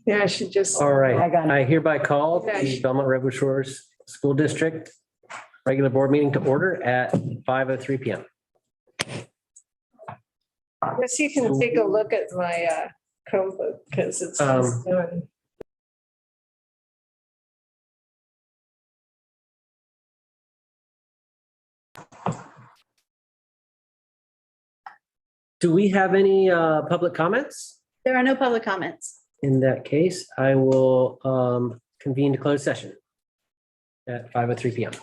Yeah, I should just. All right, I got it. I hereby call Yeah, the Belmont-Redwood Shores School District regular board meeting to order at 5:03 PM. I guess you can take a look at my Chromebook because it's doing. Do we have any public comments? There are no public comments. In that case, I will convene to close session at 5:03 PM.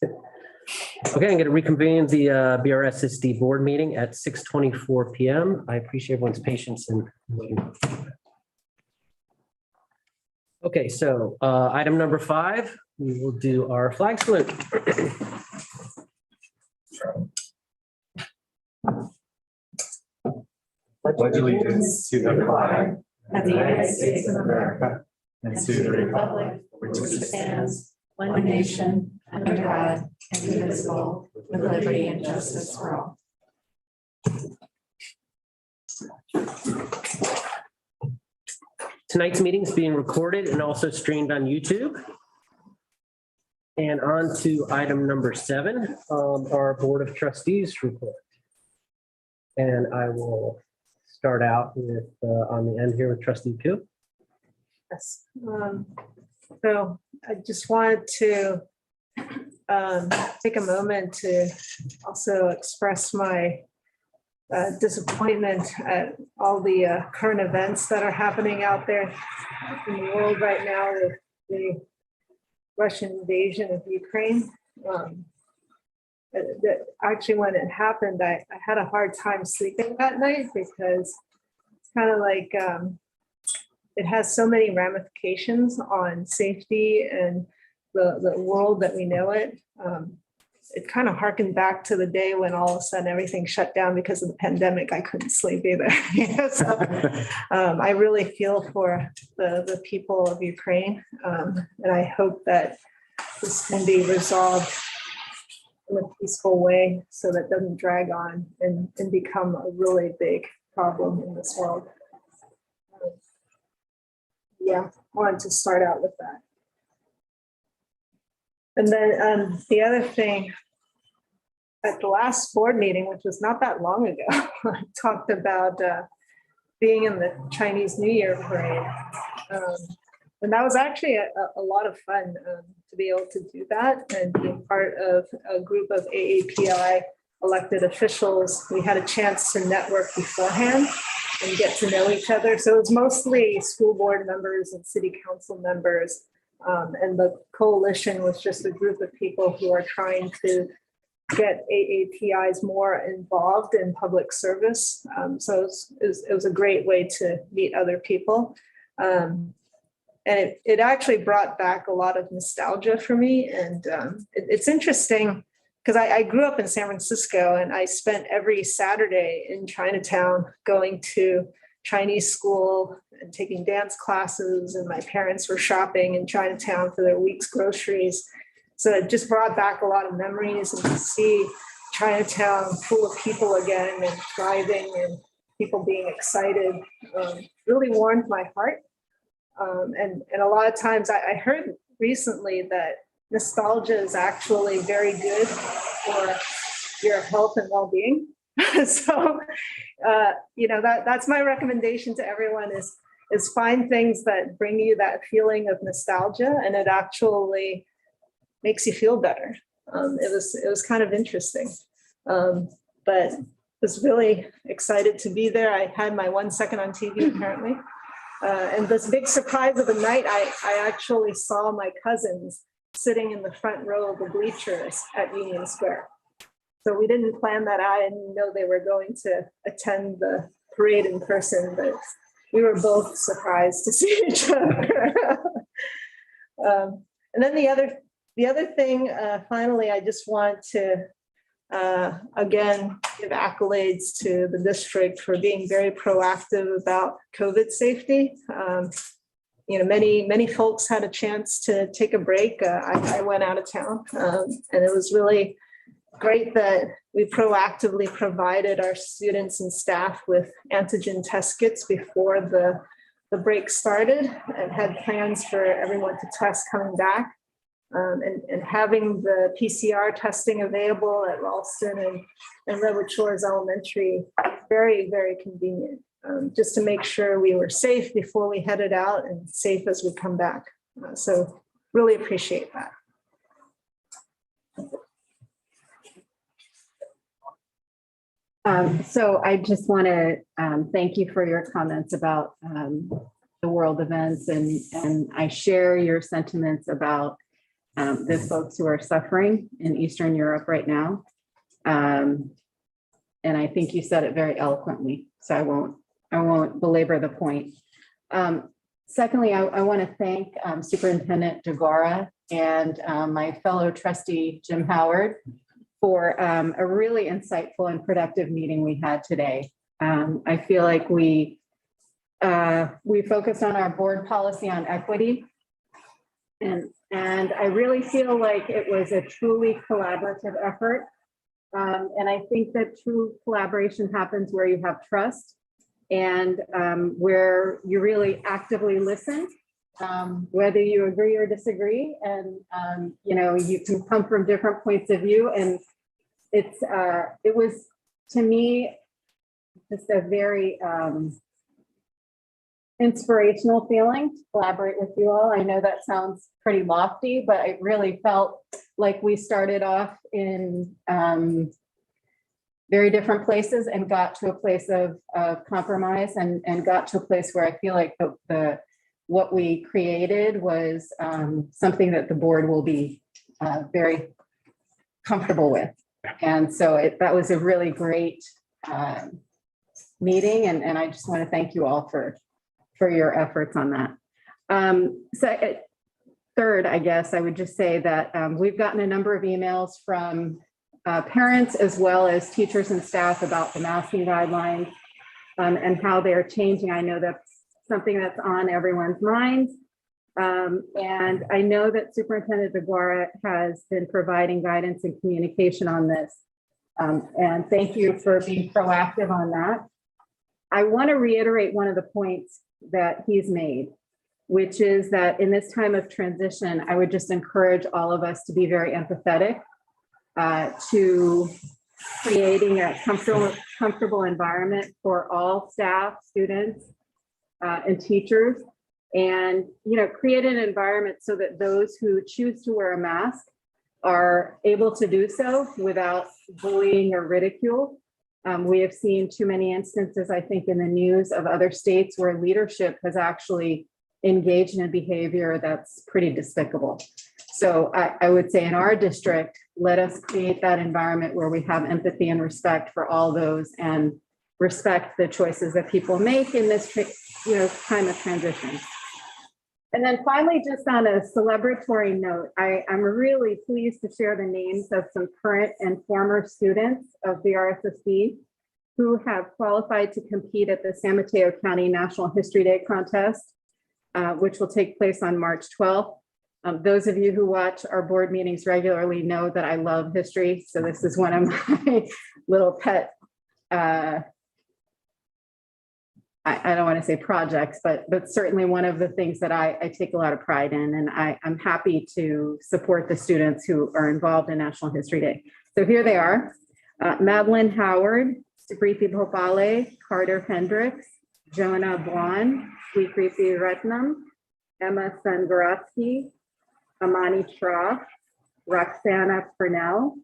Okay, I'm going to reconvene the BRSSD board meeting at 6:24 PM. I appreciate everyone's patience and waiting. Okay, so item number 5, we will do our flag salute. Pledge allegiance to the flag of the United States of America and and to the republic for which it stands, one nation, under God, indivisible, with liberty and justice for all. Tonight's meeting is being recorded and also streamed on YouTube. And on to item number 7, our Board of Trustees report. And I will start out with, on the end here with Trustee Pugh. Yes. So I just wanted to take a moment to also express my disappointment at all the current events that are happening out there in the world right now with the Russian invasion of Ukraine. Actually, when it happened, I had a hard time sleeping that night because it's kind of like it has so many ramifications on safety and the world that we know it. It kind of harkened back to the day when all of a sudden everything shut down because of the pandemic. I couldn't sleep either. So, I really feel for the people of Ukraine. And I hope that this can be resolved in a peaceful way so that it doesn't drag on and become a really big problem in this world. Yeah, wanted to start out with that. And then the other thing, at the last board meeting, which was not that long ago, I talked about being in the Chinese New Year parade. And that was actually a lot of fun to be able to do that and be part of a group of AAPI elected officials. We had a chance to network beforehand and get to know each other. So it was mostly school board members and city council members. And the coalition was just a group of people who are trying to get AAPIs more involved in public service. So it was a great way to meet other people. And it actually brought back a lot of nostalgia for me. And it's interesting because I grew up in San Francisco and I spent every Saturday in Chinatown going to Chinese school and taking dance classes, and my parents were shopping in Chinatown for their week's groceries. So it just brought back a lot of memories, and to see Chinatown full of people again and thriving and people being excited really warmed my heart. And a lot of times I heard recently that nostalgia is actually very good for your health and well-being. So, that's my recommendation to everyone is find things that bring you that feeling of nostalgia, and it actually makes you feel better. It was kind of interesting, but was really excited to be there. I had my 1 second on TV apparently. And this big surprise of the night, I actually saw my cousins sitting in the front row of the bleachers at Union Square. So we didn't plan that out. I didn't know they were going to attend the parade in person, but we were both surprised to see each other. And then the other thing, finally, I just want to again give accolades to the district for being very proactive about COVID safety. Many folks had a chance to take a break. I went out of town, and it was really great that we proactively provided our students and staff with antigen test kits before the break started, and had plans for everyone to test coming back. And having the PCR testing available at Ralston and Redwood Shores Elementary, very, very convenient, just to make sure we were safe before we headed out and safe as we come back. So really appreciate that. So I just want to thank you for your comments about the world events, and I share your sentiments about the folks who are suffering in Eastern Europe right now. And I think you said it very eloquently, so I won't belabor the point. Secondly, I want to thank Superintendent DeGora and my fellow trustee, Jim Howard, for a really insightful and productive meeting we had today. I feel like we focused on our board policy on equity. And I really feel like it was a truly collaborative effort. And I think that true collaboration happens where you have trust and where you really actively listen, whether you agree or disagree. And, you can come from different points of view. And it was, to me, just a very inspirational feeling to collaborate with you all. I know that sounds pretty lofty, but I really felt like we started off in very different places and got to a place of compromise and got to a place where I feel like what we created was something that the board will be very comfortable with. And so that was a really great meeting, and I just want to thank you all for your efforts on that. Third, I guess I would just say that we've gotten a number of emails from parents as well as teachers and staff about the masking guidelines and how they're changing. I know that's something that's on everyone's minds. And I know that Superintendent DeGora has been providing guidance and communication on this. And thank you for being proactive on that. I want to reiterate one of the points that he's made, which is that in this time of transition, I would just encourage all of us to be very empathetic to creating a comfortable environment for all staff, students, and teachers, and create an environment so that those who choose to wear a mask are able to do so without bullying or ridicule. We have seen too many instances, I think, in the news of other states where leadership has actually engaged in behavior that's pretty despicable. So I would say in our district, let us create that environment where we have empathy and respect for all those and respect the choices that people make in this time of transition. And then finally, just on a celebratory note, I'm really pleased to share the names of some current and former students of the RSSB who have qualified to compete at the San Mateo County National History Day contest, which will take place on March 12th. Those of you who watch our board meetings regularly know that I love history. So this is one of my little pet, I don't want to say projects, but certainly one of the things that I take a lot of pride in, and I'm happy to support the students who are involved in National History Day. So here they are: Madeline Howard, Supreeti Bhopale, Carter Hendricks, Jonah Bwan, Sweetpreeti Ratnam, Emma Sangaratsky, Amani Shroff, Roxana Purnell,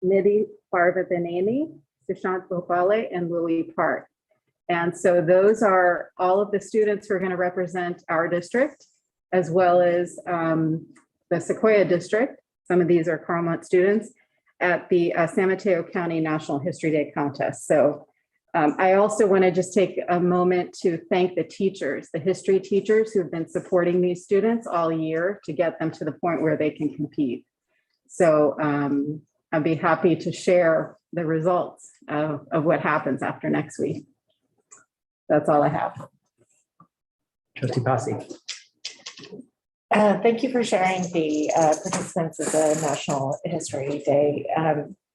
Nidhi Parvathaneni, Sushant Bhopale, and Louis Park. And so those are all of the students who are going to represent our district, as well as the Sequoia district. Some of these are Carmont students at the San Mateo County National History Day contest. So I also want to just take a moment to thank the teachers, the history teachers who've been supporting these students all year to get them to the point where they can compete. So I'd be happy to share the results of what happens after next week. That's all I have. Trustee Posse. Thank you for sharing the participants of the National History Day.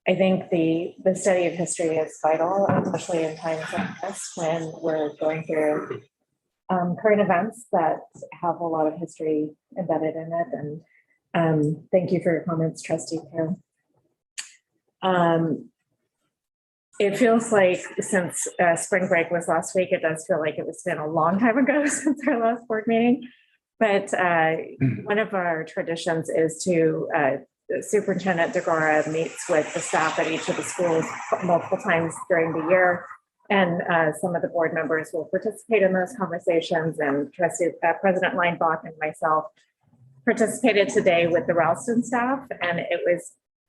I think the study of history is vital, especially in times like this when we're going through current events that have a lot of history embedded in it. And thank you for your comments, Trustee Carroll. It feels like since spring break was last week, it does feel like it was been a long time ago since our last board meeting. But one of our traditions is to Superintendent DeGora meets with the staff at each of the schools multiple times during the year. And some of the board members will participate in those conversations, and President Leinbach and myself participated today with the Ralston staff, and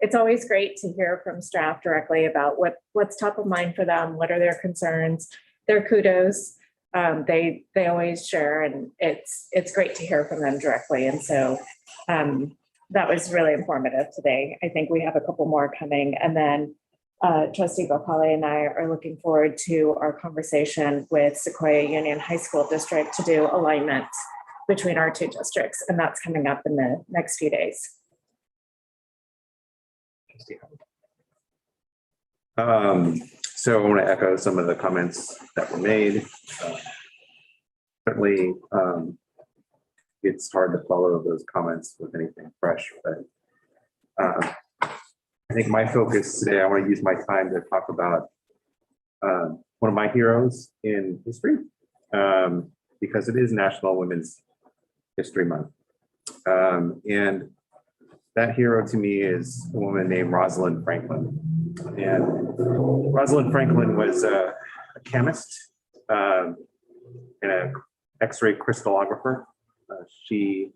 it's always great to hear from staff directly about what's top of mind for them, what are their concerns, their kudos. They always share, and it's great to hear from them directly. And so that was really informative today. I think we have a couple more coming, and then Trustee Gopale and I are looking forward to our conversation with Sequoia Union High School District to do alignment between our two districts, and that's coming up in the next few days. So I want to echo some of the comments that were made. Certainly, it's hard to follow those comments with anything fresh, but I think my focus today, I want to use my time to talk about one of my heroes in history, because it is National Women's History Month. And that hero to me is a woman named Rosalind Franklin. And Rosalind Franklin was a chemist and an X-ray crystallographer. She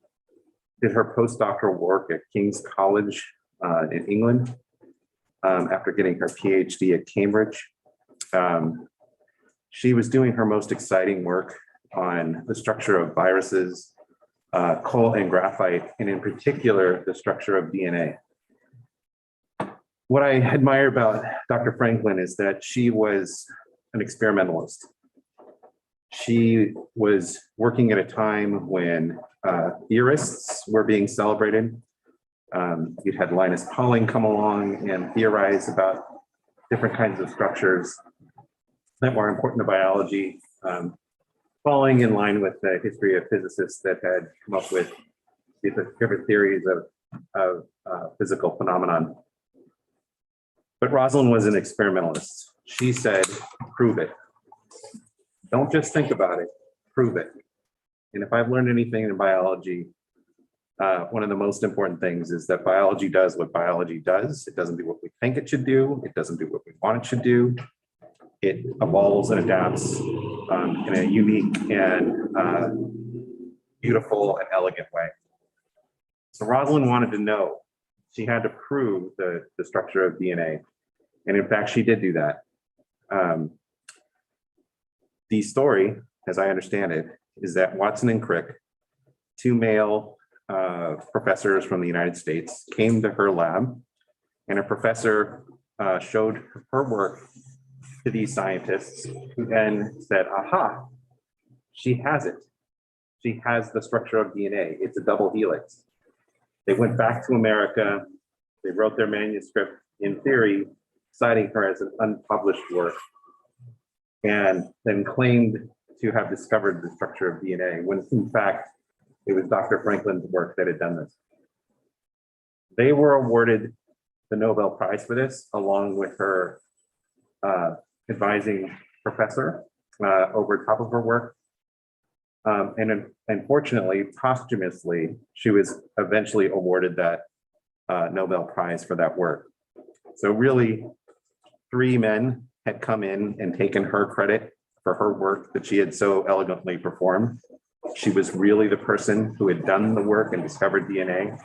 did her postdoctoral work at King's College in England after getting her PhD at Cambridge. She was doing her most exciting work on the structure of viruses, coal and graphite, and in particular, the structure of DNA. What I admire about Dr. Franklin is that she was an experimentalist. She was working at a time when theorists were being celebrated. You'd had Linus Pauling come along and theorize about different kinds of structures that were important to biology, falling in line with the history of physicists that had come up with different theories of physical phenomenon. But Rosalind was an experimentalist. She said, prove it. Don't just think about it, prove it. And if I've learned anything in biology, one of the most important things is that biology does what biology does. It doesn't do what we think it should do. It doesn't do what we want it should do. It evolves and adapts in a unique and beautiful and elegant way. So Rosalind wanted to know. She had to prove the structure of DNA. And in fact, she did do that. The story, as I understand it, is that Watson and Crick, two male professors from the United States, came to her lab, and a professor showed her work to these scientists, who then said, aha, she has it. She has the structure of DNA. It's a double helix. They went back to America. They wrote their manuscript in theory, citing her as an unpublished work, and then claimed to have discovered the structure of DNA, when in fact, it was Dr. Franklin's work that had done this. They were awarded the Nobel Prize for this, along with her advising professor over top of her work. And unfortunately, posthumously, she was eventually awarded that Nobel Prize for that work. So really, three men had come in and taken her credit for her work that she had so elegantly performed. She was really the person who had done the work and discovered DNA.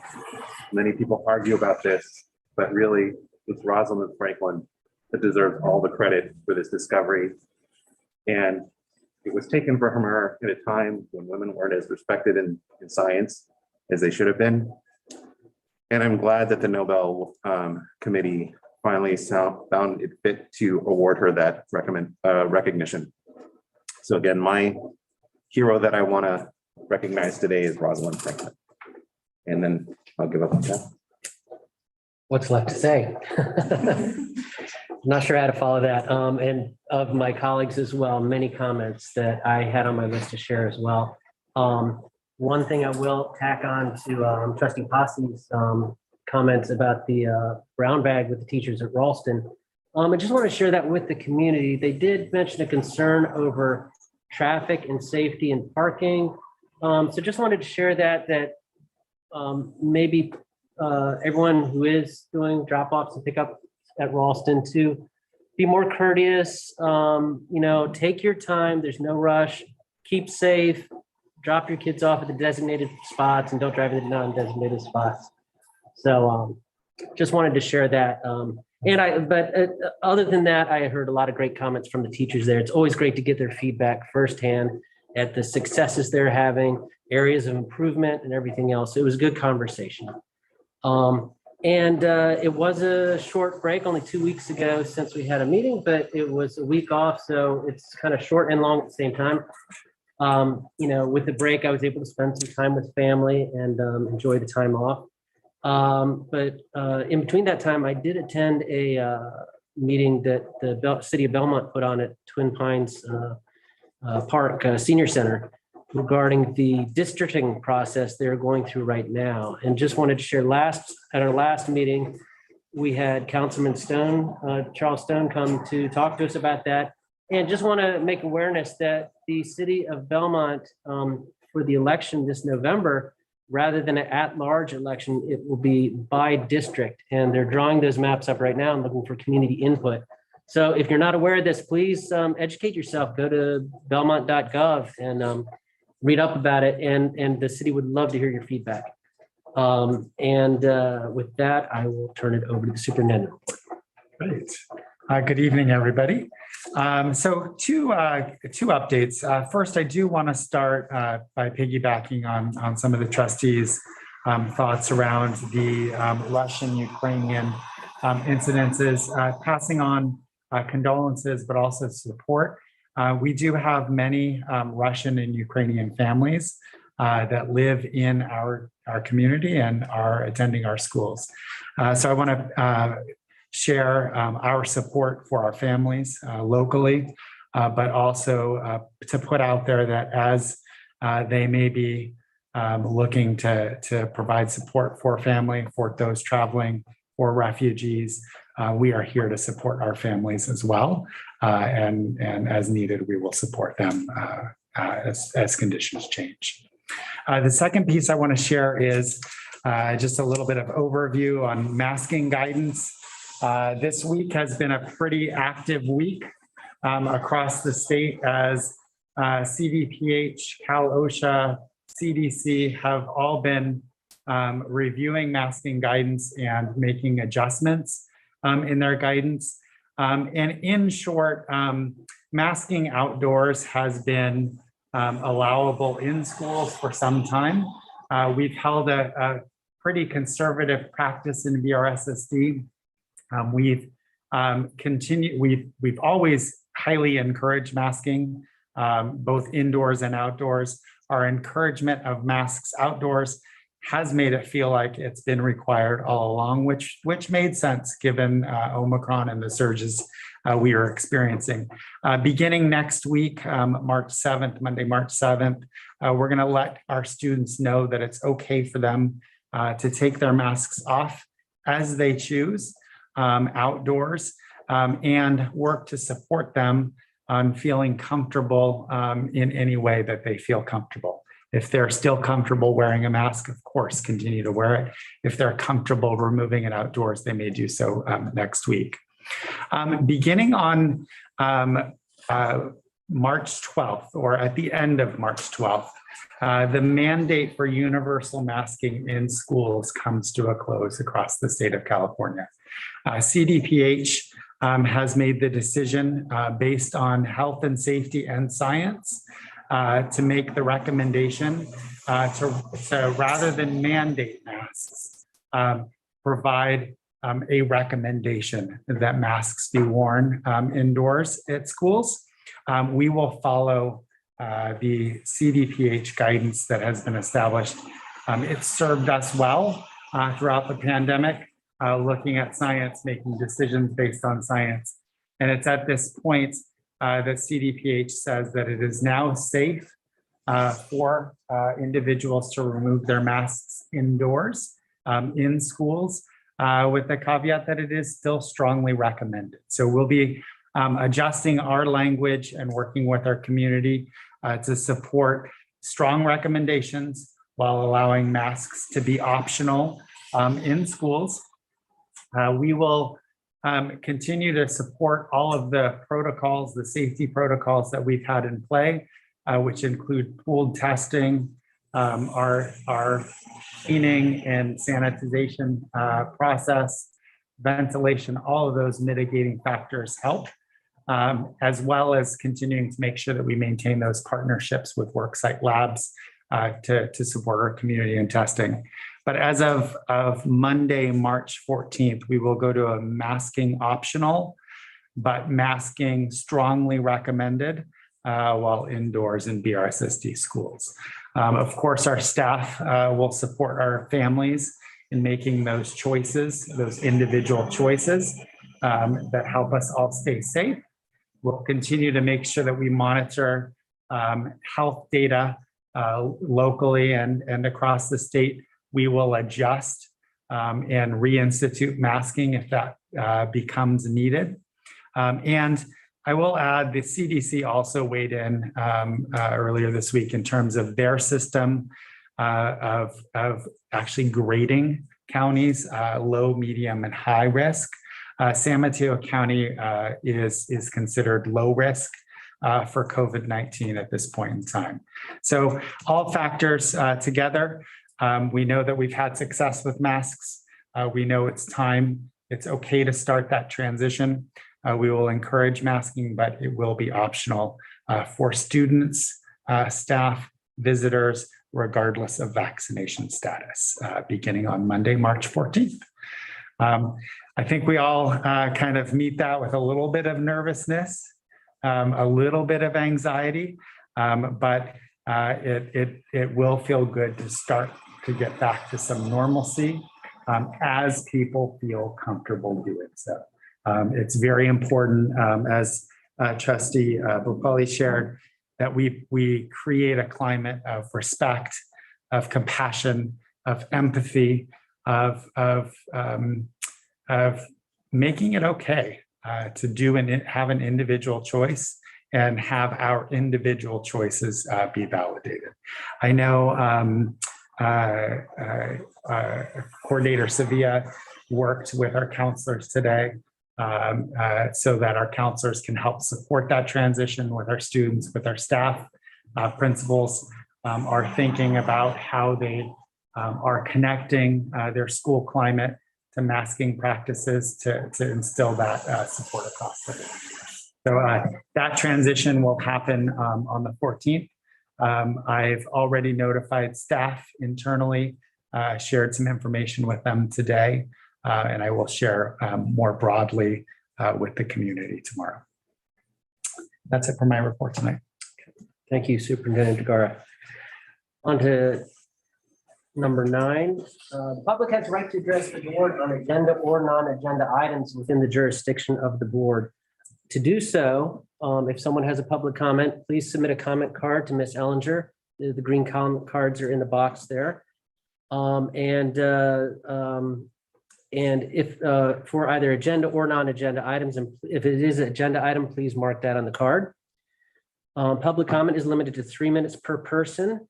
Many people argue about this, but really it's Rosalind Franklin that deserves all the credit for this discovery. And it was taken from her at a time when women weren't as respected in science as they should have been. And I'm glad that the Nobel Committee finally found it fit to award her that recognition. So again, my hero that I want to recognize today is Rosalind Franklin. And then I'll give up on that. What's left to say? Not sure how to follow that. And of my colleagues as well, many comments that I had on my list to share as well. One thing I will tack on to Trustee Posse's comments about the brown bag with the teachers at Ralston. I just want to share that with the community. They did mention a concern over traffic and safety and parking. So just wanted to share that maybe everyone who is doing drop-offs and pickup at Ralston to be more courteous, take your time. There's no rush, keep safe. drop your kids off at the designated spots and don't drive in the non-designated spots. So just wanted to share that. But other than that, I heard a lot of great comments from the teachers there. It's always great to get their feedback firsthand at the successes they're having, areas of improvement and everything else. It was a good conversation. It was a short break, only 2 weeks ago since we had a meeting, but it was a week off. So it's kind of short and long at the same time. With the break, I was able to spend some time with family and enjoy the time off. But in between that time, I did attend a meeting that the city of Belmont put on at Twin Pines Park Senior Center regarding the districting process they're going through right now. And just wanted to share at our last meeting, we had Councilman Stone, Charles Stone, come to talk to us about that. And just want to make awareness that the city of Belmont, for the election this November, rather than an at-large election, it will be by district. And they're drawing those maps up right now and looking for community input. So if you're not aware of this, please educate yourself. Go to belmont.gov and read up about it. And the city would love to hear your feedback. With that, I will turn it over to the superintendent. Great. Good evening, everybody. So two updates. First, I do want to start by piggybacking on some of the trustees' thoughts around the Russian-Ukrainian incidences, passing on condolences, but also support. We do have many Russian and Ukrainian families that live in our community and are attending our schools. So I want to share our support for our families locally, but also to put out there that as they may be looking to provide support for family, for those traveling, for refugees, we are here to support our families as well. And as needed, we will support them as conditions change. The second piece I want to share is just a little bit of overview on masking guidance. This week has been a pretty active week across the state as CDPH, Cal OSHA, CDC have all been reviewing masking guidance and making adjustments in their guidance. And in short, masking outdoors has been allowable in schools for some time. We've held a pretty conservative practice in VRSSD. We've always highly encouraged masking, both indoors and outdoors. Our encouragement of masks outdoors has made it feel like it's been required all along, which made sense given Omicron and the surges we are experiencing. Beginning next week, March 7th, Monday, March 7th, we're going to let our students know that it's okay for them to take their masks off as they choose outdoors and work to support them on feeling comfortable in any way that they feel comfortable. If they're still comfortable wearing a mask, of course, continue to wear it. If they're comfortable removing it outdoors, they may do so next week. Beginning on March 12th, or at the end of March 12th, the mandate for universal masking in schools comes to a close across the state of California. CDPH has made the decision based on health and safety and science to make the recommendation to rather than mandate masks, provide a recommendation that masks be worn indoors at schools. We will follow the CDPH guidance that has been established. It's served us well throughout the pandemic, looking at science, making decisions based on science. And it's at this point that CDPH says that it is now safe for individuals to remove their masks indoors in schools, with the caveat that it is still strongly recommended. So we'll be adjusting our language and working with our community to support strong recommendations while allowing masks to be optional in schools. We will continue to support all of the protocols, the safety protocols that we've had in play which include pooled testing, our cleaning and sanitization process, ventilation, all of those mitigating factors help, as well as continuing to make sure that we maintain those partnerships with worksite labs to support our community in testing. But as of Monday, March 14th, we will go to a masking optional, but masking strongly recommended while indoors in BRSSD schools. Of course, our staff will support our families in making those choices, those individual choices that help us all stay safe. We'll continue to make sure that we monitor health data locally and across the state. We will adjust and reinstitute masking if that becomes needed. And I will add the CDC also weighed in earlier this week in terms of their system of actually grading counties, low, medium, and high risk. San Mateo County is considered low risk for COVID-19 at this point in time. So all factors together, we know that we've had success with masks. We know it's time. It's okay to start that transition. We will encourage masking, but it will be optional for students, staff, visitors, regardless of vaccination status, beginning on Monday, March 14th. I think we all kind of meet that with a little bit of nervousness, a little bit of anxiety, but it will feel good to start to get back to some normalcy as people feel comfortable doing so. It's very important, as Trustee Bopali shared, that we create a climate of respect, of compassion, of empathy, of making it okay to do and have an individual choice and have our individual choices be validated. I know Coordinator Sevilla worked with our counselors today so that our counselors can help support that transition with our students, with our staff. Principals are thinking about how they are connecting their school climate to masking practices to instill that support across the board. So that transition will happen on the 14th. I've already notified staff internally, shared some information with them today, and I will share more broadly with the community tomorrow. That's it for my report tonight. Thank you, Superintendent Tagara. On to number 9. The public has the right to address the board on agenda or non-agenda items within the jurisdiction of the board. To do so, if someone has a public comment, please submit a comment card to Ms. Ellinger. The green comment cards are in the box there. And if for either agenda or non-agenda items, and if it is an agenda item, please mark that on the card. Public comment is limited to 3 minutes per person.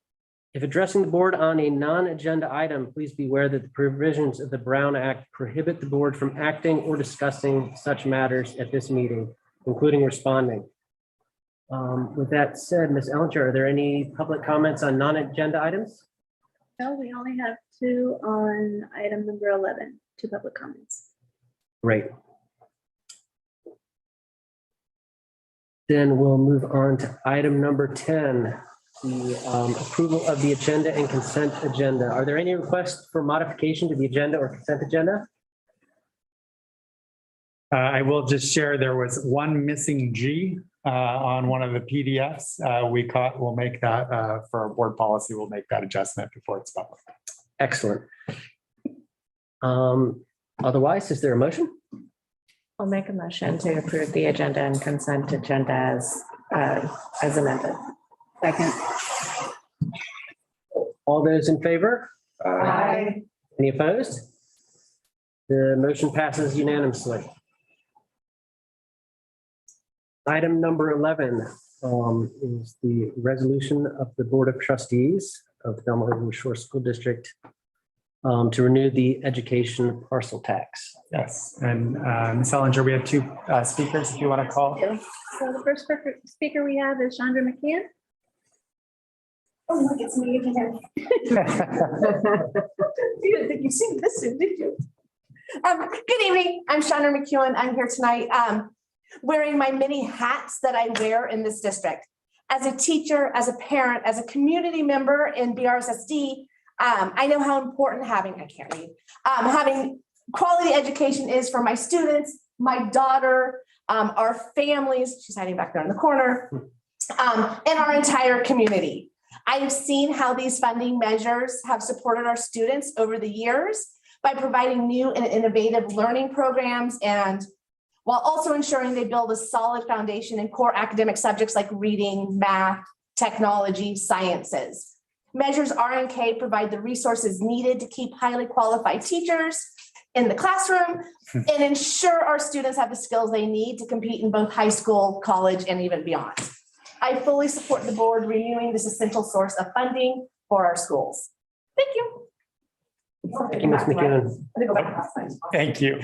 If addressing the board on a non-agenda item, please be aware that the provisions of the Brown Act prohibit the board from acting or discussing such matters at this meeting, including responding. With that said, Ms. Ellinger, are there any public comments on non-agenda items? No, we only have 2 on item number 11, 2 public comments. Great. Then we'll move on to item number 10, the approval of the agenda and consent agenda. Are there any requests for modification to the agenda or consent agenda? I will just share there was one missing G on one of the PDFs. We'll make that for our board policy. We'll make that adjustment before it's public. Excellent. Otherwise, is there a motion? I'll make a motion to approve the agenda and consent agenda as amended. Second. All those in favor? Aye. Any opposed? The motion passes unanimously. Item number 11 is the resolution of the Board of Trustees of the Belmont-Redwood Shore School District to renew the education parcel tax. Yes, and Ms. Ellinger, we have 2 speakers if you want to call. So the first speaker we have is Chandra McKeon. Oh, look, it's me again. You didn't think you'd seen this soon, did you? Good evening. I'm Shauna McEwen. I'm here tonight wearing my many hats that I wear in this district. As a teacher, as a parent, as a community member in BRSSD, I know how important having quality education is for my students, my daughter, our families, she's hiding back there in the corner, and our entire community. I have seen how these funding measures have supported our students over the years by providing new and innovative learning programs, and while also ensuring they build a solid foundation in core academic subjects like reading, math, technology, sciences. Measures R&K provide the resources needed to keep highly qualified teachers in the classroom and ensure our students have the skills they need to compete in both high school, college, and even beyond. I fully support the board renewing this essential source of funding for our schools. Thank you. Thank you, Ms. McKeown. Thank you.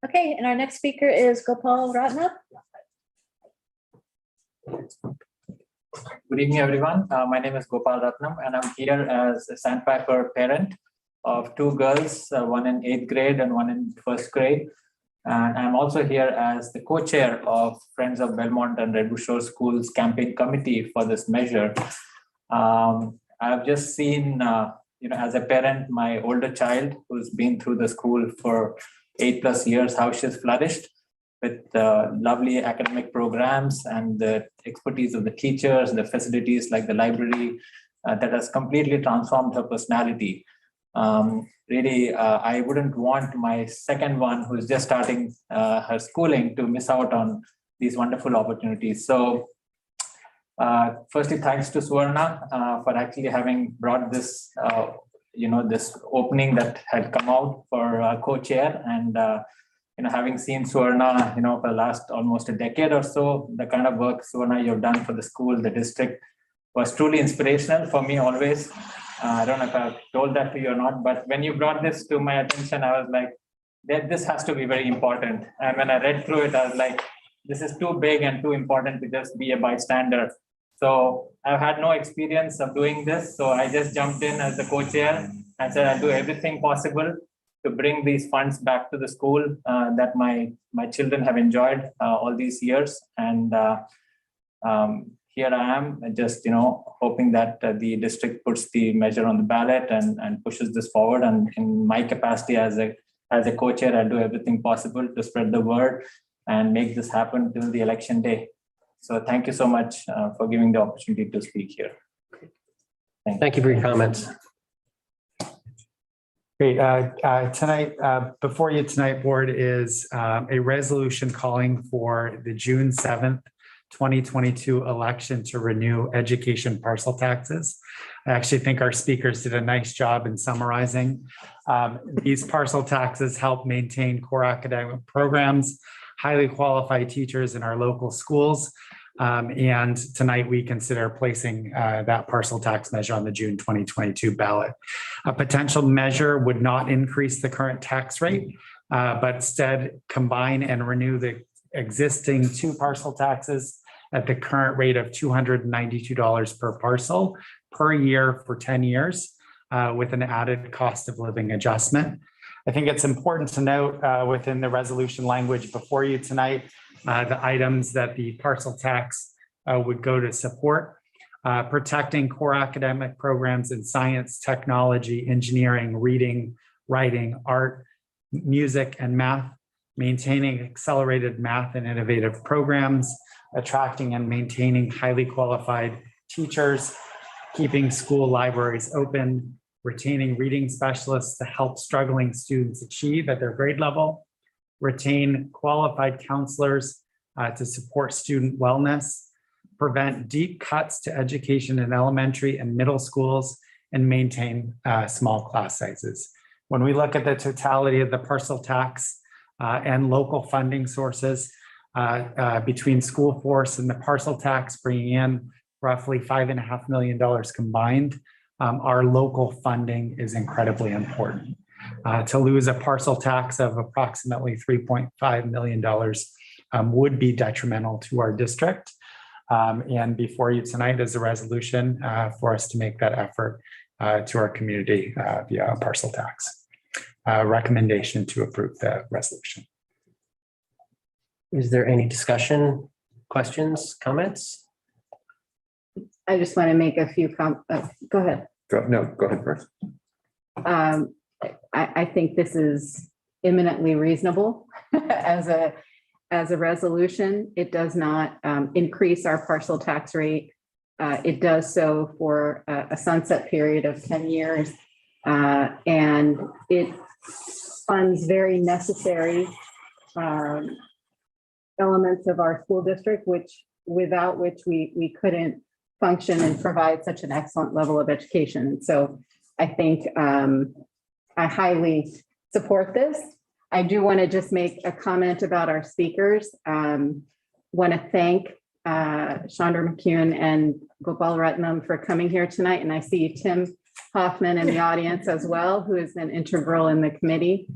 Okay, and our next speaker is Gopal Ratnam. Good evening, everyone. My name is Gopal Ratnam, and I'm here as a sandpiper parent of two girls, one in 8th grade and one in 1st grade. And I'm also here as the co-chair of Friends of Belmont and Redwood Shore Schools campaign committee for this measure. I've just seen, as a parent, my older child who's been through the school for 8+ years, how she's flourished with lovely academic programs and the expertise of the teachers, the facilities like the library that has completely transformed her personality. Really, I wouldn't want my second one who's just starting her schooling to miss out on these wonderful opportunities. So firstly, thanks to Suvarna for actually having brought this, this opening that had come out for co-chair, and having seen Suvarna, for the last almost a decade or so, the kind of work, Suvarna, you've done for the school, the district, was truly inspirational for me always. I don't know if I've told that to you or not, but when you brought this to my attention, I was like, this has to be very important. And when I read through it, I was like, this is too big and too important to just be a bystander. So I've had no experience of doing this. So I just jumped in as the co-chair and said, I'll do everything possible to bring these funds back to the school that my children have enjoyed all these years. And here I am, just hoping that the district puts the measure on the ballot and pushes this forward. And in my capacity as a co-chair, I'll do everything possible to spread the word and make this happen till the election day. So thank you so much for giving the opportunity to speak here. Thank you for your comments. Great. Tonight, before you tonight, board, is a resolution calling for the June 7th, 2022 election to renew education parcel taxes. I actually think our speakers did a nice job in summarizing. These parcel taxes help maintain core academic programs, highly qualified teachers in our local schools. And tonight we consider placing that parcel tax measure on the June 2022 ballot. A potential measure would not increase the current tax rate, but instead combine and renew the existing two parcel taxes at the current rate of $292 per parcel per year for 10 years with an added cost of living adjustment. I think it's important to note within the resolution language before you tonight, the items that the parcel tax would go to support, protecting core academic programs in science, technology, engineering, reading, writing, art, music, and math, maintaining accelerated math and innovative programs, attracting and maintaining highly qualified teachers, keeping school libraries open, retaining reading specialists to help struggling students achieve at their grade level, retain qualified counselors to support student wellness, prevent deep cuts to education in elementary and middle schools, and maintain small class sizes. When we look at the totality of the parcel tax and local funding sources between school force and the parcel tax, bringing in roughly $5.5 million combined, our local funding is incredibly important. To lose a parcel tax of approximately $3.5 million would be detrimental to our district. And before you tonight is a resolution for us to make that effort to our community via a parcel tax. Recommendation to approve the resolution. Is there any discussion, questions, comments? I just want to make a few go ahead. Go ahead first. I think this is eminently reasonable as a resolution. It does not increase our parcel tax rate. It does so for a sunset period of 10 years. And it funds very necessary elements of our school district, without which we couldn't function and provide such an excellent level of education. And so I think I highly support this. I do want to just make a comment about our speakers. Want to thank Chandra McCune and Gopal Ratnam for coming here tonight. And I see Tim Hoffman in the audience as well, who has been integral in the committee.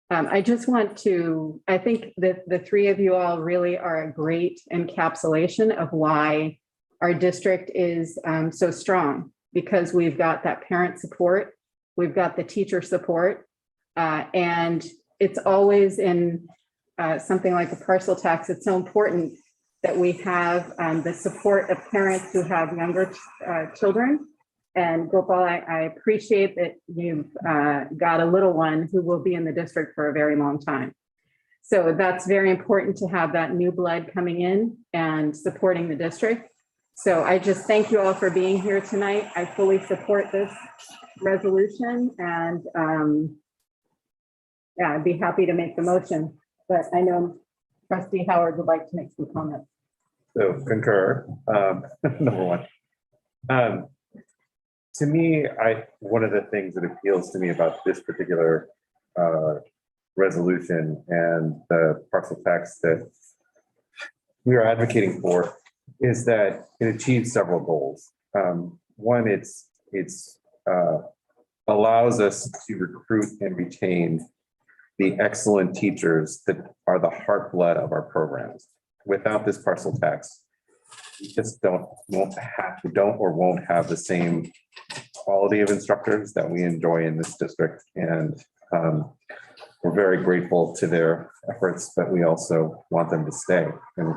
I just want to, I think that the three of you all really are a great encapsulation of why our district is so strong, because we've got that parent support, we've got the teacher support, and it's always in something like a parcel tax. It's so important that we have the support of parents who have younger children. And Gopal, I appreciate that you've got a little one who will be in the district for a very long time. So that's very important to have that new blood coming in and supporting the district. So I just thank you all for being here tonight. I fully support this resolution, and yeah, I'd be happy to make the motion, but I know Trustee Howard would like to make some comments. So concur, number one. To me, one of the things that appeals to me about this particular resolution and the parcel tax that we are advocating for is that it achieves several goals. One, it's allows us to recruit and retain the excellent teachers that are the heart blood of our programs. Without this parcel tax, we just won't have the same quality of instructors that we enjoy in this district. And we're very grateful to their efforts, but we also want them to stay and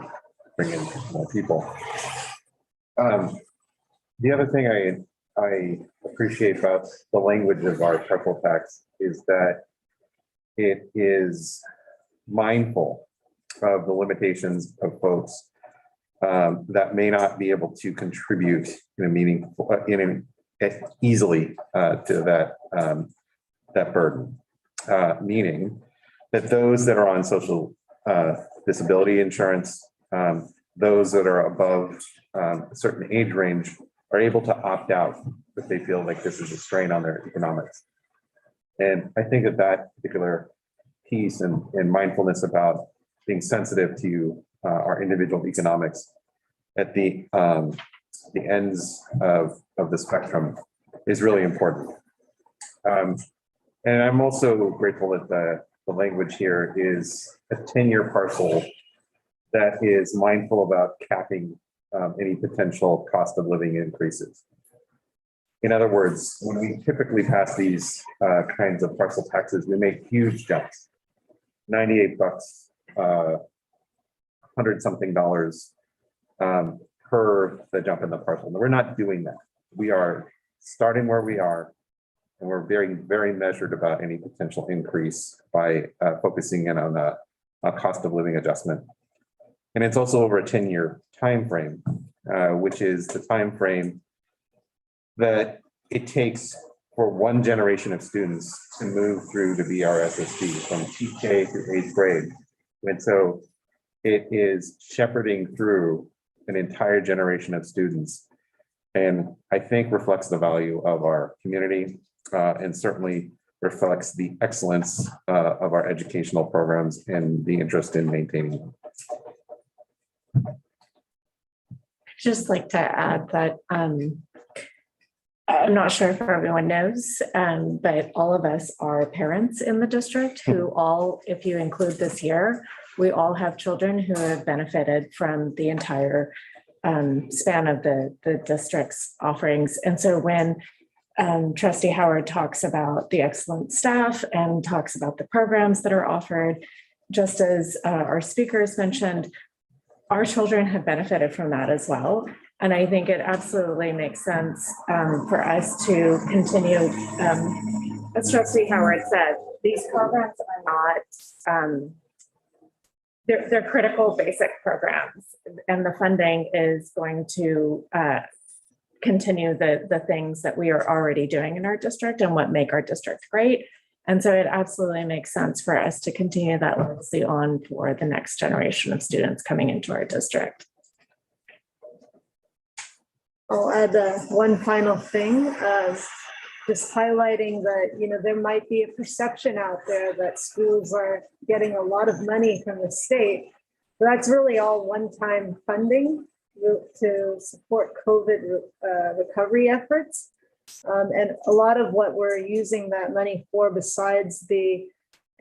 bring in more people. The other thing I appreciate about the language of our parcel tax is that it is mindful of the limitations of folks that may not be able to contribute in a meaningful, easily to that burden. Meaning that those that are on social disability insurance, those that are above a certain age range are able to opt out if they feel like this is a strain on their economics. And I think that particular piece and mindfulness about being sensitive to our individual economics at the ends of the spectrum is really important. And I'm also grateful that the language here is a 10-year parcel that is mindful about capping any potential cost of living increases. In other words, when we typically pass these kinds of parcel taxes, we make huge jumps. $98, $100-something per the jump in the parcel. We're not doing that. We are starting where we are, and we're very, very measured about any potential increase by focusing in on a cost of living adjustment. And it's also over a 10-year time frame, which is the time frame that it takes for one generation of students to move through to BRSSD from TK to 8th grade. And so it is shepherding through an entire generation of students, and I think reflects the value of our community and certainly reflects the excellence of our educational programs and the interest in maintaining them. Just like to add that I'm not sure if everyone knows, but all of us are parents in the district who all, if you include this year, we all have children who have benefited from the entire span of the district's offerings. And so when Trustee Howard talks about the excellent staff and talks about the programs that are offered, just as our speakers mentioned, our children have benefited from that as well. And I think it absolutely makes sense for us to continue, as Trustee Howard said, these programs are not, they're critical basic programs, and the funding is going to continue the things that we are already doing in our district and what make our district great. And so it absolutely makes sense for us to continue that legacy on for the next generation of students coming into our district. I'll add one final thing, just highlighting that, you know, there might be a perception out there that schools are getting a lot of money from the state. But that's really all one-time funding to support COVID recovery efforts. And a lot of what we're using that money for, besides the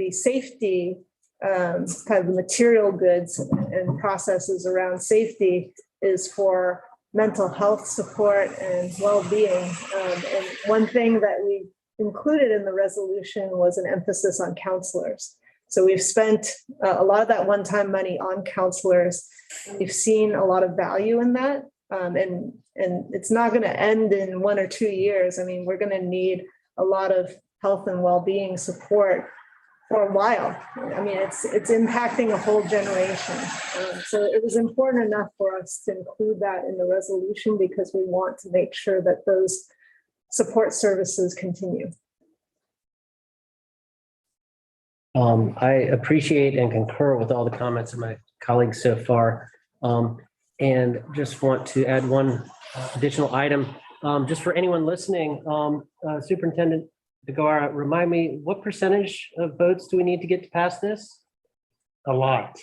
safety, kind of the material goods and processes around safety, is for mental health support and well-being. And one thing that we included in the resolution was an emphasis on counselors. So we've spent a lot of that one-time money on counselors. We've seen a lot of value in that. And it's not going to end in 1 or 2 years. I mean, we're going to need a lot of health and well-being support for a while. I mean, it's impacting a whole generation. So it was important enough for us to include that in the resolution because we want to make sure that those support services continue. I appreciate and concur with all the comments of my colleagues so far. And just want to add one additional item. Just for anyone listening, Superintendent DeGara, remind me, what percentage of votes do we need to get to pass this? A lot.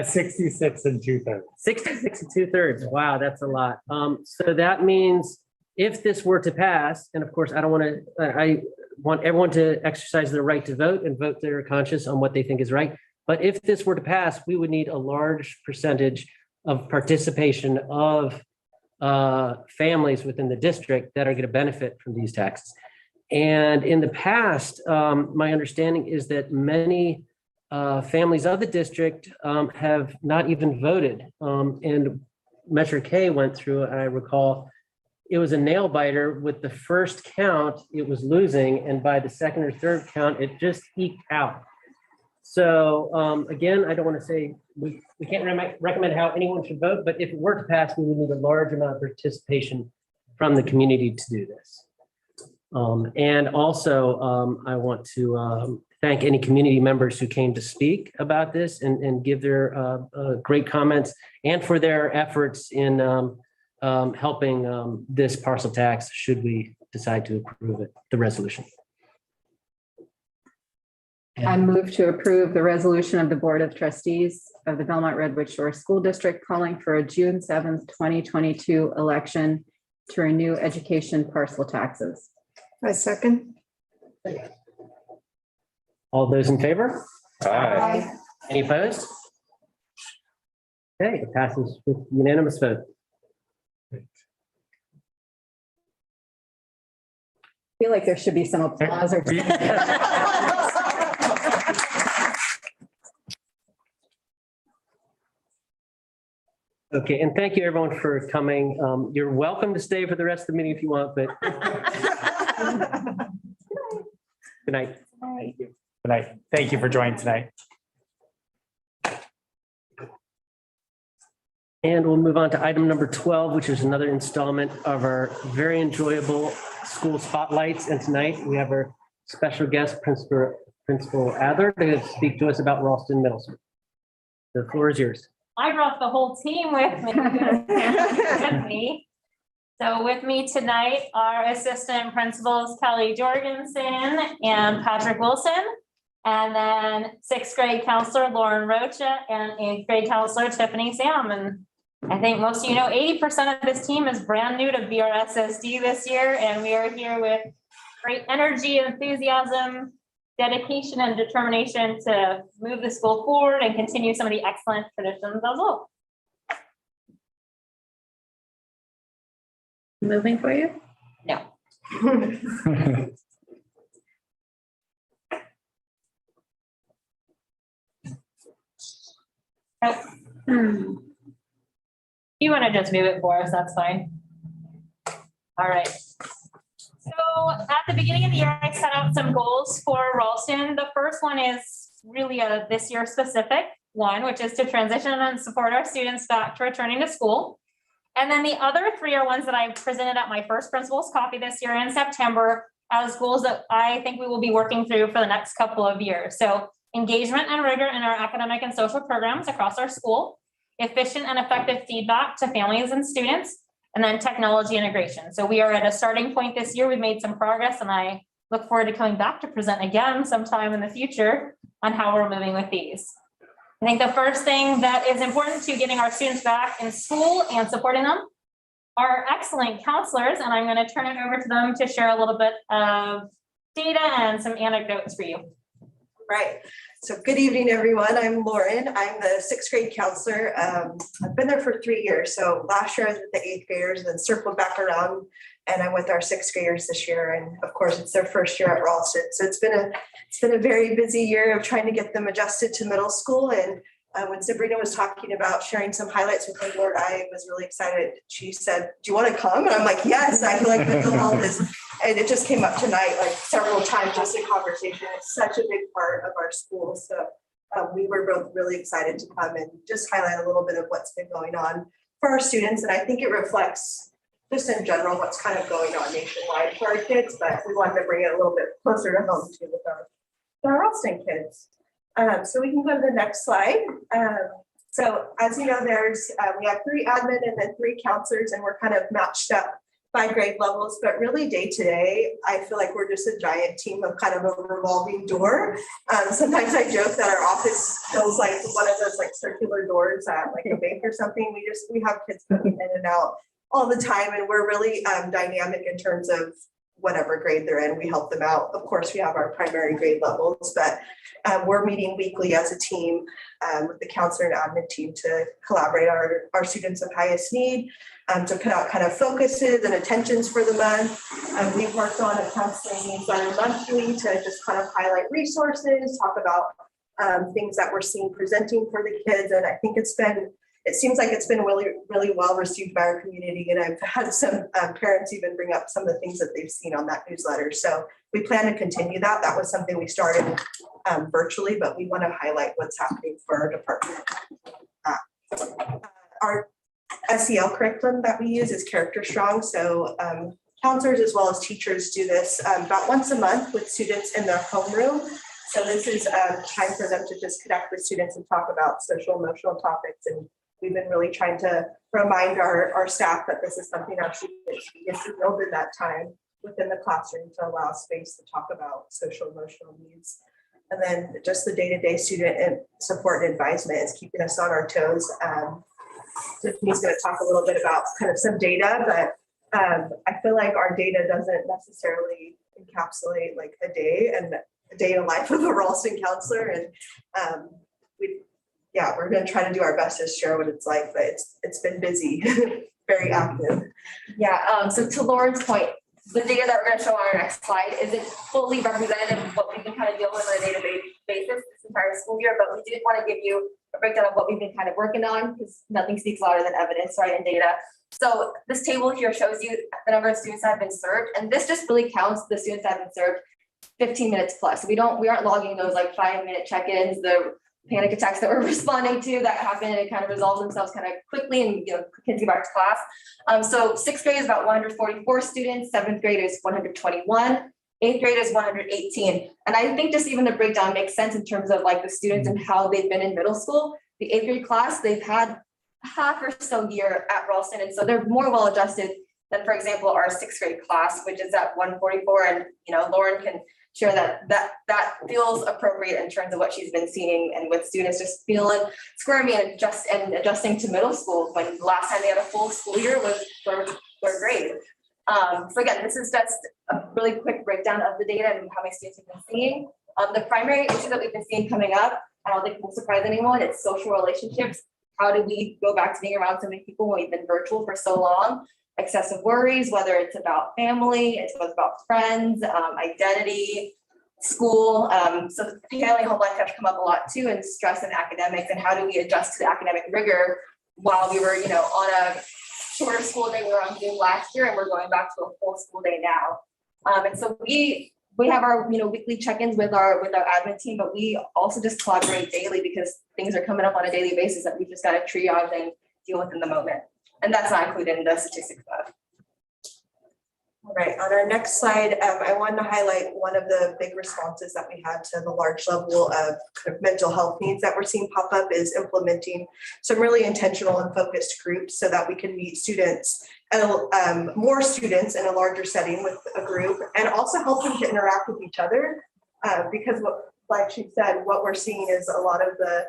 66 and 2/3. 66 and 2/3. Wow, that's a lot. So that means if this were to pass, and of course, I want everyone to exercise their right to vote and vote their conscience on what they think is right. But if this were to pass, we would need a large percentage of participation of families within the district that are going to benefit from these taxes. And in the past, my understanding is that many families of the district have not even voted. And Measure K went through, I recall, it was a nail biter. With the first count, it was losing. And by the second or third count, it just eked out. So again, I don't want to say we can't recommend how anyone should vote, but if it were to pass, we would need a large amount of participation from the community to do this. And also, I want to thank any community members who came to speak about this and give their great comments, and for their efforts in helping this parcel tax should we decide to approve it, the resolution. I move to approve the resolution of the Board of Trustees of the Belmont-Redwood Shores School District calling for a June 7th, 2022 election to renew education parcel taxes. I second. All those in favor? Aye. Any opposed? Okay, it passes with unanimous vote. I feel like there should be some applause or. Okay, and thank you everyone for coming. You're welcome to stay for the rest of the meeting if you want, but good night. Good night. Thank you for joining tonight. And we'll move on to item number 12, which is another installment of our very enjoyable school spotlights. And tonight we have our special guest, Principal Adler, to speak to us about Ralston Middle School. The floor is yours. I brought the whole team with me. So with me tonight are assistant principals Kelly Jorgensen and Patrick Wilson, and then 6th grade counselor Lauren Rocha and 8th grade counselor Tiffany Sam. And I think most of you know 80% of this team is brand new to BRSSD this year, and we are here with great energy, enthusiasm, dedication, and determination to move the school forward and continue some of the excellent traditions as well. moving for you? No. Hmm. You want to just move it for us, that's fine. All right. So at the beginning of the year, I set out some goals for Ralston. The first one is really a this year specific one, which is to transition and support our students back to returning to school. And then the other three are ones that I presented at my first principal's coffee this year in September as goals that I think we will be working through for the next couple of years. So engagement and rigor in our academic and social programs across our school, efficient and effective feedback to families and students, and then technology integration. So we are at a starting point this year. We've made some progress, and I look forward to coming back to present again sometime in the future on how we're moving with these. I think the first thing that is important to getting our students back in school and supporting them are excellent counselors, and I'm going to turn it over to them to share a little bit of data and some anecdotes for you. Right. So good evening, everyone. I'm Lauren. I'm the sixth grade counselor. I've been there for 3 years. So last year I was with the eighth graders and then circled back around, and I'm with our sixth graders this year. And of course, it's their first year at Ralston. So it's been a very busy year of trying to get them adjusted to middle school. And when Sabrina was talking about sharing some highlights with my Lord, I was really excited. She said, "Do you want to come?" And I'm like, "Yes." I feel like all this, and it just came up tonight, like several times, just in conversation. It's such a big part of our school. So we were both really excited to come and just highlight a little bit of what's been going on for our students. And I think it reflects just in general what's kind of going on nationwide for our kids, but we wanted to bring it a little bit closer to home too with our Ralston kids. So we can go to the next slide. So as you know, we have 3 admin and then 3 counselors, and we're kind of matched up by grade levels, but really day to day, I feel like we're just a giant team of kind of a revolving door. Sometimes I joke that our office feels like one of those like circular doors at like a bank or something. We have kids coming in and out all the time, and we're really dynamic in terms of whatever grade they're in, we help them out. Of course, we have our primary grade levels, but we're meeting weekly as a team with the counselor and admin team to collaborate our students of highest need, to put out kind of focuses and attentions for the month. We've worked on a counseling newsletter monthly to just kind of highlight resources, talk about things that we're seeing presenting for the kids. And I think it seems like it's been really, really well received by our community. And I've had some parents even bring up some of the things that they've seen on that newsletter. So we plan to continue that. That was something we started virtually, but we want to highlight what's happening for our department. Our SEL curriculum that we use is Character Strong. So counselors as well as teachers do this about once a month with students in their homeroom. So this is time for them to just connect with students and talk about social emotional topics. And we've been really trying to remind our staff that this is something our students get to build in that time within the classroom to allow space to talk about social emotional needs. And then just the day-to-day student and support and advisement is keeping us on our toes. Tiffany's going to talk a little bit about kind of some data, but I feel like our data doesn't necessarily encapsulate like a day and a day in the life of a Ralston counselor. And we're going to try to do our best to share what it's like, but it's been busy, very active. Yeah, so to Lauren's point, the data that we're going to show on our next slide isn't fully representative of what we've been kind of dealing with on a day-to-day basis this entire school year, but we did want to give you a breakdown of what we've been kind of working on, because nothing speaks louder than evidence, right, and data. So this table here shows you the number of students that have been served, and this just really counts the students that have been served 15 minutes plus. So we aren't logging those like 5-minute check-ins, the panic attacks that we're responding to that happen and kind of resolve themselves kind of quickly, and kids get back to class. So sixth grade is about 144 students, seventh grade is 121, eighth grade is 118. And I think just even the breakdown makes sense in terms of like the students and how they've been in middle school. The eighth grade class, they've had half or so year at Ralston, and so they're more well adjusted than, for example, our sixth grade class, which is at 144. And Lauren can share that feels appropriate in terms of what she's been seeing, and with students just feeling squirmy and adjusting to middle school when the last time they had a full school year was third grade. So again, this is just a really quick breakdown of the data and how many students we've been seeing. The primary issue that we've been seeing coming up, I don't think will surprise anyone, it's social relationships. How do we go back to being around so many people when we've been virtual for so long? excessive worries, whether it's about family, it's about friends, identity, school. So family home life have come up a lot too, and stress and academics, and how do we adjust to the academic rigor while we were, on a shorter school day. We were on Zoom last year and we're going back to a full school day now. And so we have our, weekly check-ins with our admin team, but we also just collaborate daily because things are coming up on a daily basis that we just got to triage and deal with in the moment. And that's not included in the statistics of. All right, on our next slide, I wanted to highlight one of the big responses that we had to the large level of kind of mental health needs that we're seeing pop up is implementing some really intentional and focused groups so that we can meet students and more students in a larger setting with a group, and also help them to interact with each other. Because like she said, what we're seeing is a lot of the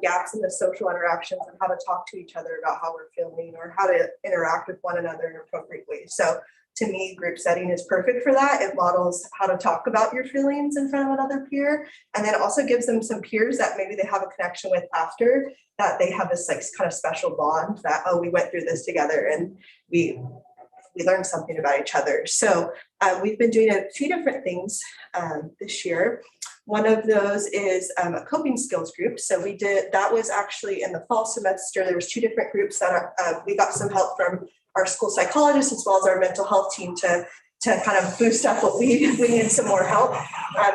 gaps in the social interactions and how to talk to each other about how we're feeling or how to interact with one another in appropriate ways. So to me, group setting is perfect for that. It models how to talk about your feelings in front of another peer, and then also gives them some peers that maybe they have a connection with after, that they have this like kind of special bond that, oh, we went through this together and we learned something about each other. So we've been doing a few different things this year. One of those is a coping skills group. So that was actually in the fall semester. There was 2 different groups that we got some help from our school psychologist as well as our mental health team to kind of boost up what we need some more help.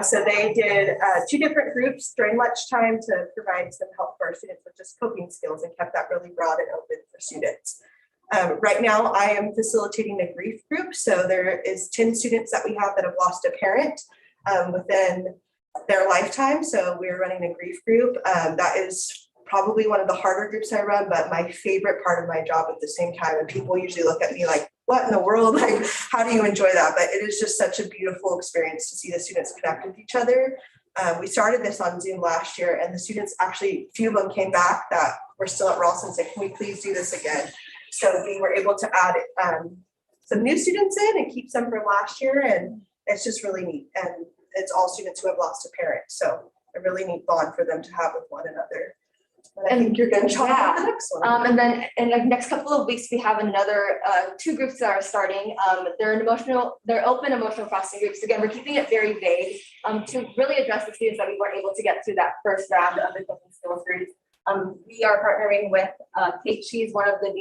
So they did 2 different groups during lunchtime to provide some help for our students with just coping skills, and kept that really broad and open for students. Right now I am facilitating a grief group. So there is 10 students that we have that have lost a parent within their lifetime. So we're running a grief group. That is probably one of the harder groups I run, but my favorite part of my job at the same time. And people usually look at me like, what in the world? Like, how do you enjoy that? But it is just such a beautiful experience to see the students connect with each other. We started this on Zoom last year, and the students actually, a few of them came back that were still at Ralston and said, can we please do this again? So we were able to add some new students in and keep some from last year. And it's just really neat. And it's all students who have lost a parent. So a really neat bond for them to have with one another. And I think you're going to talk about the next one. And then in the next couple of weeks, we have another 2 groups that are starting. They're open emotional processing groups. Again, we're keeping it very vague to really address the students that we weren't able to get through that first round of the coping skills groups. We are partnering with Kate. She's one of the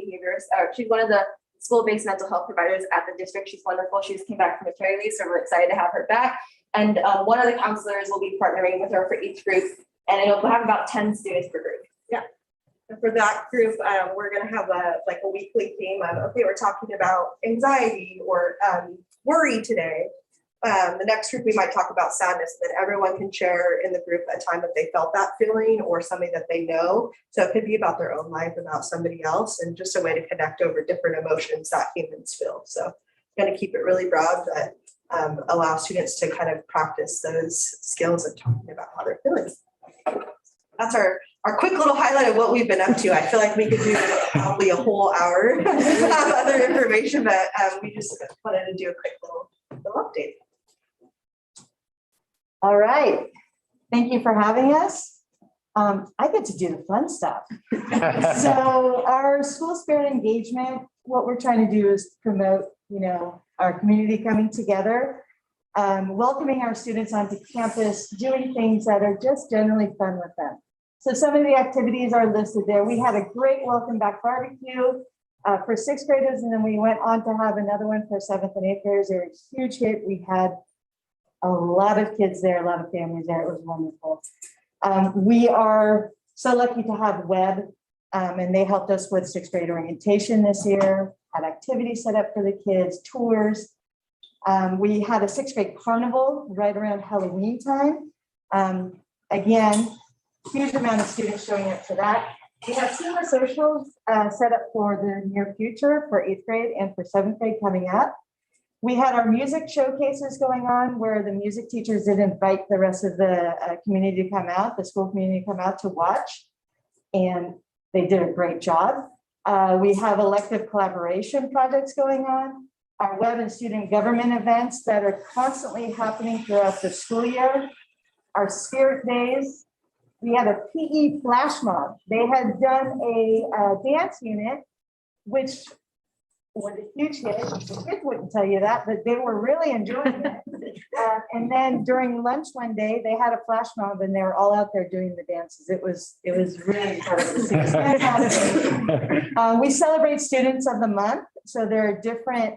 she's one of the school-based mental health providers at the district. She's wonderful. She just came back from maternity leave, so we're excited to have her back. And one of the counselors will be partnering with her for each group. And we'll have about 10 students per group. Yeah. And for that group, we're going to have a weekly theme of, okay, we're talking about anxiety or worry today. The next group, we might talk about sadness, that everyone can share in the group a time that they felt that feeling or somebody that they know. So it could be about their own life, about somebody else, and just a way to connect over different emotions that humans feel. So I'm going to keep it really broad, but allow students to kind of practice those skills of talking about how they're feeling. That's our quick little highlight of what we've been up to. I feel like we could do probably a whole hour of other information, but we just wanted to do a quick little update. All right. Thank you for having us. I get to do the fun stuff. So our school spirit engagement, what we're trying to do is promote, our community coming together, welcoming our students onto campus, doing things that are just generally fun with them. So some of the activities are listed there. We had a great welcome back barbecue for 6th graders, and then we went on to have another one for 7th and 8th graders. They were a huge hit. We had a lot of kids there, a lot of families there. It was wonderful. We are so lucky to have Web, and they helped us with 6th grade orientation this year, had activities set up for the kids, tours. We had a 6th grade carnival right around Halloween time. Again, huge amount of students showing up for that. We have summer socials set up for the near future for 8th grade and for 7th grade coming up. We had our music showcases going on where the music teachers did invite the rest of the community to come out, the school community to come out to watch, and they did a great job. We have elective collaboration projects going on, our web and student government events that are constantly happening throughout the school year, our spirit days. We had a PE flash mob. They had done a dance unit, which was a huge hit. The kids wouldn't tell you that, but they were really enjoying it. And then during lunch one day, they had a flash mob and they were all out there doing the dances. It was really incredible to see. It's fantastic. We celebrate Students of the Month. So there are different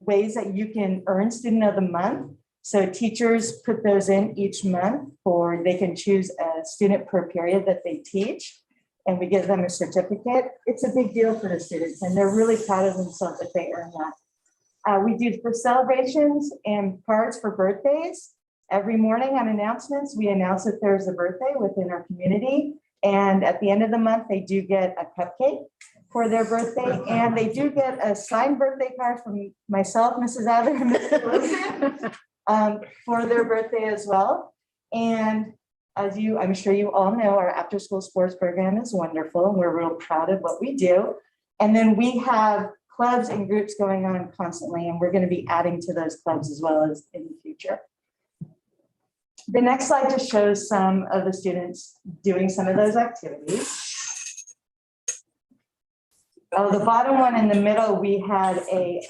ways that you can earn Student of the Month. So teachers put those in each month, or they can choose a student per period that they teach, and we give them a certificate. It's a big deal for the students, and they're really proud of themselves that they earn that. We do for celebrations and cards for birthdays. Every morning on announcements, we announce that there's a birthday within our community. And at the end of the month, they do get a cupcake for their birthday, and they do get a signed birthday card from myself, Mrs. Adler, and Mr. Wilson, for their birthday as well. And as I'm sure you all know, our after-school sports program is wonderful, and we're real proud of what we do. And then we have clubs and groups going on constantly, and we're going to be adding to those clubs as well as in the future. The next slide just shows some of the students doing some of those activities. Oh, the bottom one in the middle, we had a,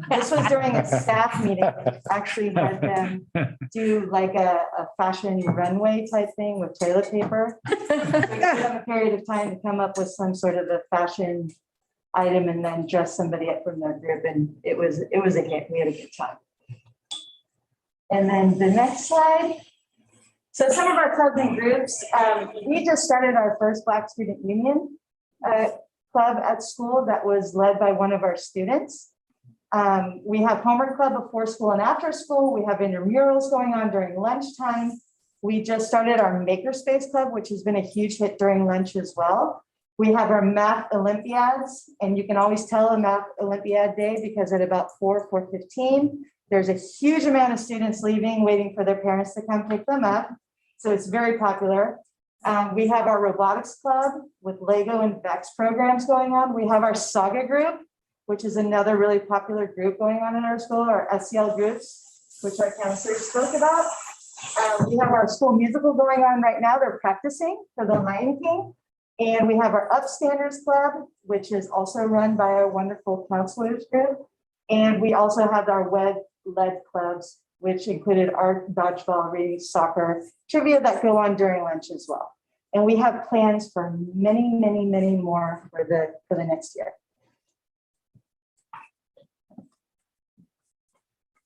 this was during a staff meeting. We actually had them do like a fashion runway type thing with toilet paper. We gave them a period of time to come up with some sort of a fashion item and then dress somebody up from their group. And it was a hit. We had a good time. And then the next slide. So some of our clubs and groups, we just started our first Black Student Union club at school that was led by one of our students. We have homework club before school and after school. We have intramurals going on during lunchtime. We just started our Makerspace Club, which has been a huge hit during lunch as well. We have our math Olympiads, and you can always tell a math Olympiad day because at about 4:15, there's a huge amount of students leaving, waiting for their parents to come pick them up. So it's very popular. We have our robotics club with Lego and Vex programs going on. We have our Saga group, which is another really popular group going on in our school, our SEL groups, which our counselor spoke about. We have our school musical going on right now. They're practicing for the Lion King. And we have our Upstanders Club, which is also run by our wonderful counselors group. And we also have our web-led clubs, which included art, dodgeball, reading, soccer, trivia that go on during lunch as well. And we have plans for many, many, many more for the next year.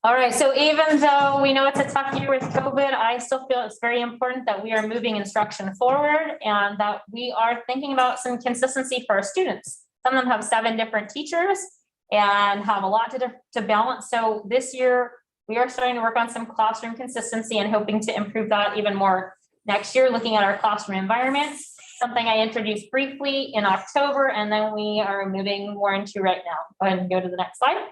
All right, so even though we know it's a tough year with COVID, I still feel it's very important that we are moving instruction forward and that we are thinking about some consistency for our students. Some of them have 7 different teachers and have a lot to balance. So this year, we are starting to work on some classroom consistency and hoping to improve that even more next year, looking at our classroom environments, something I introduced briefly in October, and then we are moving more into right now. Go ahead and go to the next slide.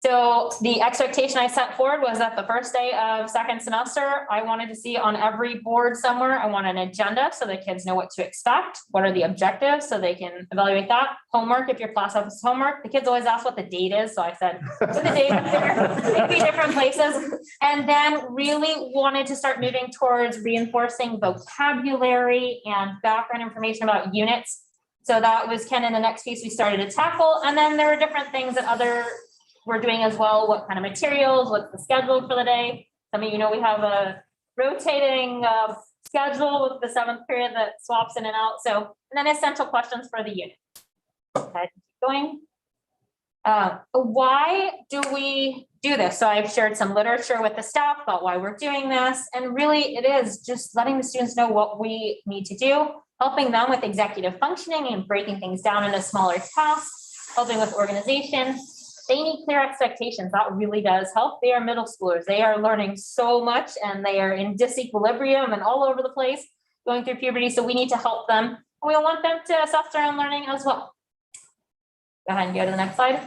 So the expectation I set forward was that the first day of second semester, I wanted to see on every board somewhere, I want an agenda so the kids know what to expect. What are the objectives so they can evaluate that. Homework, if your class has homework, the kids always ask what the date is. So I said, put the date up there, it could be different places. And then really wanted to start moving towards reinforcing vocabulary and background information about units. So that was kind of the next piece we started to tackle. And then there were different things that we're doing as well. What kind of materials, what's the schedule for the day? Some of you know we have a rotating schedule with the 7th period that swaps in and out. So, and then essential questions for the unit. Okay, keep going. Why do we do this? So I've shared some literature with the staff about why we're doing this. And really it is just letting the students know what we need to do, helping them with executive functioning and breaking things down into smaller tasks, helping with organization. They need clear expectations. That really does help. They are middle schoolers. They are learning so much and they are in disequilibrium and all over the place going through puberty. So we need to help them. We want them to assess their own learning as well. Go ahead and go to the next slide.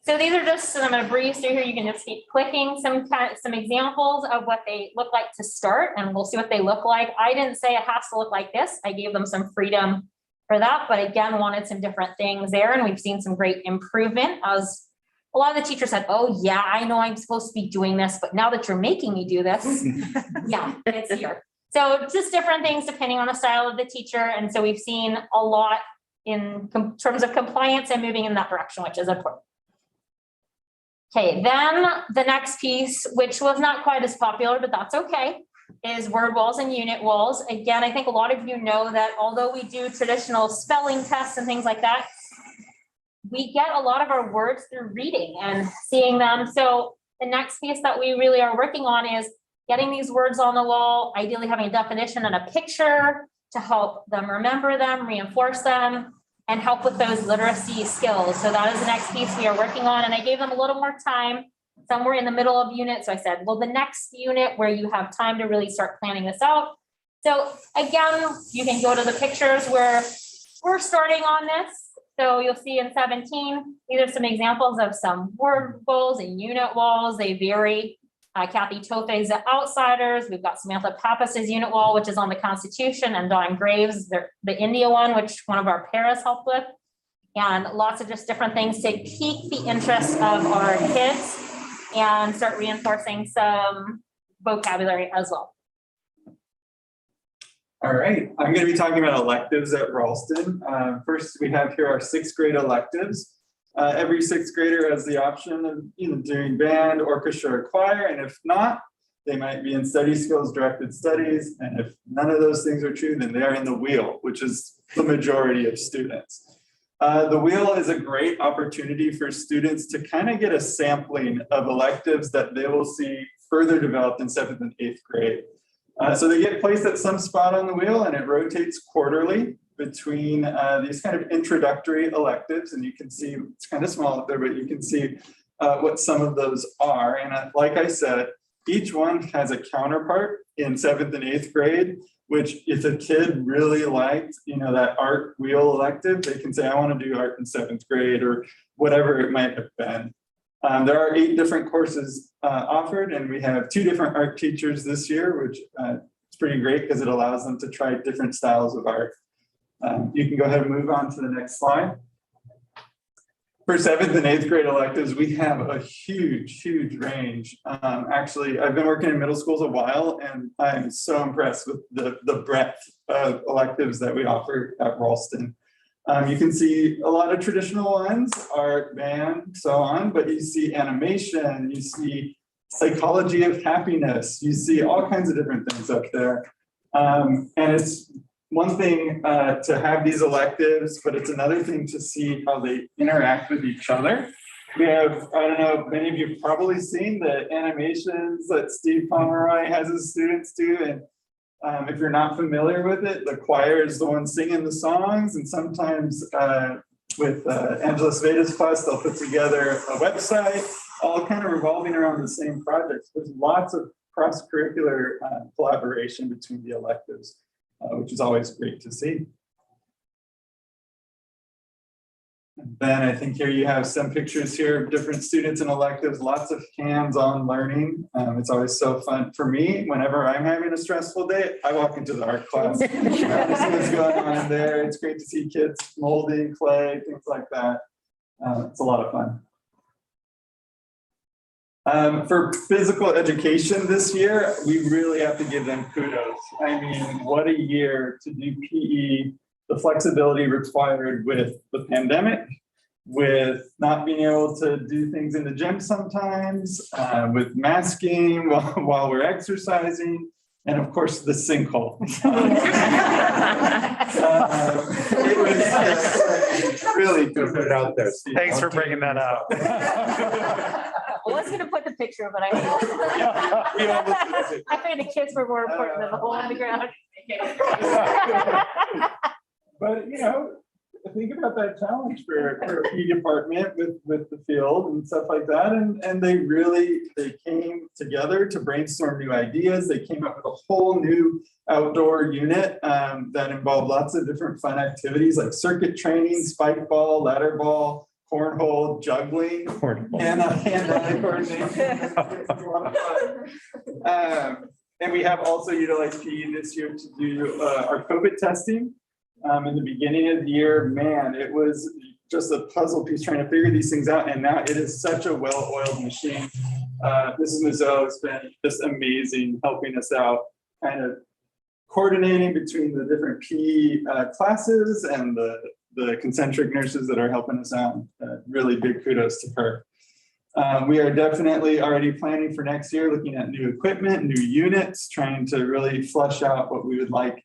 So these are just, I'm going to breeze through here. You can just keep clicking some examples of what they look like to start, and we'll see what they look like. I didn't say it has to look like this. I gave them some freedom for that, but again, wanted some different things there. And we've seen some great improvement as a lot of the teachers said, oh yeah, I know I'm supposed to be doing this, but now that you're making me do this, yeah, it's here. So just different things depending on the style of the teacher. And so we've seen a lot in terms of compliance and moving in that direction, which is important. Okay, then the next piece, which was not quite as popular, but that's okay, is word walls and unit walls. Again, I think a lot of you know that although we do traditional spelling tests and things like that, we get a lot of our words through reading and seeing them. So the next piece that we really are working on is getting these words on the wall, ideally having a definition and a picture to help them remember them, reinforce them, and help with those literacy skills. So that is the next piece we are working on. And I gave them a little more time, somewhere in the middle of unit. So I said, well, the next unit where you have time to really start planning this out. So again, you can go to the pictures where we're starting on this. So you'll see in 17, these are some examples of some word walls and unit walls. They vary. Kathy Tofe's The Outsiders. We've got Samantha Pappas's unit wall, which is on the Constitution, and Dawn Graves, the India one, which one of our paras helped with. And lots of just different things to pique the interest of our kids and start reinforcing some vocabulary as well. All right, I'm going to be talking about electives at Ralston. First, we have here our 6th grade electives. Every 6th grader has the option of either doing band, orchestra, or choir, and if not, they might be in study skills, directed studies, and if none of those things are true, then they are in the wheel, which is the majority of students. The wheel is a great opportunity for students to kind of get a sampling of electives that they will see further developed in 7th and 8th grade. So they get placed at some spot on the wheel, and it rotates quarterly between these kind of introductory electives. And you can see, it's kind of small up there, but you can see what some of those are. And like I said, each one has a counterpart in 7th and 8th grade, which if a kid really liked, that art wheel elective, they can say, I want to do art in 7th grade or whatever it might have been. There are 8 different courses offered, and we have 2 different art teachers this year, which is pretty great because it allows them to try different styles of art. You can go ahead and move on to the next slide. For 7th and 8th grade electives, we have a huge range. Actually, I've been working in middle schools a while, and I'm so impressed with the breadth of electives that we offer at Ralston. You can see a lot of traditional ones, art, band, so on, but you see animation, you see psychology of happiness, you see all kinds of different things up there. And it's one thing to have these electives, but it's another thing to see how they interact with each other. We have, I don't know, many of you have probably seen the animations that Steve Pomeroy has his students do. And if you're not familiar with it, the choir is the one singing the songs. And sometimes with Angela Sveda's class, they'll put together a website, all kind of revolving around the same projects. There's lots of cross-curricular collaboration between the electives, which is always great to see. And then I think here you have some pictures here of different students and electives, lots of hands-on learning. It's always so fun for me. Whenever I'm having a stressful day, I walk into the art class. See what's going on in there. It's great to see kids molding clay, things like that. It's a lot of fun. For physical education this year, we really have to give them kudos. I mean, what a year to do PE, the flexibility required with the pandemic, with not being able to do things in the gym sometimes, with masking while we're exercising, and of course the sinkhole. It was really good. Put it out there. Thanks for bringing that up. I was gonna put the picture, but I figured the kids were more important than the hole in the ground. But think about that challenge for a PE department with the field and stuff like that. And they came together to brainstorm new ideas. They came up with a whole new outdoor unit that involved lots of different fun activities like circuit training, spike ball, ladder ball, cornhole, juggling, and hand-eye coordination. It's a lot of fun. And we have also utilized PE this year to do our COVID testing. In the beginning of the year, man, it was just a puzzle piece trying to figure these things out. And now it is such a well-oiled machine. Mrs. Mazzell has been just amazing helping us out, kind of coordinating between the different PE classes and the the concentric nurses that are helping us out. Really big kudos to her. We are definitely already planning for next year, looking at new equipment, new units, trying to really flesh out what we would like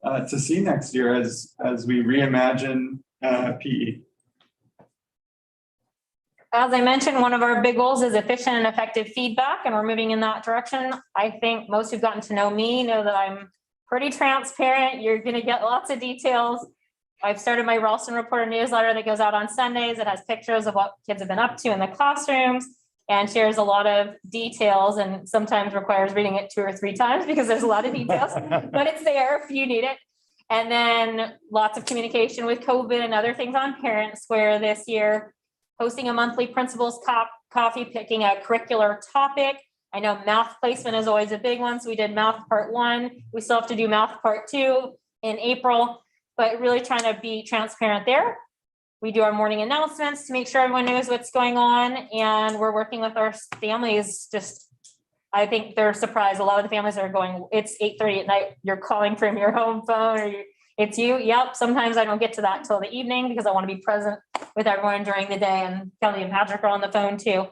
to see next year as we reimagine PE. As I mentioned, one of our big goals is efficient and effective feedback, and we're moving in that direction. I think most who've gotten to know me know that I'm pretty transparent. You're going to get lots of details. I've started my Ralston Reporter newsletter that goes out on Sundays. It has pictures of what kids have been up to in the classrooms and shares a lot of details, and sometimes requires reading it 2 or 3 times because there's a lot of details, but it's there if you need it. And then lots of communication with COVID and other things on Parent Square this year. Hosting a monthly principals coffee, picking a curricular topic. I know math placement is always a big one. So we did math part 1. We still have to do math part 2 in April, but really trying to be transparent there. We do our morning announcements to make sure everyone knows what's going on. And we're working with our families. I think they're surprised. A lot of the families are going, it's 8:30 at night. You're calling from your home phone or it's you. Yep. Sometimes I don't get to that till the evening because I want to be present with everyone during the day, and Kelly and Patrick are on the phone too.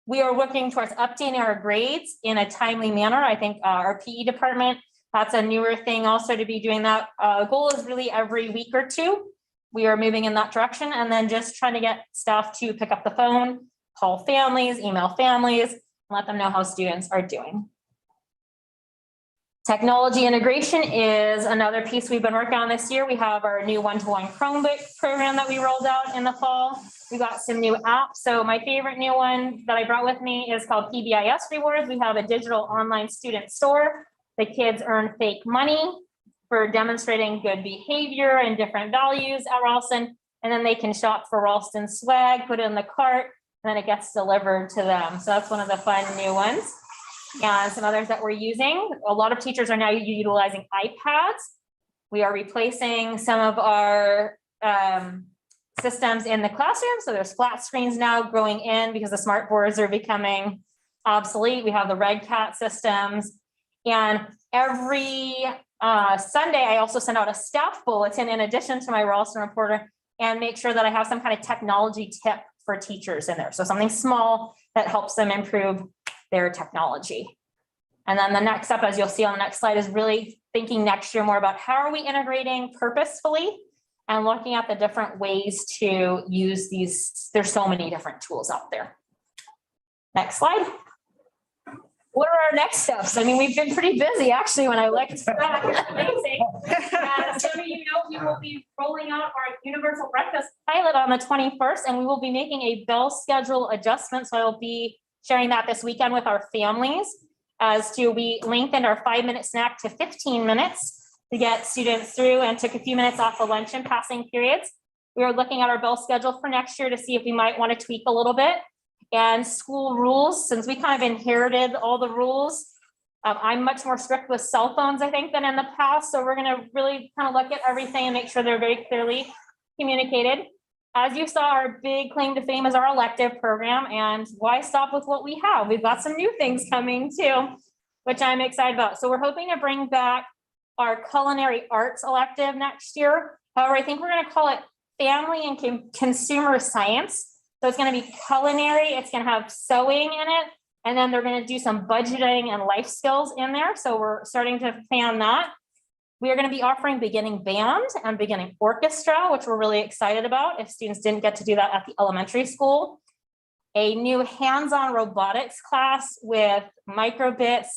We are working towards updating our grades in a timely manner. I think our PE department, that's a newer thing also to be doing that. Goal is really every week or 2. We are moving in that direction, and then just trying to get staff to pick up the phone, call families, email families, and let them know how students are doing. Technology integration is another piece we've been working on this year. We have our new one-to-one Chromebook program that we rolled out in the fall. We got some new apps. So my favorite new one that I brought with me is called PBIS Rewards. We have a digital online student store. The kids earn fake money for demonstrating good behavior and different values at Ralston. And then they can shop for Ralston swag, put it in the cart, and then it gets delivered to them. So that's one of the fun new ones. And some others that we're using. A lot of teachers are now utilizing iPads. We are replacing some of our systems in the classroom. So there's flat screens now growing in because the smart boards are becoming obsolete. We have the Red Cat systems. And every Sunday, I also send out a staff bulletin in addition to my Ralston Reporter, and make sure that I have some kind of technology tip for teachers in there. So something small that helps them improve their technology. And then the next step, as you'll see on the next slide, is really thinking next year more about how are we integrating purposefully and looking at the different ways to use these. There's so many different tools out there. Next slide. What are our next steps? I mean, we've been pretty busy actually when I looked back. It's amazing. Some of you know we will be rolling out our universal breakfast pilot on the 21st, and we will be making a bell schedule adjustment. So I'll be sharing that this weekend with our families as to we lengthened our 5-minute snack to 15 minutes to get students through and took a few minutes off the lunch and passing periods. We are looking at our bell schedule for next year to see if we might want to tweak a little bit. And school rules, since we kind of inherited all the rules, I'm much more strict with cell phones, I think, than in the past. So we're going to really kind of look at everything and make sure they're very clearly communicated. As you saw, our big claim to fame is our elective program, and why stop with what we have? We've got some new things coming too, which I'm excited about. So we're hoping to bring back our culinary arts elective next year. However, I think we're going to call it family and consumer science. So it's going to be culinary, it's going to have sewing in it, and then they're going to do some budgeting and life skills in there. So we're starting to plan that. We are going to be offering beginning band and beginning orchestra, which we're really excited about if students didn't get to do that at the elementary school. A new hands-on robotics class with microbits,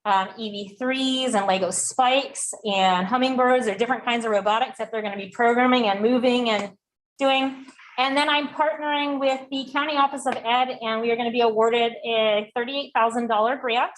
EV3s and Lego spikes and hummingbirds, or different kinds of robotics that they're going to be programming and moving and doing. And then I'm partnering with the County Office of Ed, and we are going to be awarded a $38,000 grant.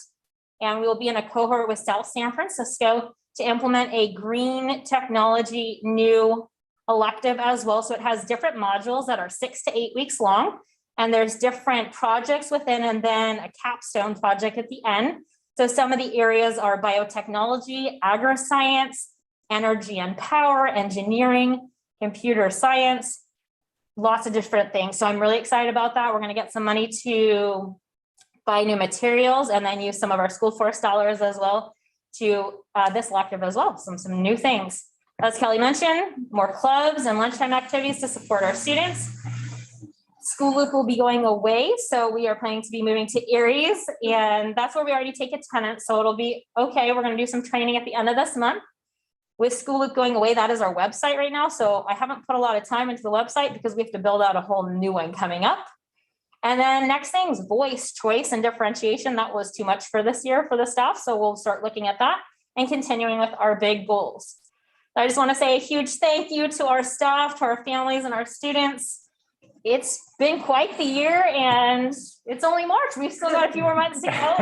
And we will be in a cohort with South San Francisco to implement a green technology new elective as well. So it has different modules that are 6 to 8 weeks long, and there's different projects within, and then a capstone project at the end. So some of the areas are biotechnology, agri-science, energy and power, engineering, computer science, lots of different things. So I'm really excited about that. We're going to get some money to buy new materials and then use some of our school force dollars as well to this elective as well. Some new things. As Kelly mentioned, more clubs and lunchtime activities to support our students. School Loop will be going away, so we are planning to be moving to Aries, and that's where we already take attendance, so it'll be okay. We're gonna do some training at the end of this month. With School Loop going away, that is our website right now, so I haven't put a lot of time into the website because we have to build out a whole new one coming up. And then next thing's voice, choice, and differentiation. That was too much for this year for the staff, so we'll start looking at that and continuing with our big goals. I just want to say a huge thank you to our staff, to our families, and our students. It's been quite the year, and it's only March. We've still got a few more months to go.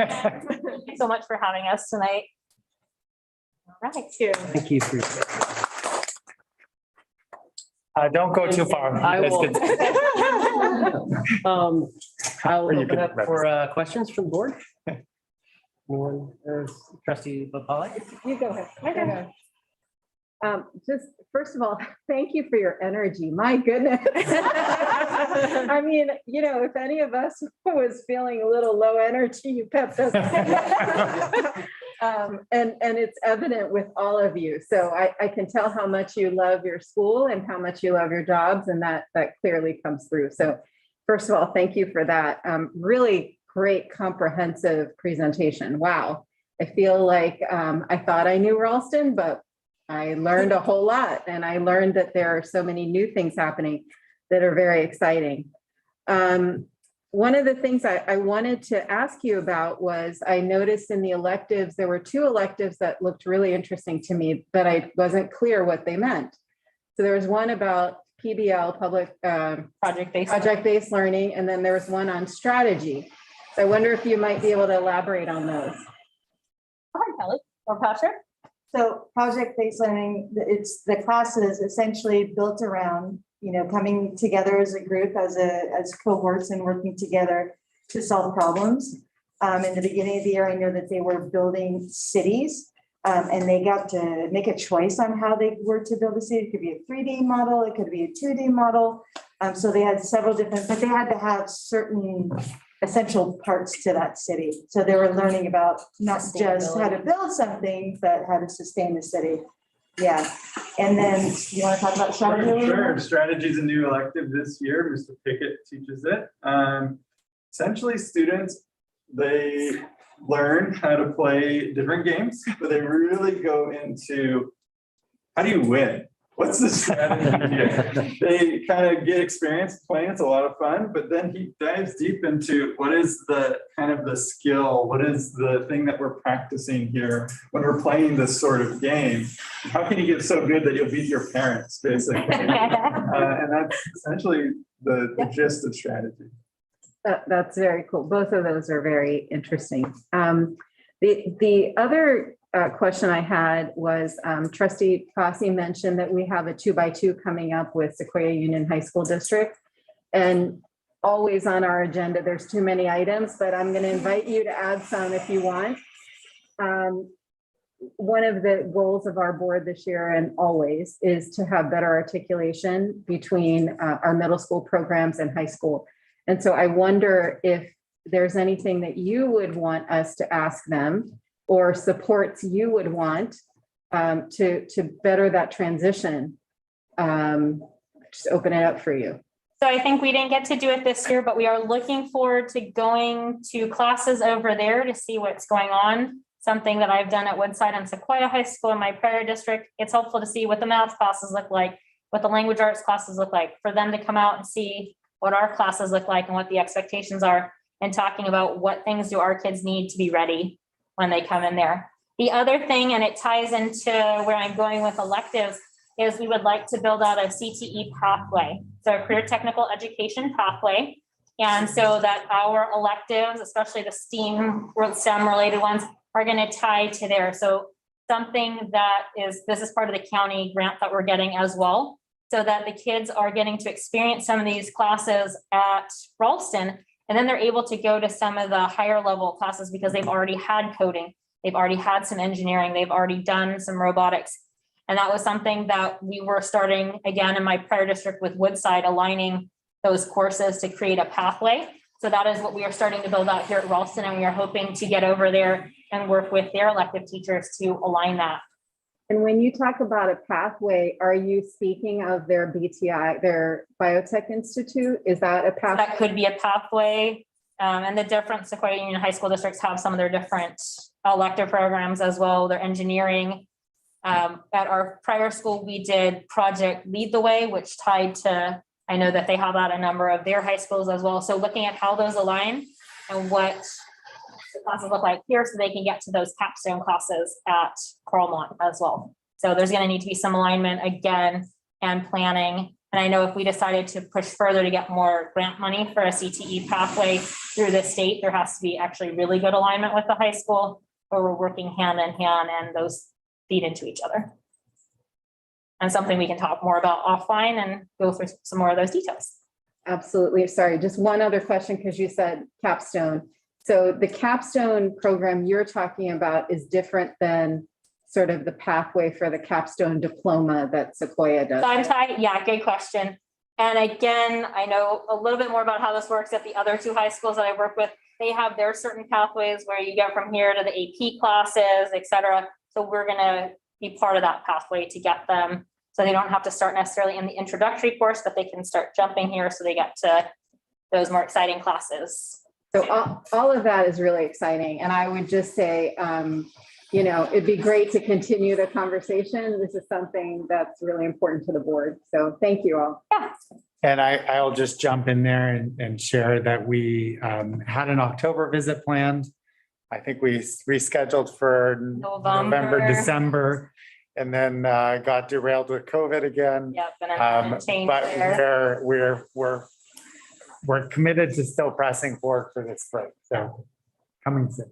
Thank you so much for having us tonight. All right. Thank you for. Don't go too far. I will. I'll open up for questions from the board. Anyone, Trustee Bopali? You go ahead. Just first of all, thank you for your energy. My goodness. I mean, you know, if any of us was feeling a little low energy, you pepped us. And it's evident with all of you. So I can tell how much you love your school and how much you love your jobs, and that clearly comes through. So first of all, thank you for that. Really great comprehensive presentation. Wow. I feel like I thought I knew Ralston, but I learned a whole lot, and I learned that there are so many new things happening that are very exciting. One of the things I wanted to ask you about was I noticed in the electives, there were 2 electives that looked really interesting to me, but I wasn't clear what they meant. So there was one about PBL, public project-based learning, and then there was one on strategy. So I wonder if you might be able to elaborate on those. Go ahead, Kelly or Patrick. So project-based learning, it's the classes essentially built around, you know, coming together as a group, as cohorts and working together to solve problems. In the beginning of the year, I know that they were building cities and they got to make a choice on how they were to build a city. It could be a 3D model, it could be a 2D model. So they had several different, but they had to have certain essential parts to that city. So they were learning about not just how to build something, but how to sustain the city. Yeah. And then you want to talk about strategy? Sure. Strategy is a new elective this year. Mr. Pickett teaches it. Essentially, students, they learn how to play different games, but they really go into how do you win? What's the strategy here? They kind of get experience playing. It's a lot of fun, but then he dives deep into what is the kind of the skill? What is the thing that we're practicing here when we're playing this sort of game? How can you get so good that you'll beat your parents, basically? And that's essentially the gist of strategy. That's very cool. Both of those are very interesting. The other question I had was Trustee Fossey mentioned that we have a 2x2 coming up with Sequoia Union High School District. And always on our agenda, there's too many items, but I'm going to invite you to add some if you want. One of the goals of our board this year and always is to have better articulation between our middle school programs and high school. And so I wonder if there's anything that you would want us to ask them or supports you would want to better that transition. Just open it up for you. So I think we didn't get to do it this year, but we are looking forward to going to classes over there to see what's going on. Something that I've done at Woodside and Sequoia High School in my prior district. It's helpful to see what the math classes look like, what the language arts classes look like, for them to come out and see what our classes look like and what the expectations are, and talking about what things do our kids need to be ready when they come in there. The other thing, and it ties into where I'm going with electives, is we would like to build out a CTE pathway, so a career technical education pathway. And so that our electives, especially the STEM related ones, are going to tie to there. So something that this is part of the county grant that we're getting as well, so that the kids are getting to experience some of these classes at Ralston. And then they're able to go to some of the higher level classes because they've already had coding. They've already had some engineering. They've already done some robotics. And that was something that we were starting again in my prior district with Woodside, aligning those courses to create a pathway. So that is what we are starting to build out here at Ralston. And we are hoping to get over there and work with their elective teachers to align that. And when you talk about a pathway, are you speaking of their BTI, their Biotech Institute? Is that a path? That could be a pathway. And the different Sequoia Union High School districts have some of their different elective programs as well, their engineering. At our prior school, we did Project Lead the Way, which tied to, I know that they have at a number of their high schools as well. So looking at how those align and what the classes look like here so they can get to those capstone classes at Carlmont as well. So there's going to need to be some alignment again and planning. And I know if we decided to push further to get more grant money for a CTE pathway through the state, there has to be actually really good alignment with the high school where we're working hand in hand and those feed into each other. And something we can talk more about offline and go through some more of those details. Absolutely. Sorry, just one other question because you said capstone. So the capstone program you're talking about is different than sort of the pathway for the capstone diploma that Sequoia does. Yeah, good question. And again, I know a little bit more about how this works at the other two high schools that I work with. They have their certain pathways where you get from here to the AP classes, et cetera. So we're going to be part of that pathway to get them. So they don't have to start necessarily in the introductory course, but they can start jumping here so they get to those more exciting classes. So all of that is really exciting. And I would just say, you know, it'd be great to continue the conversation. This is something that's really important to the board. So thank you all. Yeah. And I'll just jump in there and share that we had an October visit planned. I think we rescheduled for November, December, and then got derailed with COVID again. Yep, and But we're committed to still pressing forward for this spring. So coming soon.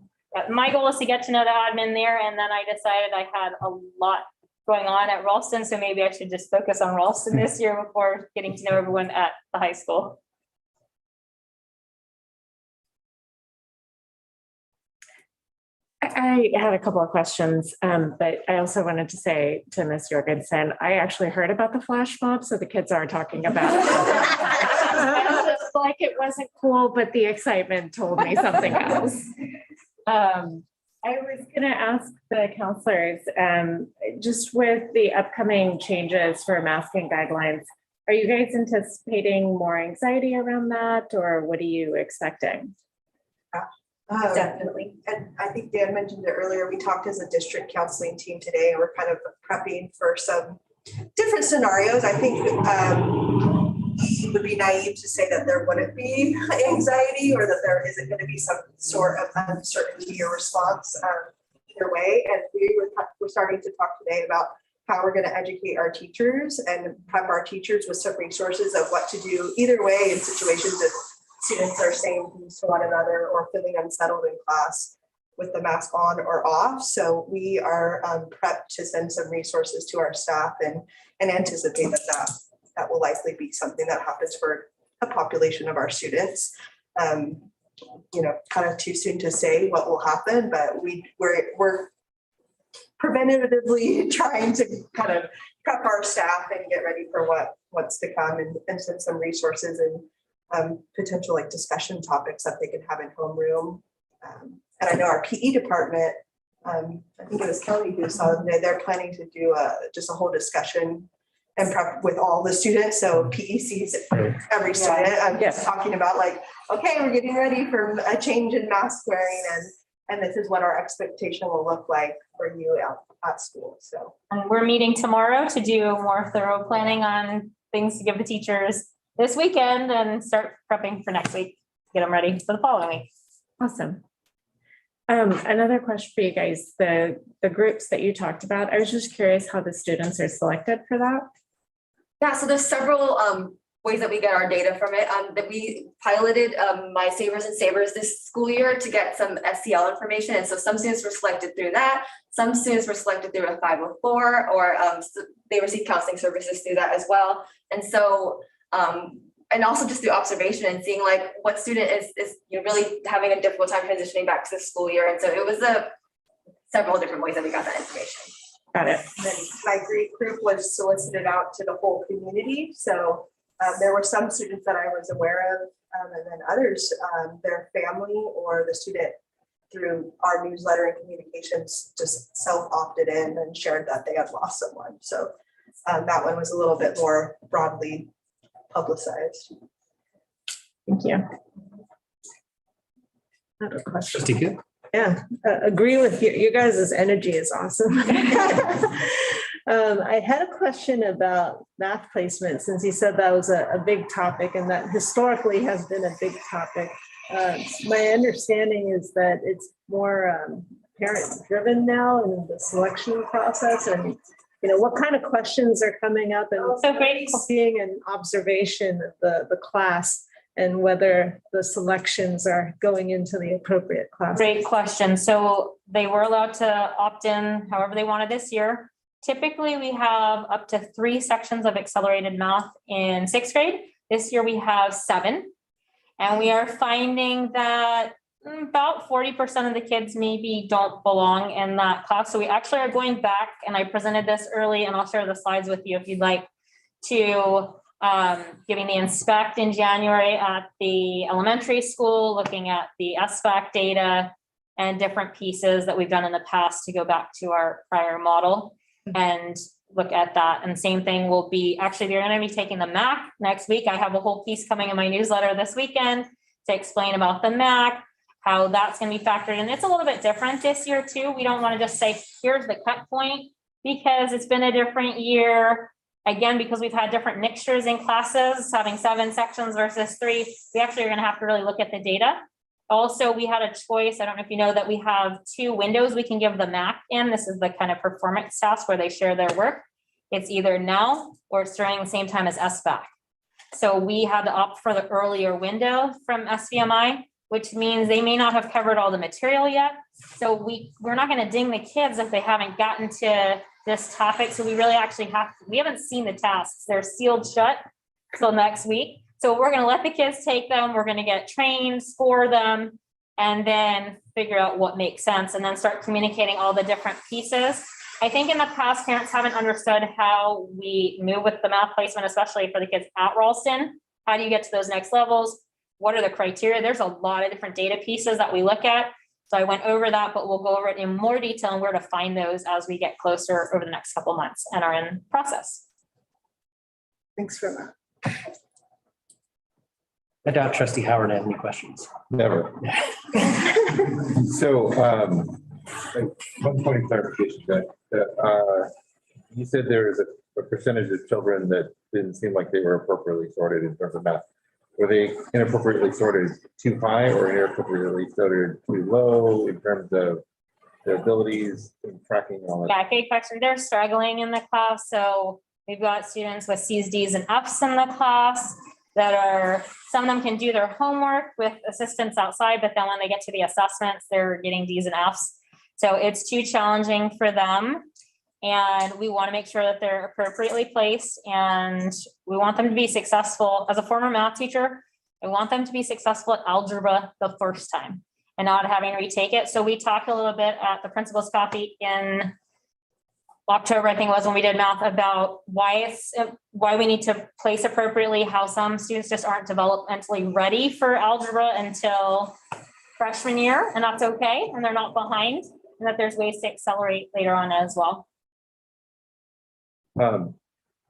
My goal is to get to know the admin there, and then I decided I had a lot going on at Ralston, so maybe I should just focus on Ralston this year before getting to know everyone at the high school. I had a couple of questions, but I also wanted to say to Ms. Jorgensen, I actually heard about the flash mob, so the kids are talking about it. I felt like it wasn't cool, but the excitement told me something else. I was going to ask the counselors, just with the upcoming changes for masking guidelines, are you guys anticipating more anxiety around that, or what are you expecting? Definitely. And I think Dan mentioned it earlier. We talked as a district counseling team today, and we're kind of prepping for some different scenarios. I think it would be naive to say that there wouldn't be anxiety or that there isn't going to be some sort of uncertainty or response either way. And we're starting to talk today about how we're going to educate our teachers and prep our teachers with some resources of what to do either way in situations if students are saying things to one another or feeling unsettled in class with the mask on or off. So we are prepped to send some resources to our staff and anticipate that will likely be something that happens for a population of our students. You know, kind of too soon to say what will happen, but we're preventatively trying to kind of prep our staff and get ready for what's to come and send some resources and potential like discussion topics that they can have in homeroom. And I know our PE department, I think it was Kelly who saw them today, they're planning to do just a whole discussion and prep with all the students. So PE sees every student. I'm just talking about like, okay, we're getting ready for a change in mask wearing and this is what our expectation will look like for you at school. So and we're meeting tomorrow to do more thorough planning on things to give the teachers this weekend and start prepping for next week, get them ready for the following week. Awesome. Another question for you guys, the groups that you talked about, I was just curious how the students are selected for that. Yeah, so there's several ways that we get our data from it. That we piloted My Savers and Savers this school year to get some SEL information. And so some students were selected through that. Some students were selected through a 504 or they received counseling services through that as well. And so and also just through observation and seeing like what student is really having a difficult time transitioning back to the school year. And so it was several different ways that we got that information. Got it. And then my group was solicited out to the whole community. So there were some students that I was aware of and then others, their family or the student through our newsletter and communications, just self-opted in and shared that they had lost someone. So that one was a little bit more broadly publicized. Thank you. I have a question. Trustee Cook? Yeah, agree with you. You guys' energy is awesome. I had a question about math placement, since you said that was a big topic and that historically has been a big topic. My understanding is that it's more parent driven now in the selection process, and what kind of questions are coming up, and So great. seeing an observation of the class and whether the selections are going into the appropriate class. Great question. So they were allowed to opt in however they wanted this year. Typically, we have up to 3 sections of accelerated math in 6th grade. This year we have 7. And we are finding that about 40% of the kids maybe don't belong in that class. So we actually are going back, and I presented this early, and I'll share the slides with you if you'd like, to giving the inspect in January at the elementary school, looking at the SBAC data and different pieces that we've done in the past to go back to our prior model and look at that. And same thing will be, actually, they're going to be taking the MAC next week. I have a whole piece coming in my newsletter this weekend to explain about the MAC, how that's going to be factored in. It's a little bit different this year too. We don't want to just say, here's the cut point, because it's been a different year. Again, because we've had different mixtures in classes, having 7 sections versus 3, we actually are going to have to really look at the data. Also, we had a choice. I don't know if you know that we have 2 windows we can give the MAC in. This is the kind of performance task where they share their work. It's either now or it's during the same time as SBAC. So we had to opt for the earlier window from SVMI, which means they may not have covered all the material yet. So we're not going to ding the kids if they haven't gotten to this topic. So we really actually we haven't seen the tasks. They're sealed shut till next week. So we're going to let the kids take them. We're going to get trained, score them, and then figure out what makes sense, and then start communicating all the different pieces. I think in the past, parents haven't understood how we move with the math placement, especially for the kids at Ralston. How do you get to those next levels? What are the criteria? There's a lot of different data pieces that we look at. So I went over that, but we'll go over it in more detail and where to find those as we get closer over the next couple of months and are in process. Thanks for that. I doubt Trustee Howard has any questions. Never. So, one point of clarification, that you said there is a percentage of children that didn't seem like they were appropriately sorted in terms of math. Were they inappropriately sorted too high or inappropriately sorted too low in terms of their abilities in tracking all that? Yeah, great question. They're struggling in the class. So we've got students with C's, D's, and F's in the class that are, some of them can do their homework with assistance outside, but then when they get to the assessments, they're getting D's and F's. So it's too challenging for them. And we want to make sure that they're appropriately placed, and we want them to be successful. As a former math teacher, I want them to be successful at algebra the first time and not having to retake it. So we talked a little bit at the principal's coffee in October, I think it was, when we did math, about why we need to place appropriately, how some students just aren't developmentally ready for algebra until freshman year, and that's okay, and they're not behind, and that there's ways to accelerate later on as well.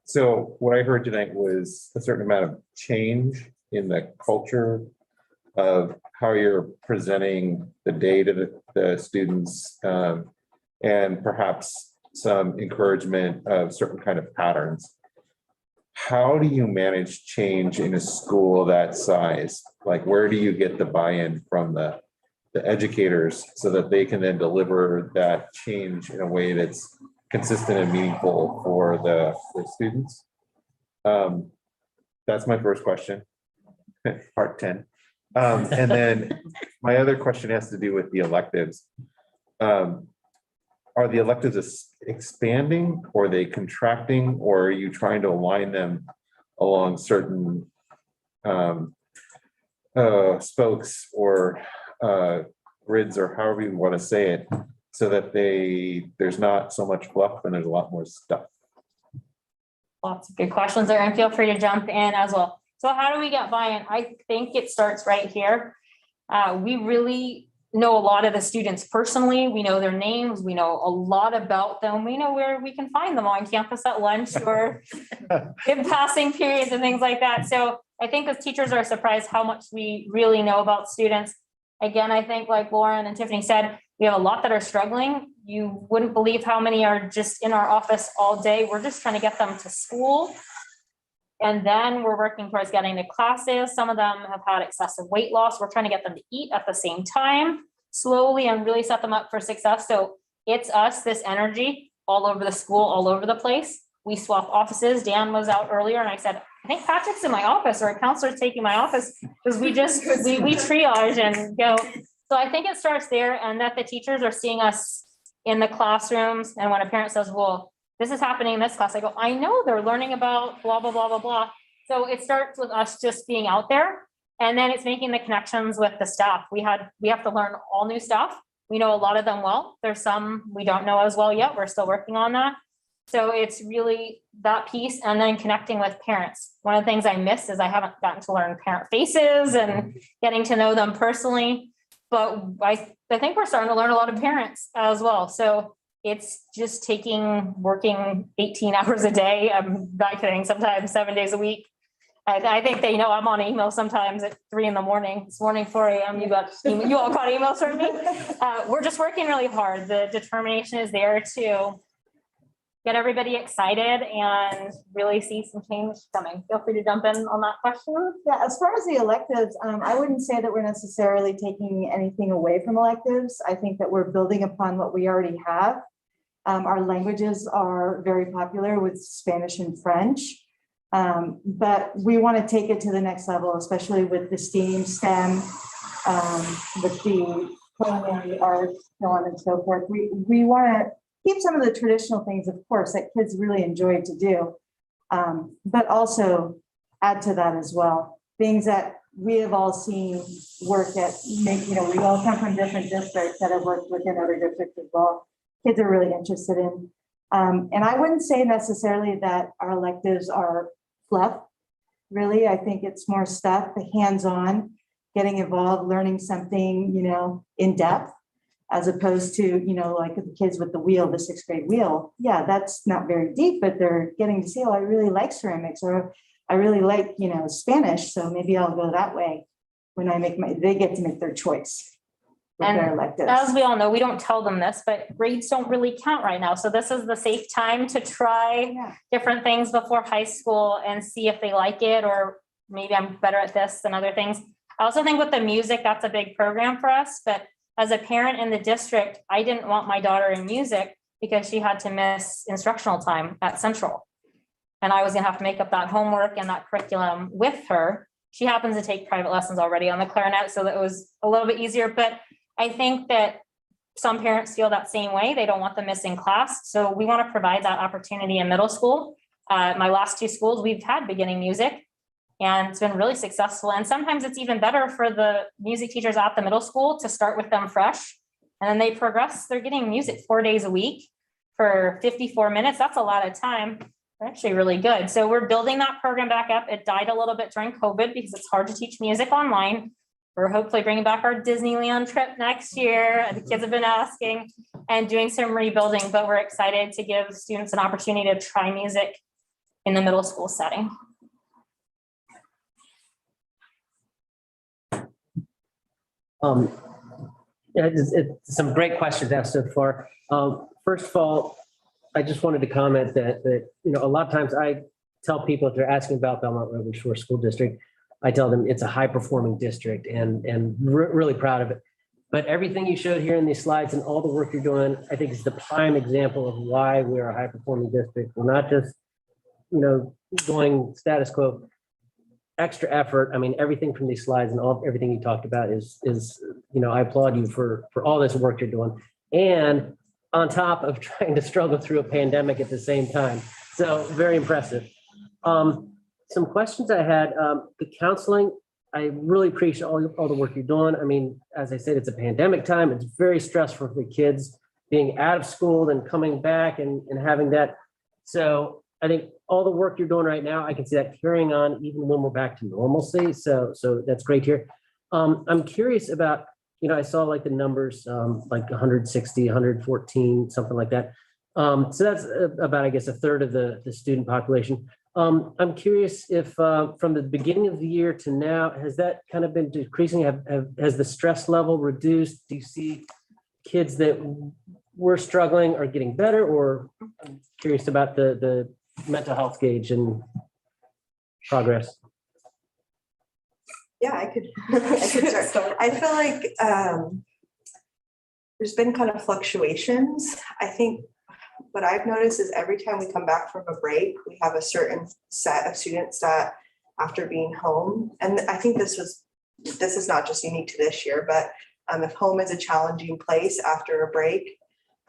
So what I heard tonight was a certain amount of change in the culture of how you're presenting the day to the students, and perhaps some encouragement of certain kind of patterns. How do you manage change in a school that size? Like, where do you get the buy-in from the educators so that they can then deliver that change in a way that's consistent and meaningful for the students? That's my first question, part 10. And then my other question has to do with the electives. Are the electives expanding, or are they contracting, or are you trying to align them along certain spokes or grids, or however you want to say it, so that there's not so much fluff and there's a lot more stuff? Lots of good questions there, and feel free to jump in as well. So how do we get buy-in? I think it starts right here. We really know a lot of the students personally. We know their names. We know a lot about them. We know where we can find them on campus at lunch or in passing periods and things like that. So I think as teachers are surprised how much we really know about students. Again, I think like Lauren and Tiffany said, we have a lot that are struggling. You wouldn't believe how many are just in our office all day. We're just trying to get them to school. And then we're working towards getting to classes. Some of them have had excessive weight loss. We're trying to get them to eat at the same time, slowly, and really set them up for success. So it's us, this energy all over the school, all over the place. We swap offices. Dan was out earlier and I said, I think Patrick's in my office or a counselor's taking my office because we triage and go. So I think it starts there, and that the teachers are seeing us in the classrooms. And when a parent says, well, this is happening in this class, I go, I know they're learning about blah, blah, blah, blah, blah. So it starts with us just being out there, and then it's making the connections with the staff. We have to learn all new stuff. We know a lot of them well. There's some we don't know as well yet. We're still working on that. So it's really that piece, and then connecting with parents. One of the things I miss is I haven't gotten to learn parent faces and getting to know them personally. But I think we're starting to learn a lot of parents as well. So it's just working 18 hours a day. I'm not kidding, sometimes 7 days a week. I think they know I'm on email sometimes at 3 a.m. This morning, 4 a.m. You all got emails from me. We're just working really hard. The determination is there to get everybody excited and really see some change coming. Feel free to jump in on that question. Yeah, as far as the electives, I wouldn't say that we're necessarily taking anything away from electives. I think that we're building upon what we already have. Our languages are very popular with Spanish and French, but we want to take it to the next level, especially with the STEM, with the culinary arts, so on and so forth. We want to keep some of the traditional things, of course, that kids really enjoy to do, but also add to that as well. Things that we have all seen work at, we all come from different districts that have worked within other districts as well. Kids are really interested in. And I wouldn't say necessarily that our electives are fluff, really. I think it's more stuff, the hands-on, getting involved, learning something, in depth, as opposed to, like the kids with the wheel, the 6th grade wheel. Yeah, that's not very deep, but they're getting to see, oh, I really like ceramics, or I really like, Spanish. So maybe I'll go that way when they get to make their choice. And as we all know, we don't tell them this, but grades don't really count right now. So this is the safe time to try different things before high school and see if they like it, or maybe I'm better at this than other things. I also think with the music, that's a big program for us. But as a parent in the district, I didn't want my daughter in music because she had to miss instructional time at Central. And I was gonna have to make up that homework and that curriculum with her. She happens to take private lessons already on the clarinet, so that was a little bit easier. But I think that some parents feel that same way. They don't want them missing class. So we want to provide that opportunity in middle school. My last 2 schools, we've had beginning music, and it's been really successful. And sometimes it's even better for the music teachers at the middle school to start with them fresh. And then they progress. They're getting music 4 days a week for 54 minutes. That's a lot of time. They're actually really good. So we're building that program back up. It died a little bit during COVID because it's hard to teach music online. We're hopefully bringing back our Disneyland trip next year. The kids have been asking, and doing some rebuilding, but we're excited to give students an opportunity to try music in the middle school setting. It's some great questions asked so far. First of all, I just wanted to comment that a lot of times I tell people if they're asking about Belmont-Redwood Shore School District, I tell them it's a high-performing district and really proud of it. But everything you showed here in these slides and all the work you're doing, I think is the prime example of why we're a high-performing district. We're not just, going status quo. Extra effort. I mean, everything from these slides and everything you talked about is I applaud you for all this work you're doing. And on top of trying to struggle through a pandemic at the same time. So very impressive. Some questions I had, the counseling, I really appreciate all the work you're doing. I mean, as I said, it's a pandemic time. It's very stressful for the kids being out of school and coming back and having that. So I think all the work you're doing right now, I can see that carrying on even when we're back to normalcy. So that's great here. I'm curious about I saw like the numbers, like 160, 114, something like that. So that's about, I guess, a third of the student population. I'm curious if from the beginning of the year to now, has that kind of been decreasing? Has the stress level reduced? Do you see kids that were struggling are getting better, or I'm curious about the mental health gauge and progress? Yeah, I could, I could start. I feel like there's been kind of fluctuations. I think what I've noticed is every time we come back from a break, we have a certain set of students that after being home, and I think this is not just unique to this year, but if home is a challenging place after a break,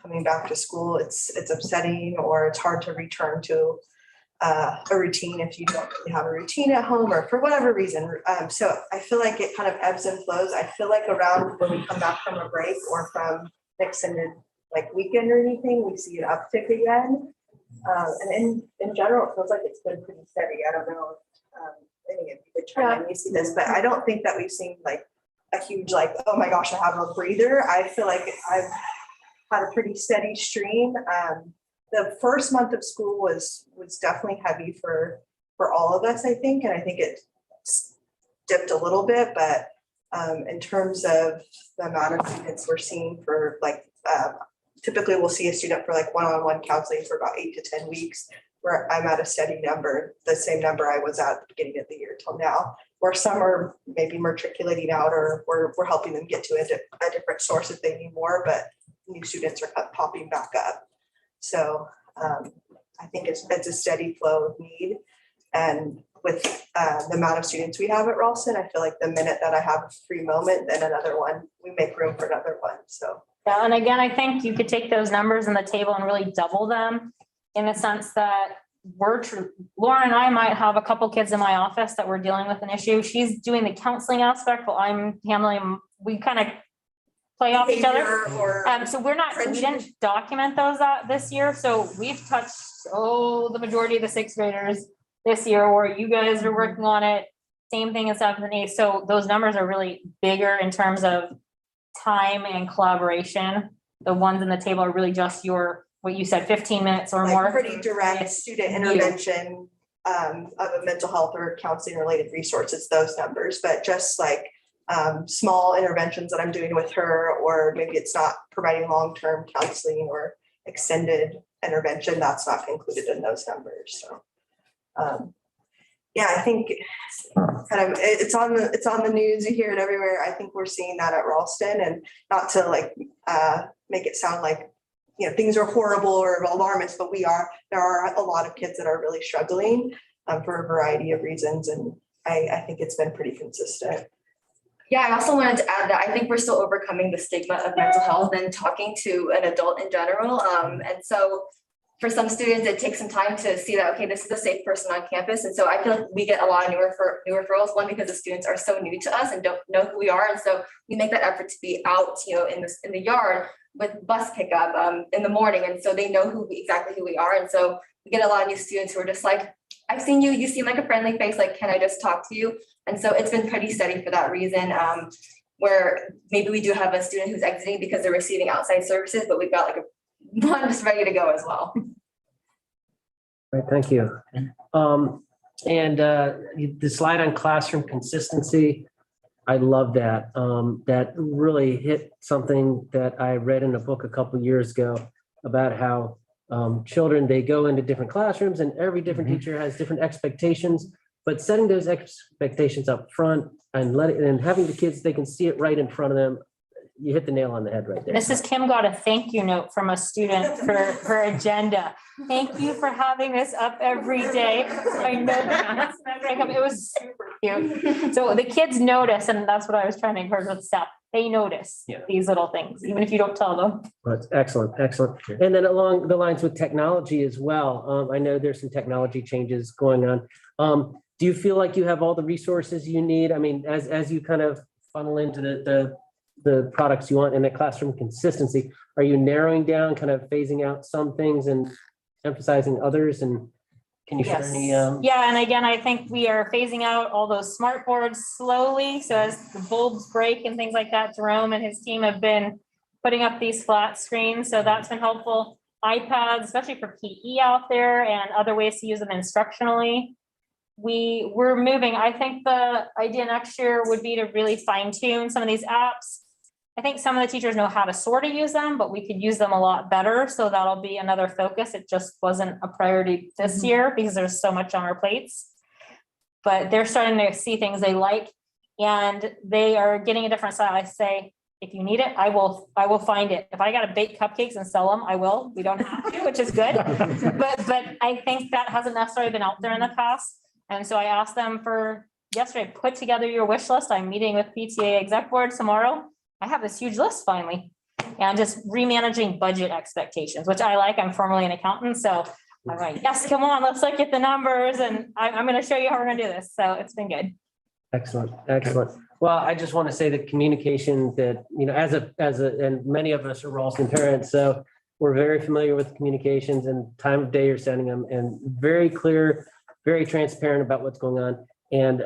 coming back to school, it's upsetting, or it's hard to return to a routine if you don't really have a routine at home or for whatever reason. So I feel like it kind of ebbs and flows. I feel like around when we come back from a break or from an extended like weekend or anything, we see an uptick again. And in general, it feels like it's been pretty steady. I don't know if any of you could chime in, you see this, but I don't think that we've seen like a huge like, oh my gosh, I have a breather. I feel like I've had a pretty steady stream. The first month of school was definitely heavy for all of us, I think, and I think it dipped a little bit, but in terms of the amount of students we're seeing for like typically we'll see a student for like one-on-one counseling for about 8 to 10 weeks, where I'm at a steady number, the same number I was at the beginning of the year till now, where some are maybe matriculating out, or we're helping them get to a different source if they need more, but new students are popping back up. So I think it's a steady flow of need. And with the amount of students we have at Ralston, I feel like the minute that I have a free moment, then another one, we make room for another one. So. Yeah, and again, I think you could take those numbers on the table and really double them in the sense that Lauren and I might have a couple kids in my office that we're dealing with an issue. She's doing the counseling aspect while I'm handling, we kind of play off each other. So we didn't document those this year. So we've touched, the majority of the 6th graders this year, or you guys are working on it. Same thing as 7th and 8th. So those numbers are really bigger in terms of time and collaboration. The ones in the table are really just what you said, 15 minutes or more. Pretty direct student intervention of a mental health or counseling related resources, those numbers, but just like small interventions that I'm doing with her, or maybe it's not providing long-term counseling or extended intervention, that's not included in those numbers. So yeah, I think kind of it's on the news, you hear it everywhere. I think we're seeing that at Ralston, and not to like make it sound like things are horrible or alarmist, but there are a lot of kids that are really struggling for a variety of reasons, and I think it's been pretty consistent. Yeah, I also wanted to add that I think we're still overcoming the stigma of mental health and talking to an adult in general. And so for some students, it takes some time to see that, okay, this is a safe person on campus. And so I feel like we get a lot of new referrals, one, because the students are so new to us and don't know who we are. And so we make that effort to be out, in the yard with bus pickup in the morning. And so they know exactly who we are. And so we get a lot of new students who are just like, I've seen you, you seem like a friendly face, like, can I just talk to you? And so it's been pretty steady for that reason, where maybe we do have a student who's exiting because they're receiving outside services, but we've got like one just ready to go as well. Right, thank you. And the slide on classroom consistency, I love that. That really hit something that I read in a book a couple of years ago about how children, they go into different classrooms and every different teacher has different expectations, but setting those expectations up front and having the kids, they can see it right in front of them. You hit the nail on the head right there. Mrs. Kim got a thank you note from a student for her agenda. Thank you for having this up every day. I know that. It was super cute. So the kids notice, and that's what I was trying to encourage with staff. They notice these little things, even if you don't tell them. That's excellent, excellent. And then along the lines with technology as well, I know there's some technology changes going on. Do you feel like you have all the resources you need? I mean, as you kind of funnel into the products you want in the classroom consistency, are you narrowing down, kind of phasing out some things and emphasizing others? And Can you share any? Yeah, and again, I think we are phasing out all those smart boards slowly. So as the bulbs break and things like that, Jerome and his team have been putting up these flat screens. So that's been helpful. iPads, especially for PE out there, and other ways to use them instructionally. We're moving. I think the idea next year would be to really fine tune some of these apps. I think some of the teachers know how to sort of use them, but we could use them a lot better. So that'll be another focus. It just wasn't a priority this year because there's so much on our plates. But they're starting to see things they like, and they are getting a different style. I say, if you need it, I will find it. If I got to bake cupcakes and sell them, I will. We don't have to, which is good. But I think that hasn't necessarily been out there in the past. And so I asked them for yesterday, put together your wish list. I'm meeting with PTA exec board tomorrow. I have this huge list finally, and just remanaging budget expectations, which I like. I'm formerly an accountant, so I'm like, yes, come on, let's look at the numbers, and I'm going to show you how we're going to do this. So it's been good. Excellent, excellent. Well, I just want to say that communication that, you know, as a, and many of us are Ralston parents, so we're very familiar with communications and time of day you're sending them, and very clear, very transparent about what's going on. And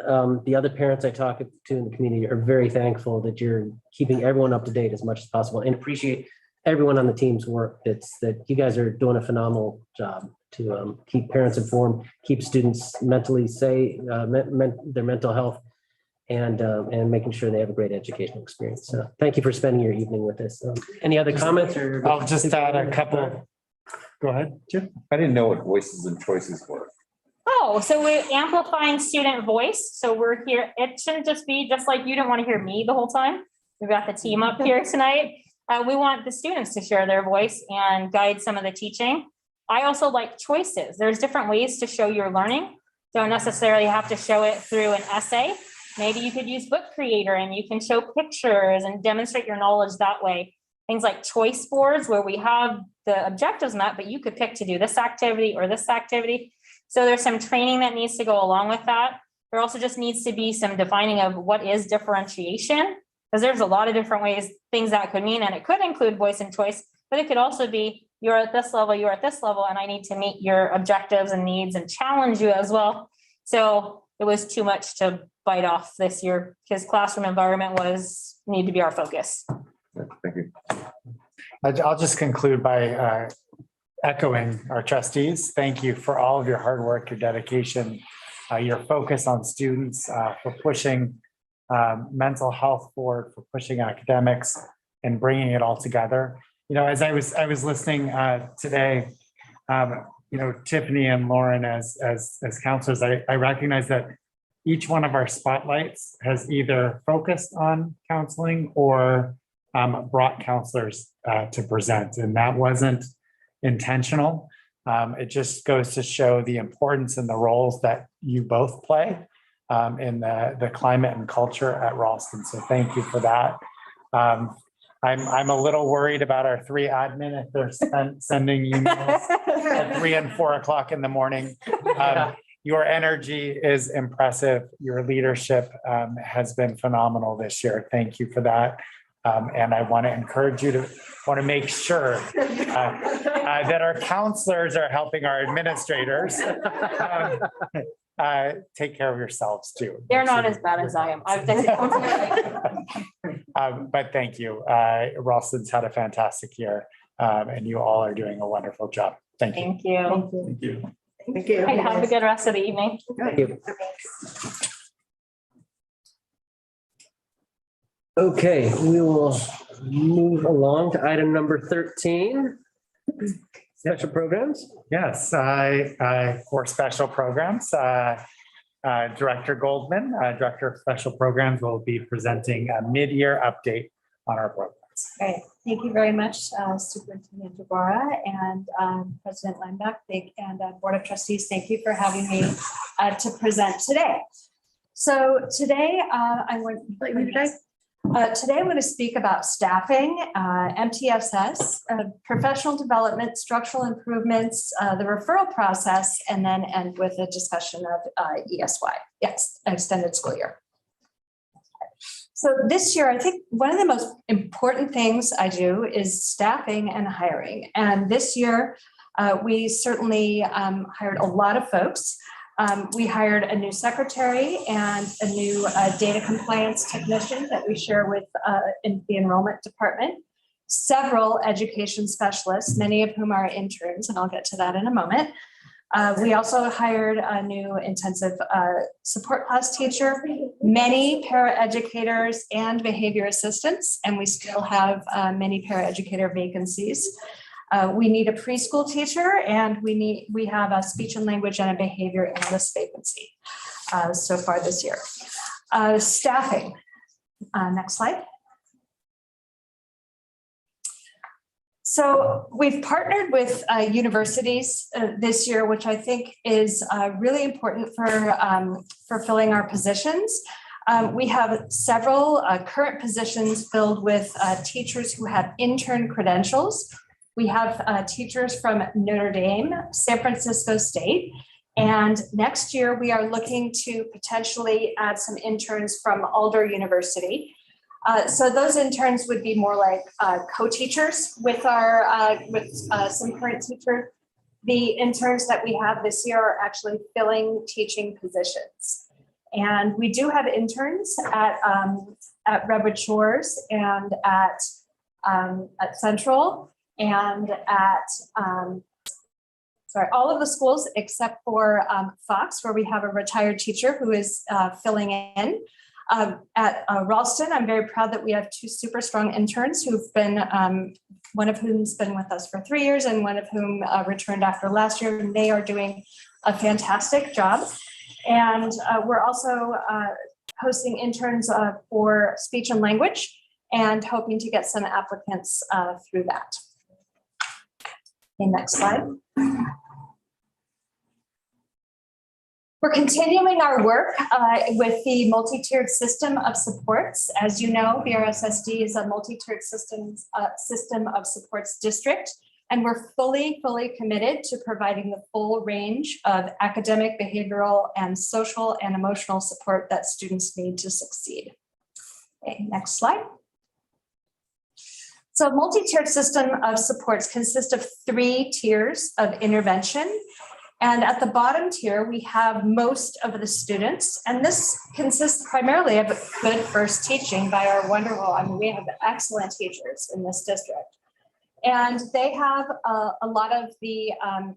the other parents I talk to in the community are very thankful that you're keeping everyone up to date as much as possible, and appreciate everyone on the team's work. That you guys are doing a phenomenal job to keep parents informed, keep students mentally safe, their mental health, and making sure they have a great educational experience. So thank you for spending your evening with us. Any other comments? Or I'll just add a couple. Go ahead, Jim. I didn't know what voices and choices were. Oh, so we're amplifying student voice. So we're here. It shouldn't just be just like you don't want to hear me the whole time. We've got the team up here tonight. We want the students to share their voice and guide some of the teaching. I also like choices. There's different ways to show your learning. Don't necessarily have to show it through an essay. Maybe you could use Book Creator and you can show pictures and demonstrate your knowledge that way. Things like choice boards where we have the objectives met, but you could pick to do this activity or this activity. So there's some training that needs to go along with that. There also just needs to be some defining of what is differentiation, because there's a lot of different ways, things that could mean, and it could include voice and choice, but it could also be you're at this level, you're at this level, and I need to meet your objectives and needs and challenge you as well. So it was too much to bite off this year because classroom environment need to be our focus. Thank you. I'll just conclude by echoing our trustees. Thank you for all of your hard work, your dedication, your focus on students, for pushing mental health forward, for pushing academics and bringing it all together. You know, as I was listening today, you know, Tiffany and Lauren as counselors, I recognize that each one of our spotlights has either focused on counseling or brought counselors to present, and that wasn't intentional. It just goes to show the importance and the roles that you both play in the climate and culture at Ralston. So thank you for that. I'm a little worried about our 3 admin if they're sending emails at 3 and 4 o'clock in the morning. Your energy is impressive. Your leadership has been phenomenal this year. Thank you for that. And I want to encourage you to make sure that our counselors are helping our administrators take care of yourselves too. They're not as bad as I am. But thank you. Ralston's had a fantastic year, and you all are doing a wonderful job. Thank you. Thank you. Thank you. Thank you. Hey, have a good rest of the evening. Thank you. Okay, we will move along to item number 13. Special programs. Yes, for special programs, Director Goldman, Director of Special Programs, will be presenting a mid-year update on our programs. Great. Thank you very much, Superintendent Jabara and President Lineback, and Board of Trustees. Thank you for having me to present today. So today I'm going to speak about staffing, MTSS, professional development, structural improvements, the referral process, and then end with a discussion of ESY, yes, extended school year. So this year, I think one of the most important things I do is staffing and hiring. And this year, We certainly hired a lot of folks. We hired a new secretary and a new data compliance technician that we share with in the enrollment department, several education specialists, many of whom are interns, and I'll get to that in a moment. We also hired a new intensive support class teacher, many paraeducators and behavior assistants, and we still have many paraeducator vacancies. We need a preschool teacher, and we have a speech and language and a behavior analyst vacancy so far this year. Staffing, next slide. So we've partnered with universities this year, which I think is really important for filling our positions. We have several current positions filled with teachers who have intern credentials. We have teachers from Notre Dame, San Francisco State, and next year we are looking to potentially add some interns from Alder University. So those interns would be more like co-teachers with some current teachers. The interns that we have this year are actually filling teaching positions. And we do have interns at Redwood Shores and at Central and at all of the schools except for Fox, where we have a retired teacher who is filling in. At Ralston, I'm very proud that we have two super strong interns who've been, one of whom's been with us for 3 years and one of whom returned after last year, and they are doing a fantastic job. And we're also posting interns for speech and language and hoping to get some applicants through that. Okay, next slide. We're continuing our work with the multi-tiered system of supports. As you know, BRSSD is a multi-tiered system of supports district, and we're fully committed to providing the full range of academic, behavioral, and social and emotional support that students need to succeed. Okay, next slide. So multi-tiered system of supports consists of 3 tiers of intervention. And at the bottom tier, we have most of the students, and this consists primarily of good first teaching by our wonderful, we have excellent teachers in this district. And they have a lot of the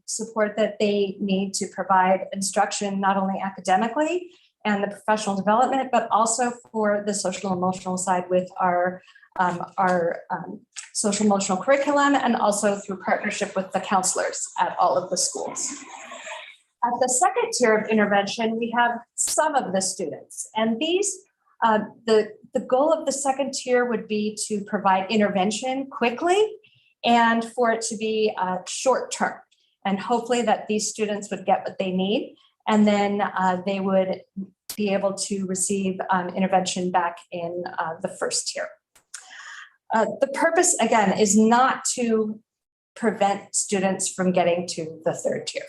support that they need to provide instruction, not only academically and the professional development, but also for the social emotional side with our social emotional curriculum, and also through partnership with the counselors at all of the schools. At the second tier of intervention, we have some of the students, and these, the goal of the second tier would be to provide intervention quickly and for it to be short term. And hopefully that these students would get what they need, and then they would be able to receive intervention back in the first tier. The purpose, again, is not to prevent students from getting to the third tier.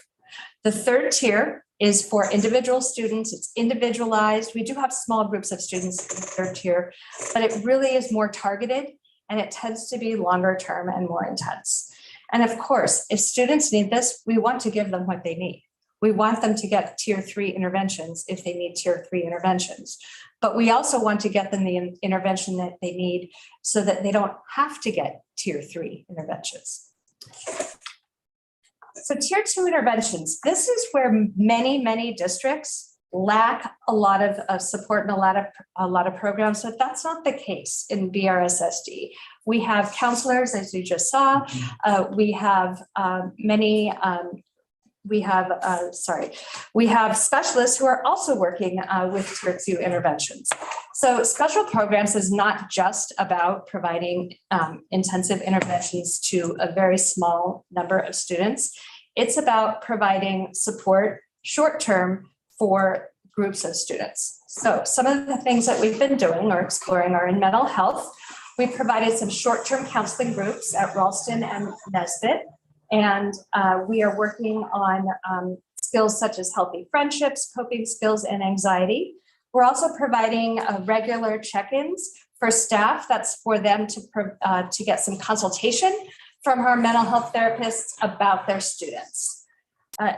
The third tier is for individual students. It's individualized. We do have small groups of students in the third tier, but it really is more targeted, and it tends to be longer term and more intense. And of course, if students need this, we want to give them what they need. We want them to get tier 3 interventions if they need tier 3 interventions. But we also want to get them the intervention that they need so that they don't have to get tier 3 interventions. So tier 2 interventions, this is where many districts lack a lot of support and a lot of programs, but that's not the case in BRSSD. We have counselors, as you just saw. We have we have specialists who are also working with tier 2 interventions. So special programs is not just about providing intensive interventions to a very small number of students. It's about providing support short-term for groups of students. So some of the things that we've been doing or exploring are in mental health. We've provided some short-term counseling groups at Ralston and Nesbitt. And we are working on skills such as healthy friendships, coping skills, and anxiety. We're also providing regular check-ins for staff. That's for them to get some consultation from our mental health therapists about their students.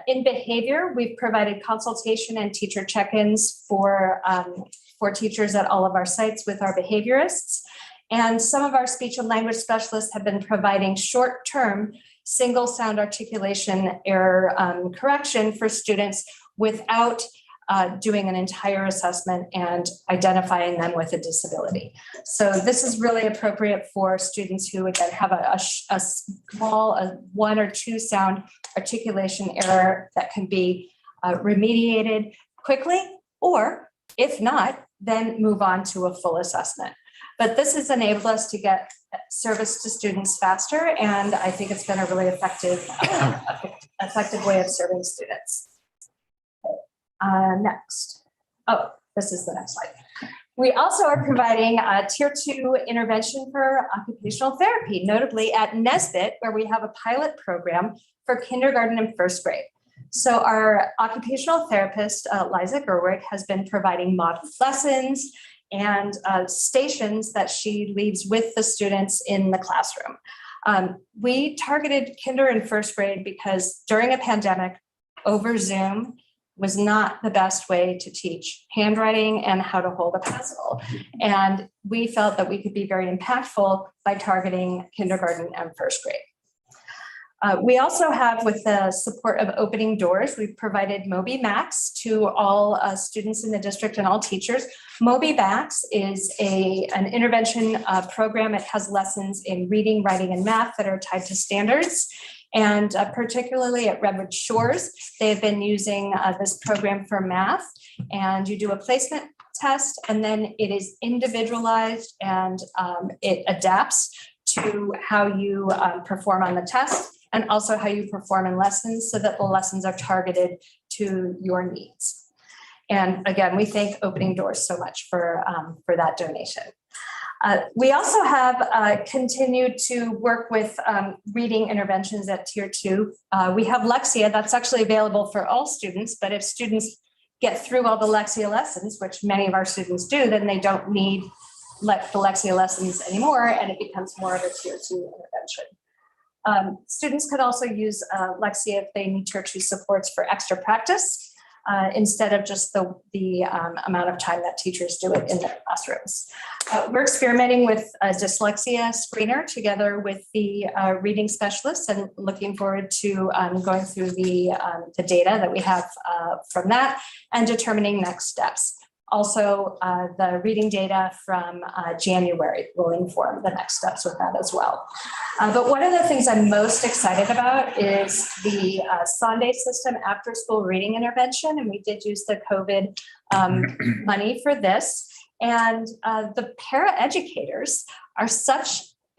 In behavior, we've provided consultation and teacher check-ins for teachers at all of our sites with our behaviorists. And some of our speech and language specialists have been providing short-term single sound articulation error correction for students without doing an entire assessment and identifying them with a disability. So this is really appropriate for students who again have a small 1 or 2 sound articulation error that can be remediated quickly, or if not, then move on to a full assessment. But this has enabled us to get service to students faster, and I think it's been a really effective way of serving students. Next. Oh, this is the next slide. We also are providing a tier 2 intervention for occupational therapy, notably at Nesbitt, where we have a pilot program for kindergarten and first grade. So our occupational therapist, Liza Gerwig, has been providing model lessons and stations that she leaves with the students in the classroom. We targeted kinder and first grade because during a pandemic, over Zoom was not the best way to teach handwriting and how to hold a pencil. And we felt that we could be very impactful by targeting kindergarten and first grade. We also have, with the support of Opening Doors, we've provided Moby Max to all students in the district and all teachers. Moby Max is an intervention program. It has lessons in reading, writing, and math that are tied to standards. And particularly at Redwood Shores, they've been using this program for math. And you do a placement test, and then it is individualized, and it adapts to how you perform on the test, and also how you perform in lessons, so that the lessons are targeted to your needs. And again, we thank Opening Doors so much for that donation. We also have continued to work with reading interventions at tier 2. We have Lexia that's actually available for all students, but if students get through all the Lexia lessons, which many of our students do, then they don't need the Lexia lessons anymore, and it becomes more of a tier 2 intervention. Students could also use Lexia if they need tier 2 supports for extra practice, instead of just the amount of time that teachers do it in their classrooms. We're experimenting with a dyslexia screener together with the reading specialists, and looking forward to going through the data that we have from that and determining next steps. Also, the reading data from January will inform the next steps with that as well. But one of the things I'm most excited about is the Sunday system after school reading intervention. And we did use the COVID money for this. And the paraeducators are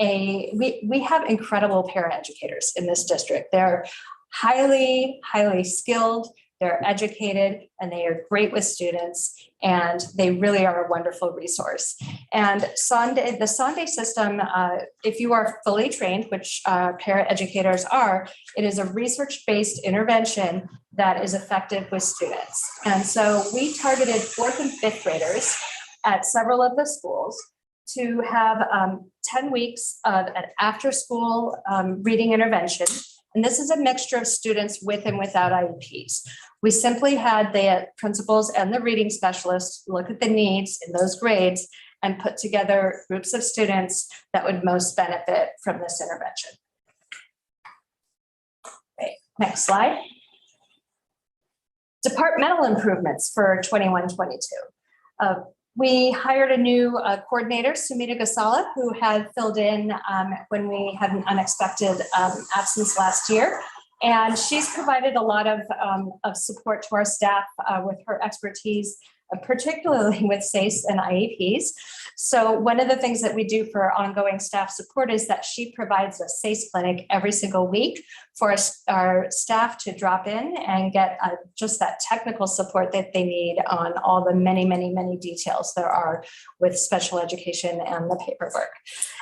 we have incredible paraeducators in this district. They're highly, highly skilled. They're educated, and they are great with students, and they really are a wonderful resource. And the Sunday system, if you are fully trained, which paraeducators are, it is a research-based intervention that is effective with students. And so we targeted 4th and 5th graders at several of the schools to have 10 weeks of an after-school reading intervention. And this is a mixture of students with and without IEPs. We simply had the principals and the reading specialists look at the needs in those grades and put together groups of students that would most benefit from this intervention. Okay, next slide. Departmental improvements for 21-22. We hired a new coordinator, Sumita Gasala, who had filled in when we had an unexpected absence last year. And she's provided a lot of support to our staff with her expertise, particularly with SACE and IEPs. So one of the things that we do for ongoing staff support is that she provides a SACE clinic every single week for our staff to drop in and get just that technical support that they need on all the many, many, many details there are with special education and the paperwork.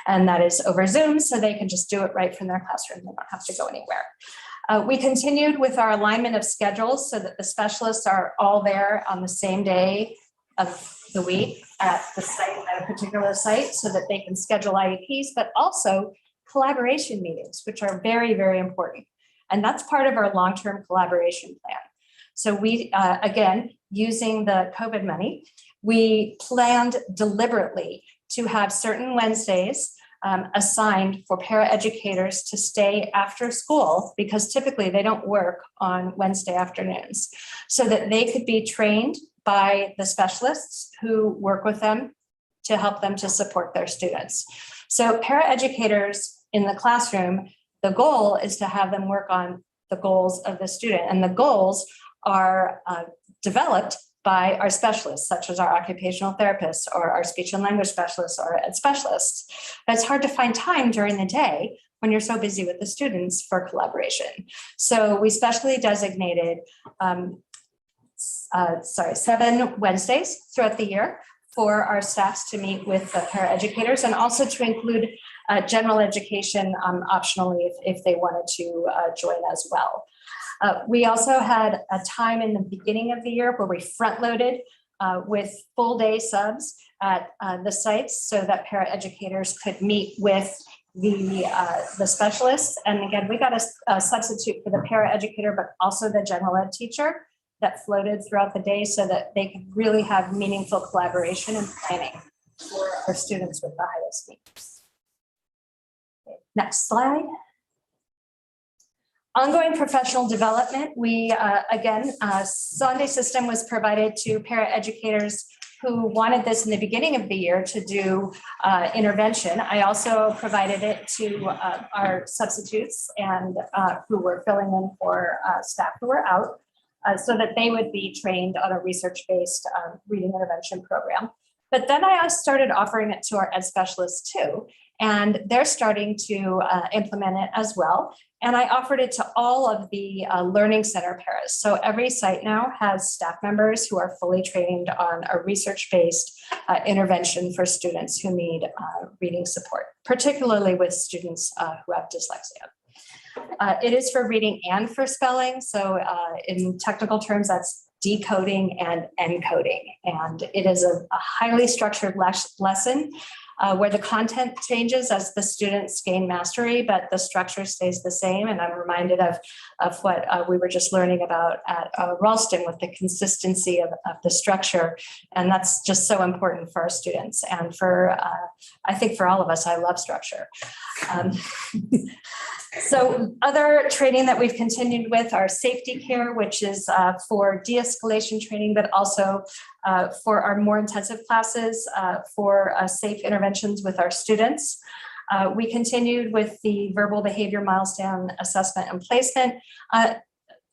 And that is over Zoom, so they can just do it right from their classroom. They don't have to go anywhere. We continued with our alignment of schedules so that the specialists are all there on the same day of the week at the site, at a particular site, so that they can schedule IEPs, but also collaboration meetings, which are very, very important. And that's part of our long-term collaboration plan. So we, again, using the COVID money, we planned deliberately to have certain Wednesdays assigned for paraeducators to stay after school, because typically they don't work on Wednesday afternoons, so that they could be trained by the specialists who work with them to help them to support their students. So paraeducators in the classroom, the goal is to have them work on the goals of the student, and the goals are developed by our specialists, such as our occupational therapists or our speech and language specialists or ed specialists. But it's hard to find time during the day when you're so busy with the students for collaboration. So we specially designated 7 Wednesdays throughout the year for our staffs to meet with the paraeducators, and also to include general education optionally if they wanted to join as well. We also had a time in the beginning of the year where we front loaded with full day subs at the sites, so that paraeducators could meet with the specialists. And again, we got a substitute for the paraeducator, but also the general ed teacher that floated throughout the day, so that they could really have meaningful collaboration and planning for our students with the highest needs. Okay, next slide. Ongoing professional development. We, again, Sunday system was provided to paraeducators who wanted this in the beginning of the year to do intervention. I also provided it to our substitutes and who were filling in for staff who were out, so that they would be trained on a research-based reading intervention program. But then I started offering it to our ed specialists too, and they're starting to implement it as well. And I offered it to all of the learning center paras. So every site now has staff members who are fully trained on a research-based intervention for students who need reading support, particularly with students who have dyslexia. It is for reading and for spelling. So in technical terms, that's decoding and encoding. And it is a highly structured lesson where the content changes as the students gain mastery, but the structure stays the same. And I'm reminded of what we were just learning about at Ralston with the consistency of the structure. And that's just so important for our students. And for, I think for all of us, I love structure. So other training that we've continued with are safety care, which is for de-escalation training, but also for our more intensive classes for safe interventions with our students. We continued with the verbal behavior milestone assessment and placement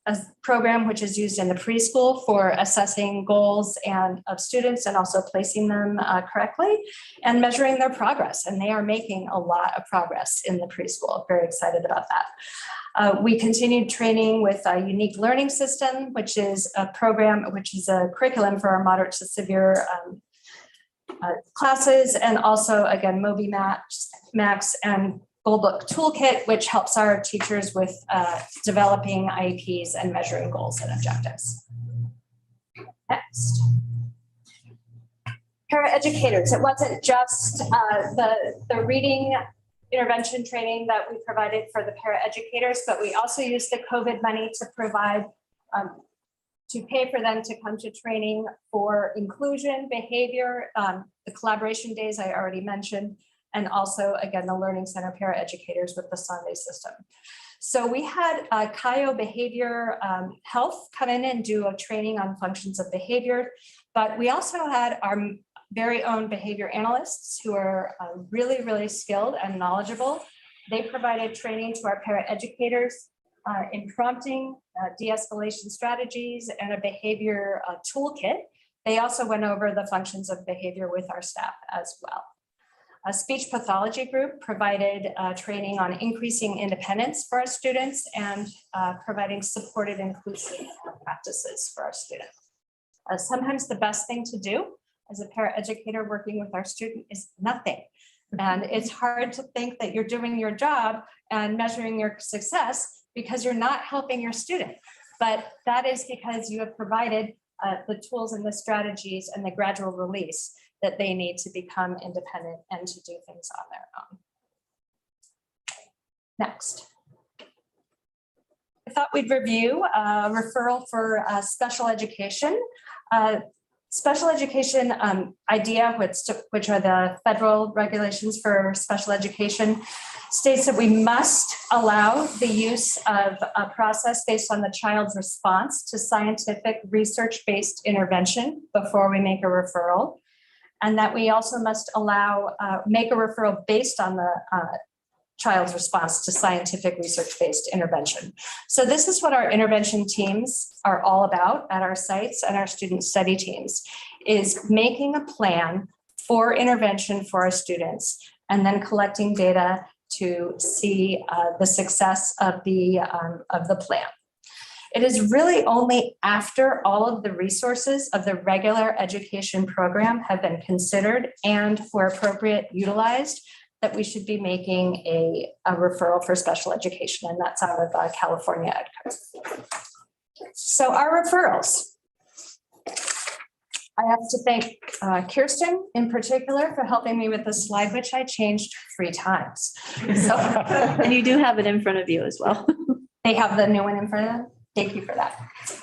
a program which is used in the preschool for assessing goals of students and also placing them correctly and measuring their progress. And they are making a lot of progress in the preschool. Very excited about that. We continued training with a unique learning system, which is a program, which is a curriculum for our moderate to severe classes, and also again, Moby Max and Goalbook Toolkit, which helps our teachers with developing IEPs and measuring goals and objectives. Next. Paraeducators. It wasn't just the reading intervention training that we provided for the paraeducators, but we also used the COVID money to provide, to pay for them to come to training for inclusion, behavior, the collaboration days I already mentioned, and also, again, the Learning Center paraeducators with the Sunday system. So we had CAIO Behavior Health come in and do a training on functions of behavior, but we also had our very own behavior analysts who are really, really skilled and knowledgeable. They provided training to our paraeducators in prompting, de-escalation strategies, and a behavior toolkit. They also went over the functions of behavior with our staff as well. A speech pathology group provided training on increasing independence for our students and providing supported inclusion practices for our students. Sometimes the best thing to do as a paraeducator working with our student is nothing. And it's hard to think that you're doing your job and measuring your success because you're not helping your student. But that is because you have provided the tools and the strategies and the gradual release that they need to become independent and to do things on their own. Next. I thought we'd review a referral for special education. Special education IDEA, which are the federal regulations for special education, states that we must allow the use of a process based on the child's response to scientific research-based intervention before we make a referral. And that we also must allow, make a referral based on the child's response to scientific research-based intervention. So this is what our intervention teams are all about at our sites and our student study teams, is making a plan for intervention for our students and then collecting data to see the success of the plan. It is really only after all of the resources of the regular education program have been considered and where appropriate utilized that we should be making a referral for special education, and that's out of California EdCo. So our referrals. I have to thank Kirsten in particular for helping me with this slide, which I changed 3 times. So, and you do have it in front of you as well. They have the new one in front of them. Thank you for that.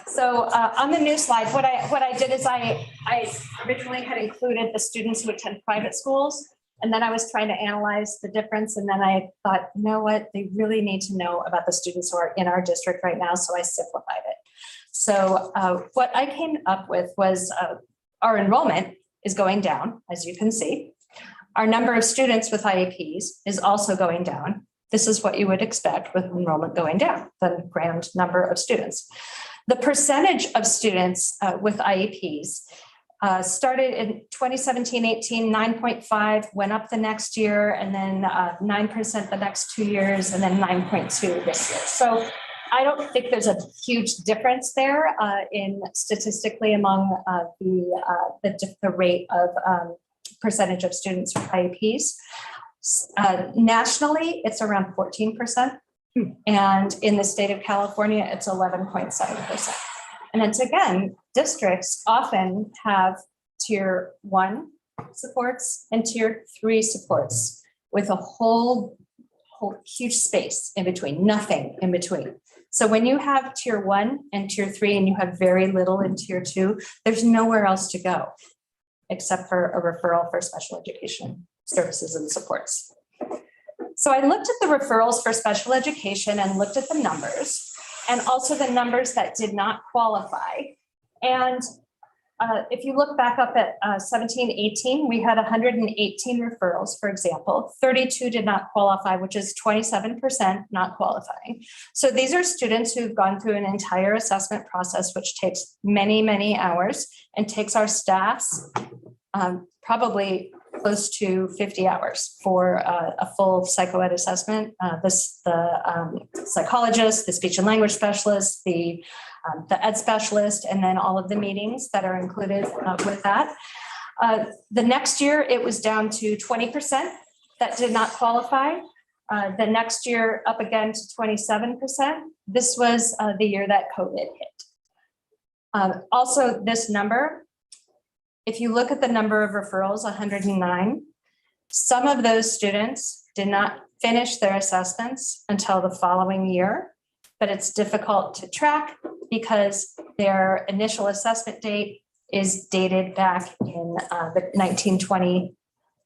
So on the new slide, what I did is I originally had included the students who attend private schools, and then I was trying to analyze the difference. And then I thought, you know what, they really need to know about the students who are in our district right now. So I simplified it. So what I came up with was our enrollment is going down, as you can see. Our number of students with IEPs is also going down. This is what you would expect with enrollment going down, the grand number of students. The percentage of students with IEPs started in 2017-18, 9.5, went up the next year, and then 9% the next 2 years, and then 9.2 this year. So I don't think there's a huge difference there in statistically among the rate of percentage of students with IEPs. Nationally, it's around 14%. And in the state of California, it's 11.7%. And it's, again, districts often have tier 1 supports and tier 3 supports with a whole huge space in between, nothing in between. So when you have tier 1 and tier 3 and you have very little in tier 2, there's nowhere else to go except for a referral for special education services and supports. So I looked at the referrals for special education and looked at the numbers and also the numbers that did not qualify. And if you look back up at 17-18, we had 118 referrals, for example. 32 did not qualify, which is 27% not qualifying. So these are students who've gone through an entire assessment process, which takes many, many hours and takes our staffs probably close to 50 hours for a full psychoed assessment. The psychologist, the speech and language specialist, the ed specialist, and then all of the meetings that are included with that. The next year, it was down to 20% that did not qualify. The next year, up again to 27%. This was the year that COVID hit. Also, this number, if you look at the number of referrals, 109, some of those students did not finish their assessments until the following year, but it's difficult to track because their initial assessment date is dated back in the 1920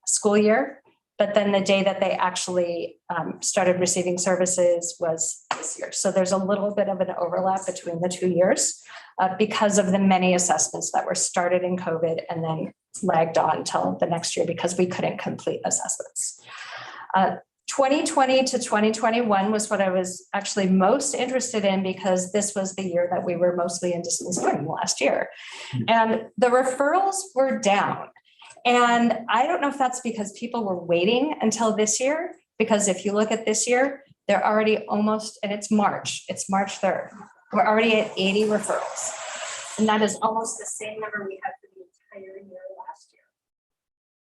school year. But then the day that they actually started receiving services was this year. So there's a little bit of an overlap between the 2 years because of the many assessments that were started in COVID and then lagged on until the next year because we couldn't complete assessments. 2020 to 2021 was what I was actually most interested in because this was the year that we were mostly in distance learning last year. And the referrals were down. And I don't know if that's because people were waiting until this year, because if you look at this year, they're already almost, and it's March 3rd. We're already at 80 referrals. And that is almost the same number we had for the entire year last year.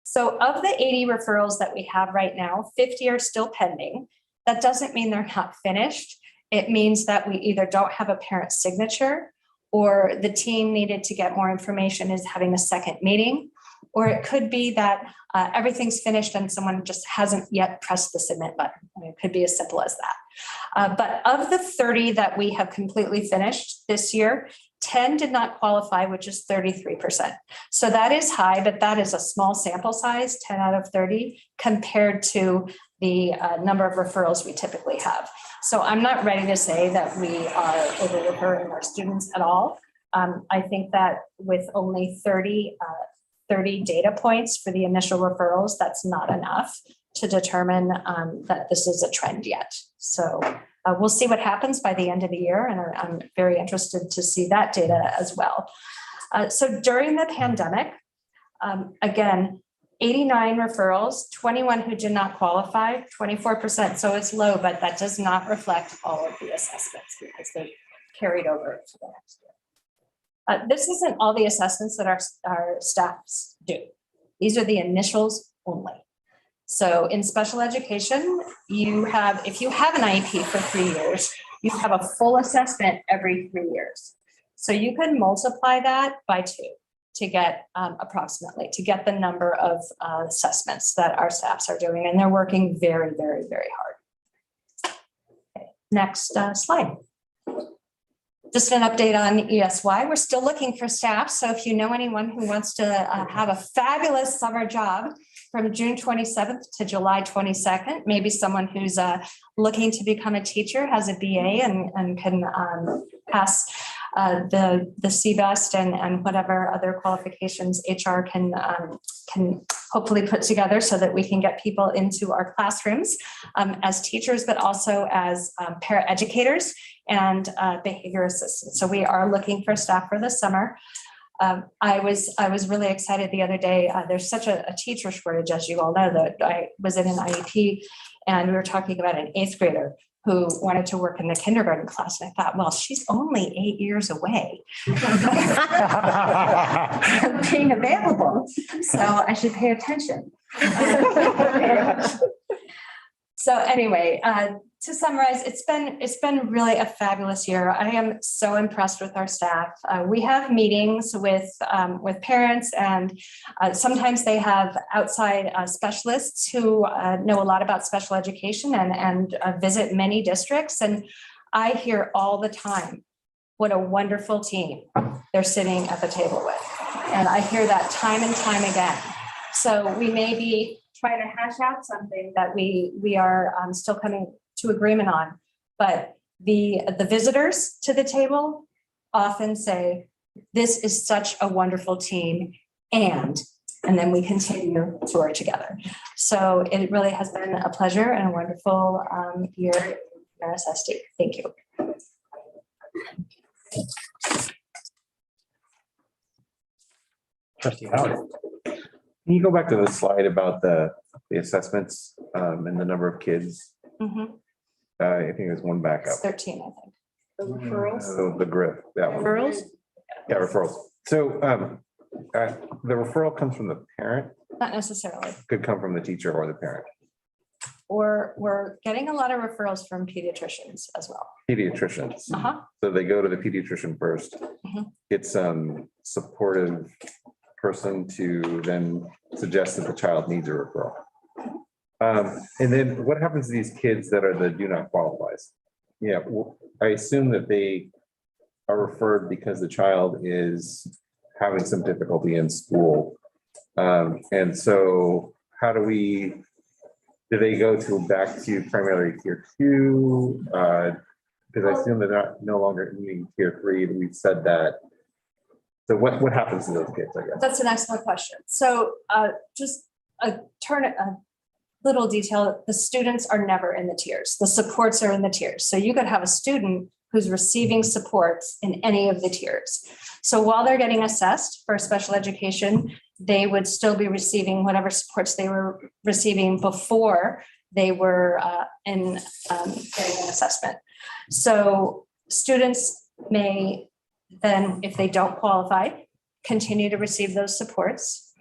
So of the 80 referrals that we have right now, 50 are still pending. That doesn't mean they're not finished. It means that we either don't have a parent signature or the team needed to get more information is having a second meeting, Or it could be that everything's finished and someone just hasn't yet pressed the submit button. I mean, it could be as simple as that. But of the 30 that we have completely finished this year, 10 did not qualify, which is 33%. So that is high, but that is a small sample size, 10 out of 30, compared to the number of referrals we typically have. So I'm not ready to say that we are over referring our students at all. I think that with only 30 data points for the initial referrals, that's not enough to determine that this is a trend yet. So we'll see what happens by the end of the year, and I'm very interested to see that data as well. So during the pandemic, again, 89 referrals, 21 who did not qualify, 24%. So it's low, but that does not reflect all of the assessments because they carried over to the next year. This isn't all the assessments that our staffs do. These are the initials only. So in special education, if you have an IEP for 3 years, you have a full assessment every 3 years. So you can multiply that by 2 to get approximately the number of assessments that our staffs are doing. And they're working very, very, very hard. Okay, next slide. Just an update on ESY. We're still looking for staff. So if you know anyone who wants to have a fabulous summer job from June 27th to July 22nd, maybe someone who's looking to become a teacher, has a BA and can pass the CBEST and whatever other qualifications HR can hopefully put together so that we can get people into our classrooms as teachers, but also as paraeducators and behavior assistants. So we are looking for staff for the summer. I was really excited the other day. There's such a teacher shortage, as you all know, that I was in an IEP and we were talking about an 8th grader who wanted to work in the kindergarten class. And I thought, well, she's only 8 years away from being available. So I should pay attention. So anyway, to summarize, it's been really a fabulous year. I am so impressed with our staff. We have meetings with parents, and sometimes they have outside specialists who know a lot about special education and visit many districts. And I hear all the time what a wonderful team they're sitting at the table with. And I hear that time and time again. So we may be trying to hash out something that we are still coming to agreement on, but the visitors to the table often say, this is such a wonderful team, and then we continue to work together. So it really has been a pleasure and a wonderful year in RSSD. Thank you. Trustee Howard. Can you go back to the slide about the assessments and the number of kids? Mm-hmm. I think there's one back up. It's 13, I think. The referrals. The grip, that one. Referrals? Yeah, referrals. So the referral comes from the parent, Not necessarily. could come from the teacher or the parent. Or we're getting a lot of referrals from pediatricians as well. Pediatricians. Uh-huh. So they go to the pediatrician first. Mhm. It's supportive person to then suggest that the child needs a referral. And then what happens to these kids that are the do not qualifies? Yeah, I assume that they are referred because the child is having some difficulty in school. And so how do they go back to primarily tier 2? Because I assume they're no longer needing tier 3, and we've said that. So what happens to those kids, I guess? That's an excellent question. So just a little detail, the students are never in the tiers. The supports are in the tiers. So you could have a student who's receiving supports in any of the tiers. So while they're getting assessed for special education, they would still be receiving whatever supports they were receiving before they were getting an assessment. So students may then, if they don't qualify, continue to receive those supports.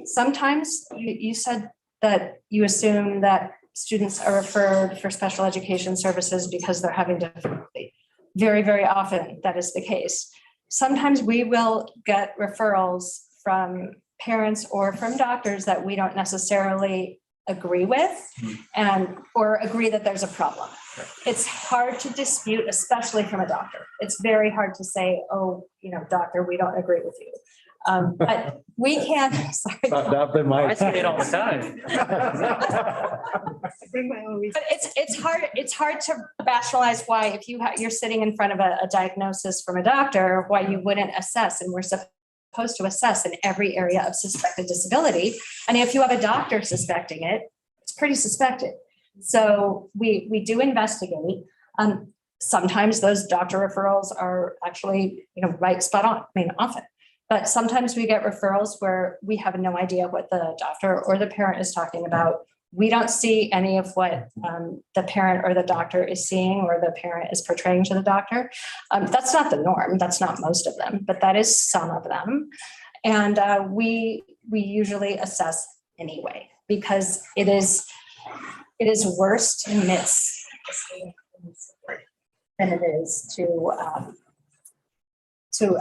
Sometimes you said that you assume that students are referred for special education services because they're having difficulty. Very, very often that is the case. Sometimes we will get referrals from parents or from doctors that we don't necessarily agree with or agree that there's a problem. It's hard to dispute, especially from a doctor. It's very hard to say, oh, doctor, we don't agree with you. But we can, sorry. Not been my. I say it all the time. But it's hard to rationalize why if you're sitting in front of a diagnosis from a doctor, why you wouldn't assess, and we're supposed to assess in every area of suspected disability. And if you have a doctor suspecting it, it's pretty suspected. So we do investigate. Sometimes those doctor referrals are actually, right spot on, often. But sometimes we get referrals where we have no idea what the doctor or the parent is talking about. We don't see any of what the parent or the doctor is seeing or the parent is portraying to the doctor. That's not the norm. That's not most of them, but that is some of them. And we usually assess anyway, because it is worse to miss than it is to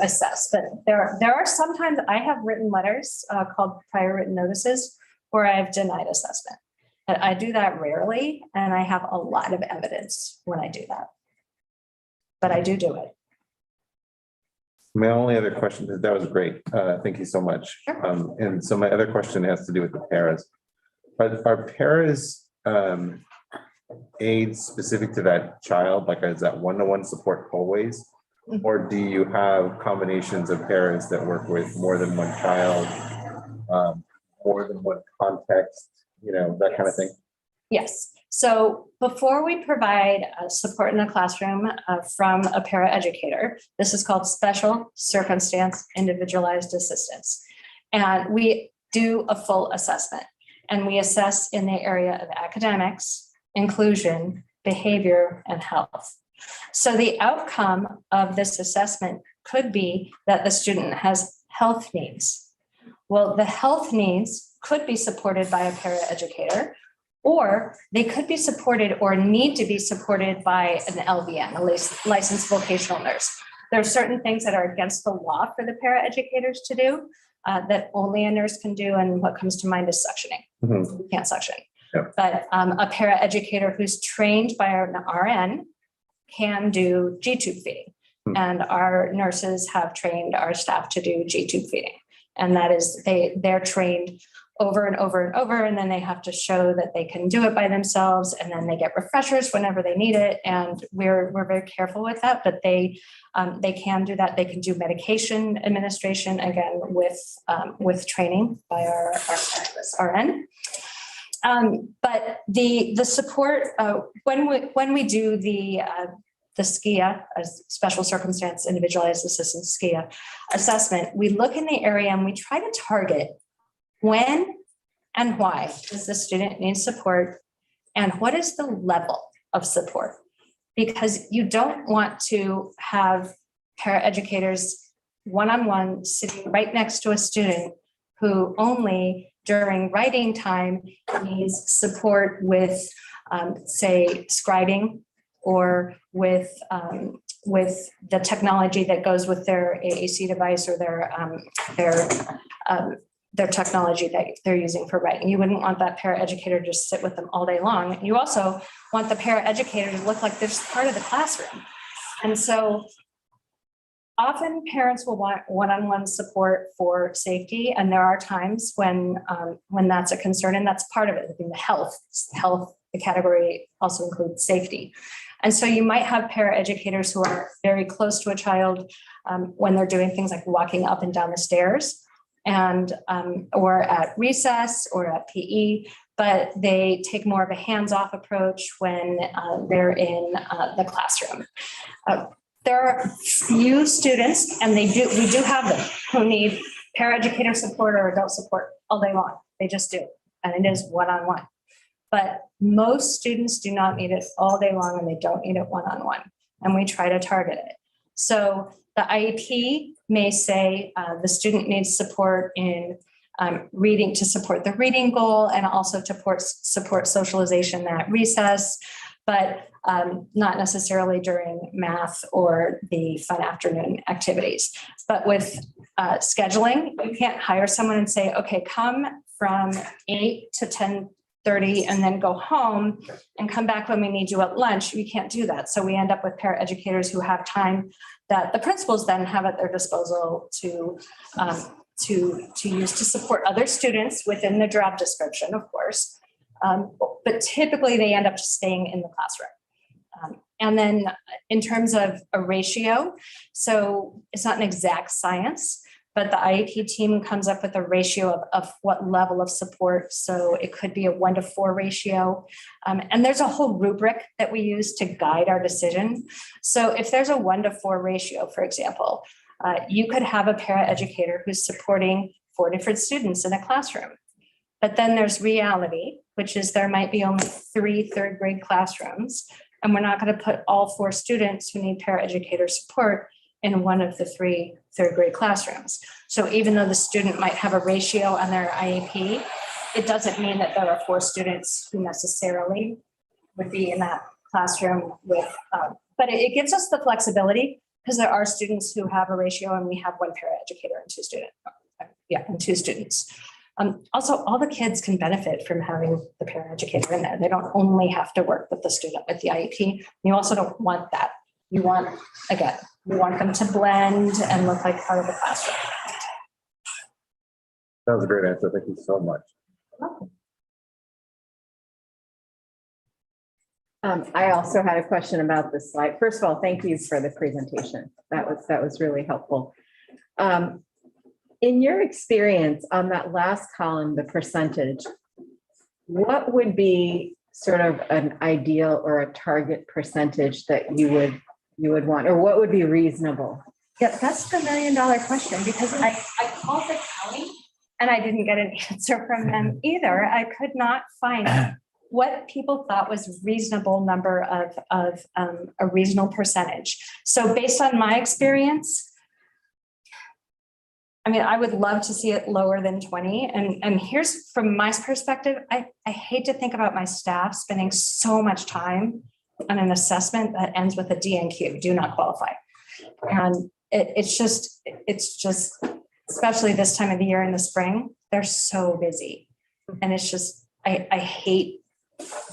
assess. But there are sometimes I have written letters called prior written notices where I've denied assessment. And I do that rarely, and I have a lot of evidence when I do that. But I do it. My only other question, that was great. Thank you so much. Sure. And so my other question has to do with the paras. Are paras aids specific to that child? Like, is that one-to-one support always? Or do you have combinations of paras that work with more than one child, more than one context, that kind of thing? Yes. So before we provide support in the classroom from a paraeducator, this is called special circumstance individualized assistance. And we do a full assessment, and we assess in the area of academics, inclusion, behavior, and health. So the outcome of this assessment could be that the student has health needs. Well, the health needs could be supported by a paraeducator, or they could be supported or need to be supported by an LVN, a licensed vocational nurse. There are certain things that are against the law for the paraeducators to do that only a nurse can do, and what comes to mind is suctioning. Mm-hmm. We can't suction. Yeah. But a paraeducator who's trained by an RN can do G-tube feeding. And our nurses have trained our staff to do G-tube feeding. And that is, they're trained over and over and over, and then they have to show that they can do it by themselves, and then they get refreshers whenever they need it. And we're very careful with that, but they can do that. They can do medication administration, again, with training by our RN. But the support, when we do the SCIA, as special circumstance individualized assistance SCIA assessment, we look in the area and we try to target when and why does the student need support, and what is the level of support? Because you don't want to have paraeducators one-on-one sitting right next to a student who only during writing time needs support with, say, scribing, or with the technology that goes with their AAC device or their technology that they're using for writing. You wouldn't want that paraeducator to just sit with them all day long. You also want the paraeducator to look like they're part of the classroom. And so often parents will want one-on-one support for safety, and there are times when that's a concern, and that's part of it. I think the health, the category also includes safety. And so you might have paraeducators who are very close to a child when they're doing things like walking up and down the stairs, and or at recess or at PE, but they take more of a hands-off approach when they're in the classroom. There are few students, and we do have them, who need paraeducator support or adult support all day long. They just do, and it is one-on-one. But most students do not need it all day long, and they don't need it one-on-one, and we try to target it. So the IEP may say the student needs support in reading to support the reading goal, and also to support socialization at recess. but not necessarily during math or the fun afternoon activities. But with scheduling, you can't hire someone and say, okay, come from 8 to 10:30 and then go home and come back when we need you at lunch. We can't do that. So we end up with paraeducators who have time that the principals then have at their disposal to use to support other students within the job description, of course. But typically they end up just staying in the classroom. And then in terms of a ratio, so it's not an exact science, but the IEP team comes up with a ratio of what level of support. So it could be a 1-to-4 ratio. And there's a whole rubric that we use to guide our decision. So if there's a 1-to-4 ratio, for example, you could have a paraeducator who's supporting 4 different students in a classroom. But then there's reality, which is there might be only 3 third grade classrooms, and we're not going to put all 4 students who need paraeducator support in one of the 3 third grade classrooms. So even though the student might have a ratio on their IEP, it doesn't mean that there are 4 students who necessarily would be in that classroom with, but it gives us the flexibility because there are students who have a ratio and we have 1 paraeducator and 2 students. Also, all the kids can benefit from having the paraeducator in there. They don't only have to work with the student with the IEP. You also don't want that. You want, again, we want them to blend and look like part of the classroom. That was a great answer. Thank you so much. I also had a question about this slide. First of all, thank you for the presentation. That was really helpful. In your experience on that last column, the percentage, what would be sort of an ideal or a target percentage that you would want, or what would be reasonable? Yeah, that's the $1 million question, because I called the county and I didn't get an answer from them either. I could not find what people thought was reasonable number of a reasonable percentage. So based on my experience, I mean, I would love to see it lower than 20. And here's from my perspective, I hate to think about my staff spending so much time on an assessment that ends with a DNQ, do not qualify. And it's just, especially this time of the year in the spring, they're so busy. And it's just, I hate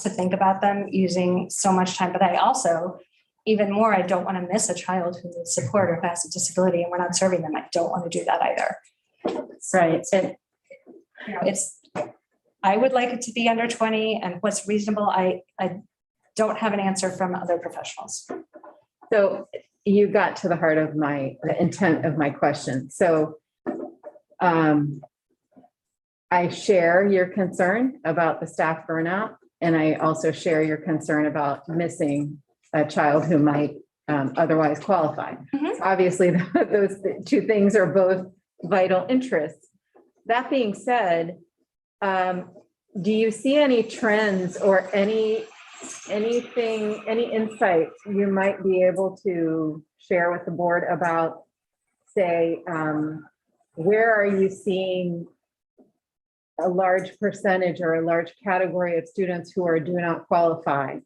to think about them using so much time, but I also, even more, I don't want to miss a child who needs support or has a disability and we're not serving them. I don't want to do that either. Right. And you know, I would like it to be under 20, and what's reasonable, I don't have an answer from other professionals. So you got to the heart of the intent of my question. So I share your concern about the staff burnout, and I also share your concern about missing a child who might otherwise qualify. Mm-hmm. Obviously, those 2 things are both vital interests. That being said, do you see any trends or any insights you might be able to share with the board about, say, where are you seeing a large percentage or a large category of students who do not qualify?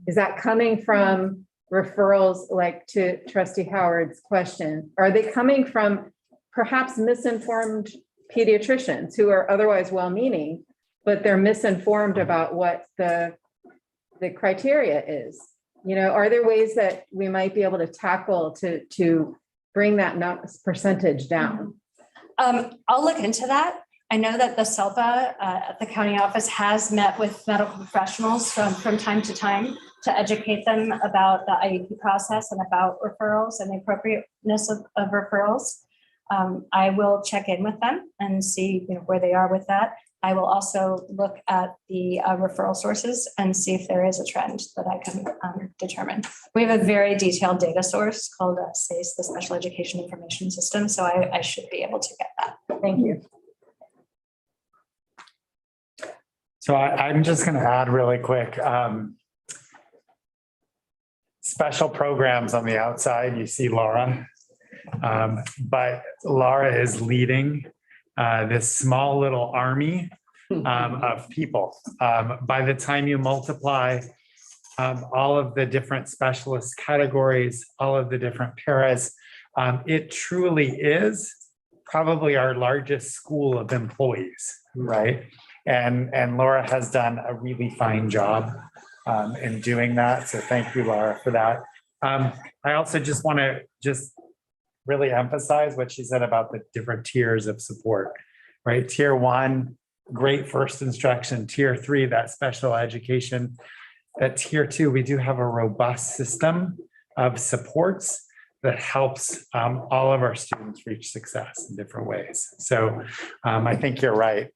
Is that coming from referrals, like to Trustee Howard's question? Are they coming from perhaps misinformed pediatricians who are otherwise well-meaning, but they're misinformed about what the criteria is? You know, are there ways that we might be able to tackle to bring that percentage down? I'll look into that. I know that the SELPA at the county office has met with medical professionals from time to time to educate them about the IEP process and about referrals and the appropriateness of referrals. I will check in with them and see where they are with that. I will also look at the referral sources and see if there is a trend that I can determine. We have a very detailed data source called SACE, the Special Education Information System, so I should be able to get that. Thank you. So I'm just going to add really quick. Special programs on the outside, you see Laura, but Laura is leading this small little army of people. By the time you multiply all of the different specialist categories, all of the different paras. It truly is probably our largest school of employees, right? And Laura has done a really fine job in doing that. So thank you, Laura, for that. I also just want to really emphasize what she said about the different tiers of support, right? Tier 1, great first instruction. Tier 3, that special education. At Tier 2, we do have a robust system of supports that helps all of our students reach success in different ways. So I think you're right.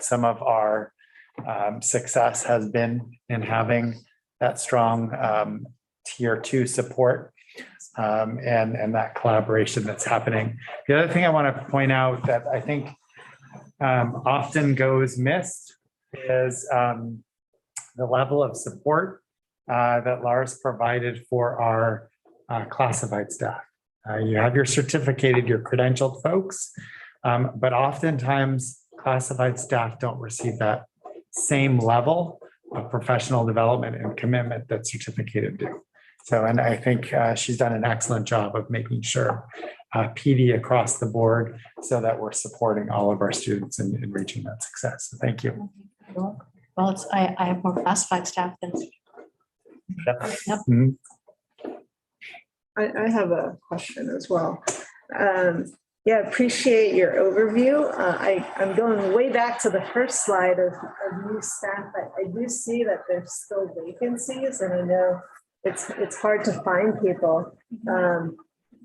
Some of our success has been in having that strong Tier 2 support and that collaboration that's happening. The other thing I want to point out that I think often goes missed is the level of support that Lars provided for our classified staff. You have your certificated, your credentialed folks, but oftentimes classified staff don't receive that same level of professional development and commitment that certificated do. So, and I think she's done an excellent job of making sure PD across the board so that we're supporting all of our students in reaching that success. So thank you. Well, it's, I have more classified staff than. Yep. Yep. I have a question as well. Yeah, appreciate your overview. I'm going way back to the first slide of new staff. I do see that there's still vacancies, and I know it's hard to find people.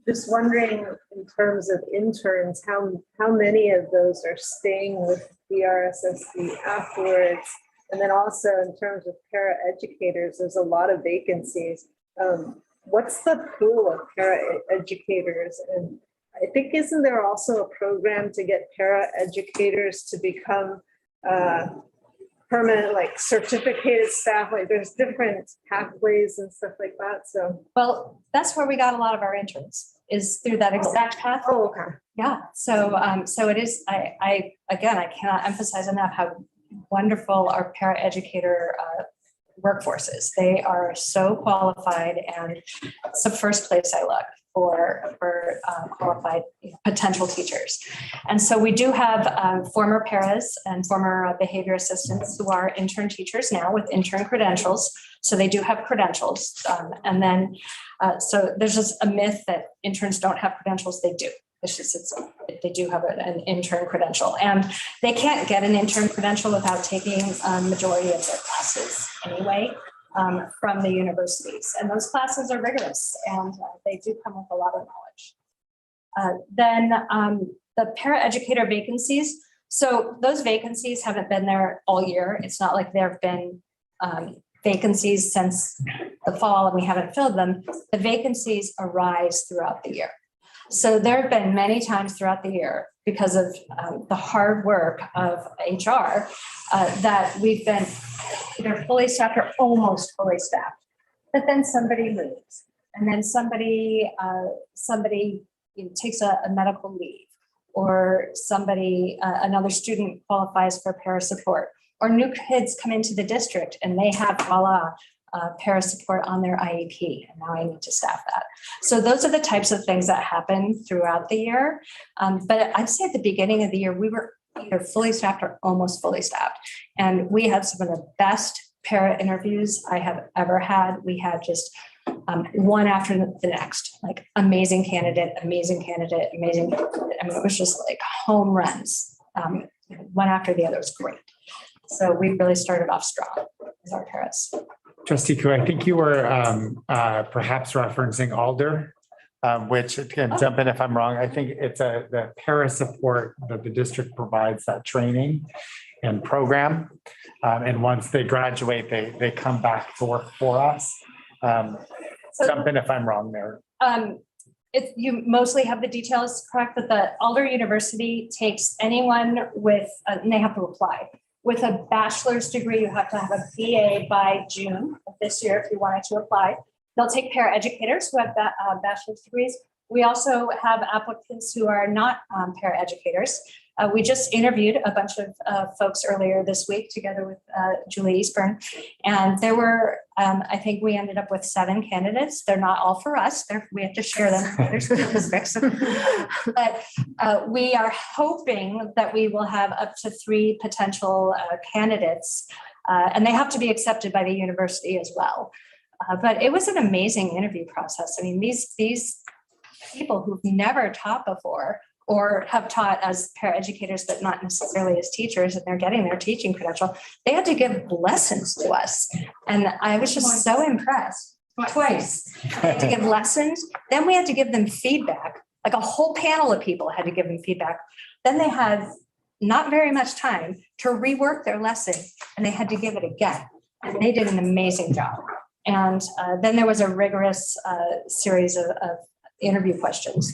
Just wondering in terms of interns, how many of those are staying with BRSSD afterwards? And then also in terms of para-educators, there's a lot of vacancies. What's the pool of para-educators? And I think, isn't there also a program to get para-educators to become permanent, like certificated staff? Like there's different pathways and stuff like that. So, Well, that's where we got a lot of our interns, is through that exact path. oh, okay. Yeah, so it is, I again, I cannot emphasize enough how wonderful our paraeducator workforce is. They are so qualified, and it's the first place I look for qualified potential teachers. And so we do have former paras and former behavior assistants who are intern teachers now with intern credentials. So they do have credentials. And then, so there's just a myth that interns don't have credentials. They do. They do have an intern credential, and they can't get an intern credential without taking a majority of their classes anyway from the universities. And those classes are rigorous, and they do come with a lot of knowledge. Then the paraeducator vacancies. So those vacancies haven't been there all year. It's not like there have been vacancies since the fall and we haven't filled them. The vacancies arise throughout the year. So there have been many times throughout the year, because of the hard work of HR, that we've been either fully staffed or almost fully staffed. But then somebody leaves, and then somebody takes a medical leave, or another student qualifies for para support, or new kids come into the district and they have para support on their IEP, and now I need to staff that. So those are the types of things that happen throughout the year. But I'd say at the beginning of the year, we were either fully staffed or almost fully staffed. And we had some of the best para interviews I have ever had. We had just one after the next, like amazing candidate, amazing candidate, amazing candidate. I mean, it was just like home runs, one after the other. Was great. So we really started off strong with our paras. Trustee Koo, I think you were perhaps referencing Alder, which, again, jump in if I'm wrong. I think it's the para support that the district provides, that training and program. And once they graduate, they come back to work for us. Jump in if I'm wrong there. You mostly have the details correct, but the Alder University takes anyone with, and they have to apply. With a bachelor's degree, you have to have a BA by June of this year if you wanted to apply. They'll take paraeducators who have bachelor's degrees. We also have applicants who are not paraeducators, We just interviewed a bunch of folks earlier this week together with Julie Eastburn. And there were, I think we ended up with 7 candidates. They're not all for us. We have to share them. There's statistics. But we are hoping that we will have up to 3 potential candidates. And they have to be accepted by the university as well. But it was an amazing interview process. I mean, these people who've never taught before or have taught as paraeducators, but not necessarily as teachers, and they're getting their teaching credential, they had to give lessons to us. And I was just so impressed. Twice. They had to give lessons. Then we had to give them feedback. Like a whole panel of people had to give them feedback. Then they had not very much time to rework their lesson, and they had to give it again. And they did an amazing job. And then there was a rigorous series of interview questions.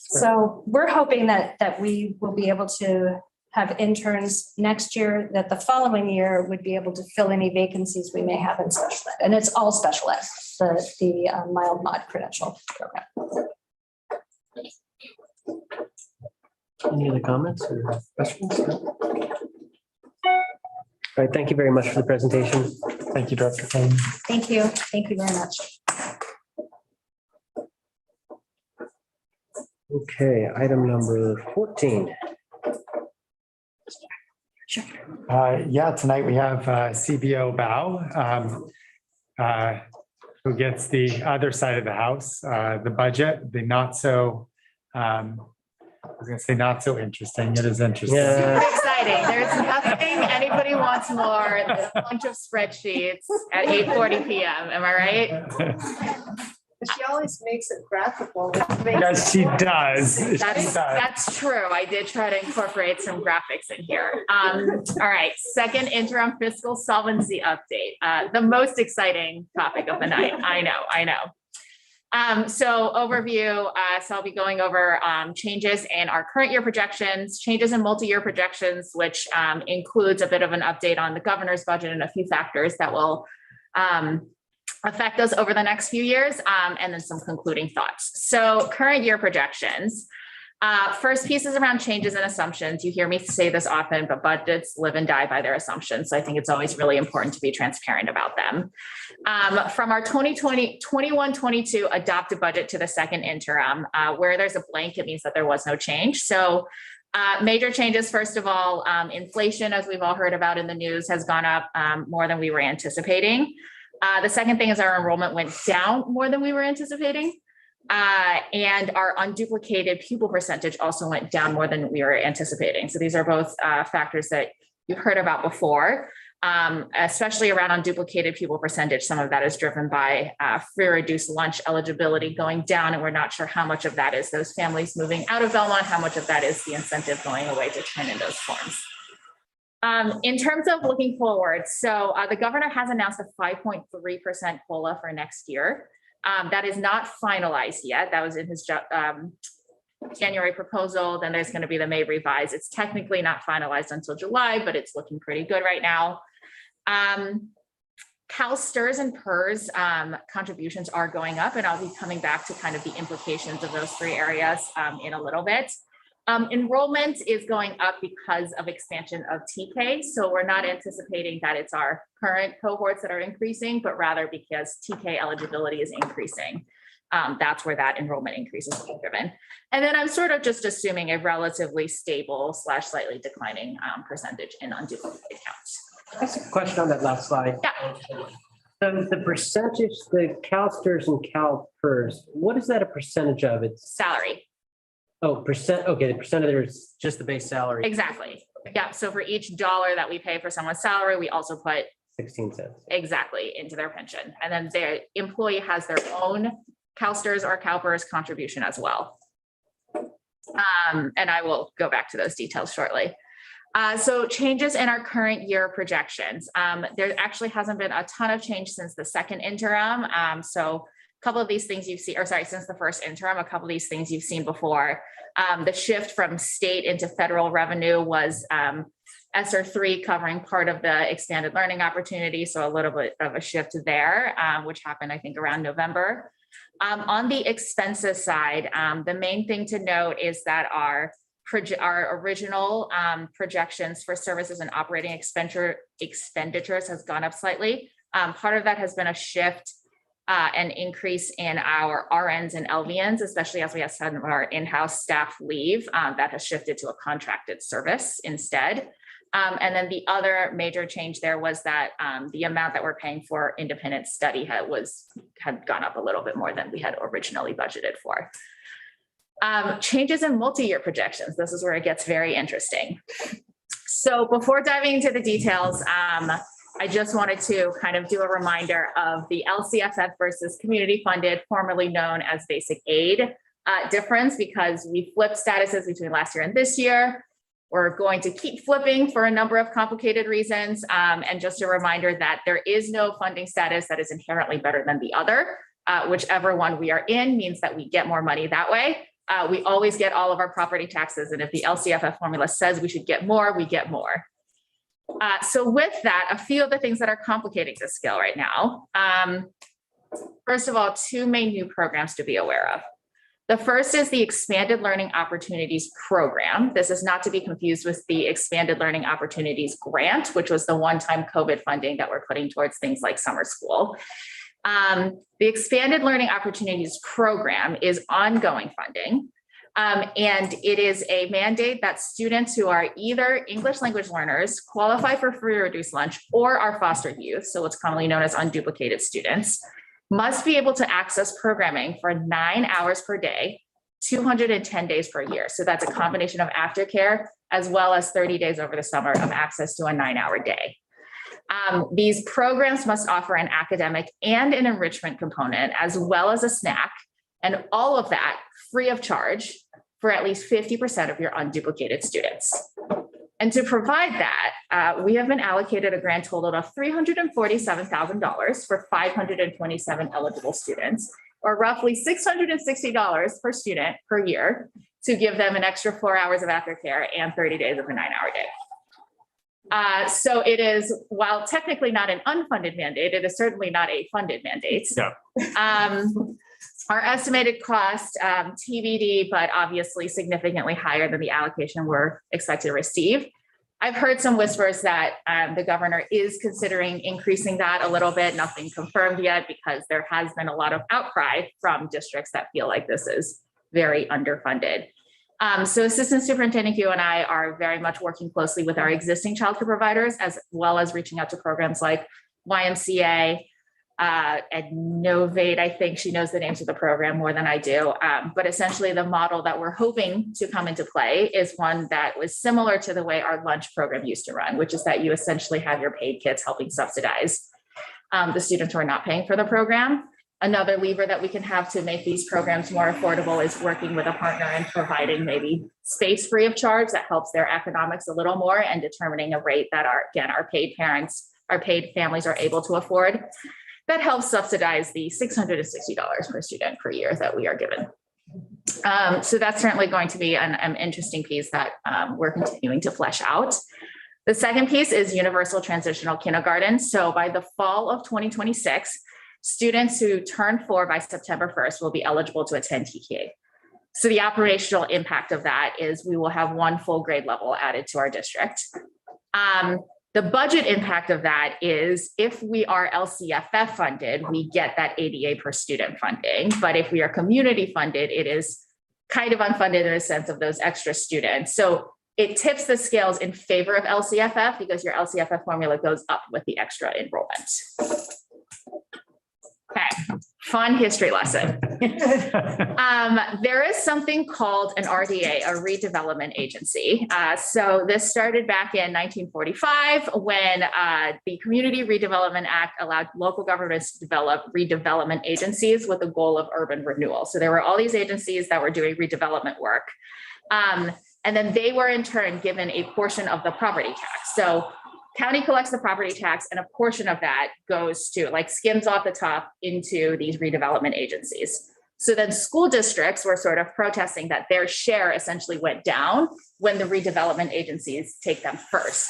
So we're hoping that we will be able to have interns next year, that the following year would be able to fill any vacancies we may have in special ed. And it's all special ed, the mild mod credential program. Any other comments or questions? All right, thank you very much for the presentation. Thank you, Director Kane. Thank you. Thank you very much. Okay, item number 14. Yeah, tonight we have CBO Bao, who gets the other side of the house, the budget, the not so, I was gonna say not so interesting. It is interesting. Yeah. Super exciting. There's nothing anybody wants more than a bunch of spreadsheets at 8:40 p.m. Am I right? She always makes it graphical. Yes, she does. She does. That's true. I did try to incorporate some graphics in here. All right, second interim fiscal solvency update. The most exciting topic of the night. I know. So overview, so I'll be going over changes in our current year projections, changes in multi-year projections, which includes a bit of an update on the governor's budget and a few factors that will affect us over the next few years, and then some concluding thoughts. So current year projections. First piece is around changes and assumptions. You hear me say this often, but budgets live and die by their assumptions. So I think it's always really important to be transparent about them. From our 21-22 adopted budget to the second interim, where there's a blank, it means that there was no change. So major changes, first of all, inflation, as we've all heard about in the news, has gone up more than we were anticipating. The second thing is our enrollment went down more than we were anticipating. And our unduplicated pupil percentage also went down more than we were anticipating. So these are both factors that you've heard about before, especially around unduplicated pupil percentage. Some of that is driven by free reduced lunch eligibility going down, and we're not sure how much of that is those families moving out of Belmont, how much of that is the incentive going away to turn in those forms. In terms of looking forward, so the governor has announced a 5.3% COLA for next year. That is not finalized yet. That was in his January proposal. Then there's going to be the May revise. It's technically not finalized until July, but it's looking pretty good right now. CalSTRS and PERS contributions are going up, and I'll be coming back to kind of the implications of those 3 areas in a little bit. Enrollment is going up because of expansion of TK. So we're not anticipating that it's our current cohorts that are increasing, but rather because TK eligibility is increasing. That's where that enrollment increase is being driven. And then I'm sort of just assuming a relatively stable / slightly declining percentage in unduplicated counts. That's a question on that last slide. Yeah. So the percentage, the CalSTRS and CalPERS, what is that a percentage of? It's Salary. Oh, percent. Okay, the percent of there is just the base salary. Exactly. Yeah. So for each dollar that we pay for someone's salary, we also put 16 cents. Exactly into their pension. And then their employee has their own CalSTRS or CalPERS contribution as well. And I will go back to those details shortly. So changes in our current year projections. There actually hasn't been a ton of change since the second interim. So a couple of these things you've seen, or sorry, since the first interim, a couple of these things you've seen before. The shift from state into federal revenue was ESSER 3 covering part of the expanded learning opportunity. So a little bit of a shift there, which happened, I think, around November. On the expenses side, the main thing to note is that our our original projections for services and operating expenditures has gone up slightly. Part of that has been a shift, an increase in our RNs and LVNs, especially as we have some of our in-house staff leave, that has shifted to a contracted service instead. And then the other major change there was that the amount that we're paying for independent study had gone up a little bit more than we had originally budgeted for. Changes in multi-year projections. This is where it gets very interesting. So before diving into the details, I just wanted to kind of do a reminder of the LCFF versus community funded, formerly known as basic aid difference, because we flipped statuses between last year and this year. We're going to keep flipping for a number of complicated reasons. And just a reminder that there is no funding status that is inherently better than the other. Whichever one we are in means that we get more money that way. We always get all of our property taxes. And if the LCFF formula says we should get more, we get more. So with that, a few of the things that are complicating this scale right now. First of all, two main new programs to be aware of. The first is the Expanded Learning Opportunities Program. This is not to be confused with the Expanded Learning Opportunities Grant, which was the one-time COVID funding that we're putting towards things like summer school. The Expanded Learning Opportunities Program is ongoing funding. And it is a mandate that students who are either English language learners, qualify for free or reduced lunch, or are foster youth, so what's commonly known as unduplicated students, must be able to access programming for 9 hours per day, 210 days per year. So that's a combination of aftercare as well as 30 days over the summer of access to a 9-hour day. These programs must offer an academic and an enrichment component, as well as a snack, and all of that free of charge for at least 50% of your unduplicated students. And to provide that, we have been allocated a grand total of $347,000 for 527 eligible students, or roughly $660 per student per year, to give them an extra 4 hours of aftercare and 30 days of a 9-hour day. So it is, while technically not an unfunded mandate, it is certainly not a funded mandate. No. Our estimated cost, TBD, but obviously significantly higher than the allocation we're expected to receive. I've heard some whispers that the governor is considering increasing that a little bit, nothing confirmed yet, because there has been a lot of outcry from districts that feel like this is very underfunded. So Assistant Superintendent Q and I are very much working closely with our existing childcare providers, as well as reaching out to programs like YMCA, and Novate. I think she knows the names of the program more than I do. But essentially the model that we're hoping to come into play is one that was similar to the way our lunch program used to run, which is that you essentially have your paid kids helping subsidize the students who are not paying for the program. Another lever that we can have to make these programs more affordable is working with a partner and providing maybe space free of charge that helps their economics a little more, and determining a rate that our paid parents, our paid families are able to afford. That helps subsidize the $660 per student per year that we are given. So that's certainly going to be an interesting piece that we're continuing to flesh out. The second piece is universal transitional kindergarten. So by the fall of 2026, students who turn 4 by September 1st will be eligible to attend TKA. So the operational impact of that is we will have 1 full grade level added to our district. The budget impact of that is if we are LCFF funded, we get that ADA per student funding. But if we are community funded, it is kind of unfunded in a sense of those extra students. So it tips the scales in favor of LCFF because your LCFF formula goes up with the extra enrollment. Okay, fun history lesson. There is something called an RDA, a redevelopment agency. So this started back in 1945 when the Community Redevelopment Act allowed local governments to develop redevelopment agencies with the goal of urban renewal. So there were all these agencies that were doing redevelopment work. And then they were in turn given a portion of the property tax. So county collects the property tax, and a portion of that goes to, like, skims off the top into these redevelopment agencies. So then school districts were sort of protesting that their share essentially went down when the redevelopment agencies take them first.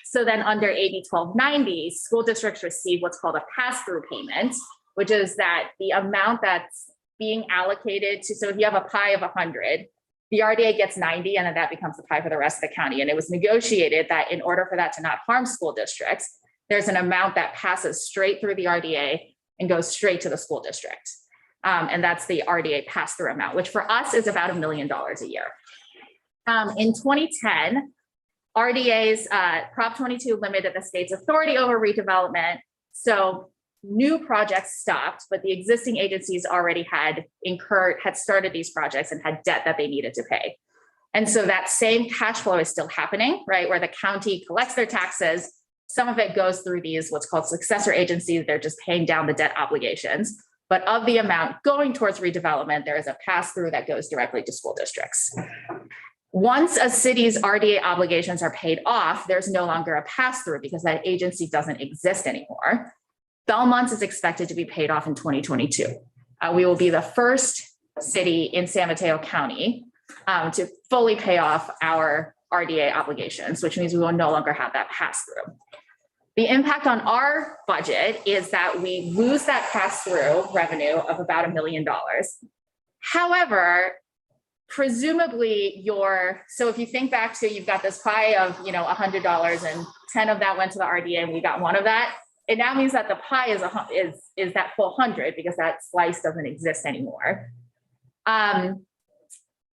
So then under AB 1290, school districts receive what's called a pass-through payment, which is that the amount that's being allocated to, so if you have a pie of 100, The RDA gets 90 and then that becomes the pie for the rest of the county. And it was negotiated that in order for that to not harm school districts, there's an amount that passes straight through the RDA and goes straight to the school district. And that's the RDA pass-through amount, which for us is about $1 million a year. In 2010, RDA's Prop 22 limited the state's authority over redevelopment. So new projects stopped, but the existing agencies already had started these projects and had debt that they needed to pay. And so that same cash flow is still happening, right? Where the county collects their taxes. Some of it goes through these what's called successor agencies. They're just paying down the debt obligations. But of the amount going towards redevelopment, there is a pass-through that goes directly to school districts. Once a city's RDA obligations are paid off, there's no longer a pass-through because that agency doesn't exist anymore. Belmont is expected to be paid off in 2022. We will be the first city in San Mateo County to fully pay off our RDA obligations, which means we will no longer have that pass-through. The impact on our budget is that we lose that pass-through revenue of about $1 million. However, presumably so if you think back to, you've got this pie of, $100 and 10 of that went to the RDA and we got one of that. It now means that the pie is that full 100 because that slice doesn't exist anymore.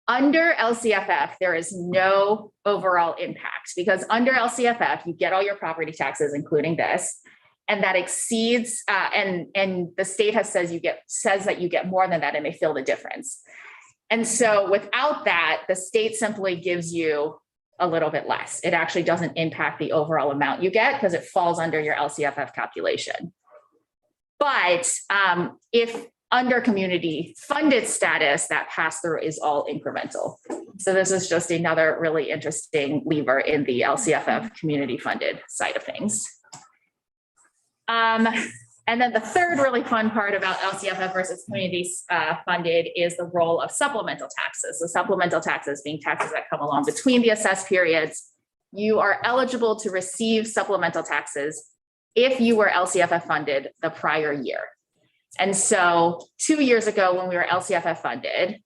Under LCFF, there is no overall impact because under LCFF, you get all your property taxes, including this, and that exceeds, and the state says that you get more than that and they feel the difference. And so without that, the state simply gives you a little bit less. It actually doesn't impact the overall amount you get because it falls under your LCFF calculation. But if under community funded status, that pass-through is all incremental. So this is just another really interesting lever in the LCFF community funded side of things. And then the third really fun part about LCFF versus community funded is the role of supplemental taxes. So supplemental taxes being taxes that come along between the assessed periods. You are eligible to receive supplemental taxes if you were LCFF funded the prior year. And so 2 years ago when we were LCFF funded,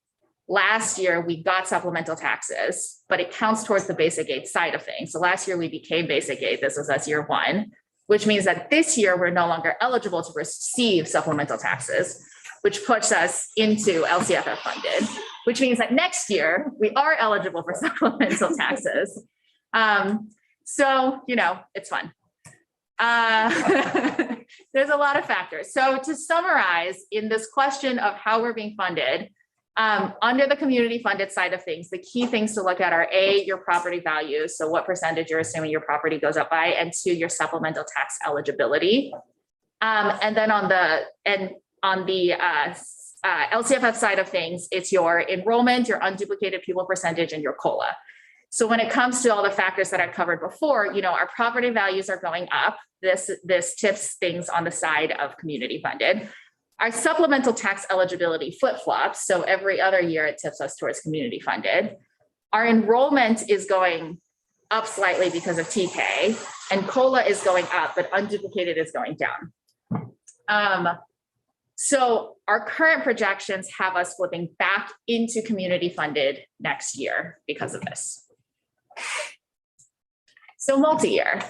last year we got supplemental taxes, but it counts towards the basic aid side of things. So last year we became basic aid. This was us year one, which means that this year we're no longer eligible to receive supplemental taxes, which puts us into LCFF funded, which means that next year we are eligible for supplemental taxes. So, it's fun. There's a lot of factors. So to summarize, in this question of how we're being funded, under the community funded side of things, the key things to look at are A, your property values. So what percentage you're assuming your property goes up by, and 2, your supplemental tax eligibility. And then on the LCFF side of things, it's your enrollment, your unduplicated pupil percentage, and your COLA. So when it comes to all the factors that I've covered before, our property values are going up. This tips things on the side of community funded. Our supplemental tax eligibility flip-flops. So every other year it tips us towards community funded. Our enrollment is going up slightly because of TK, and COLA is going up, but unduplicated is going down. So our current projections have us flipping back into community funded next year because of this. So multi-year.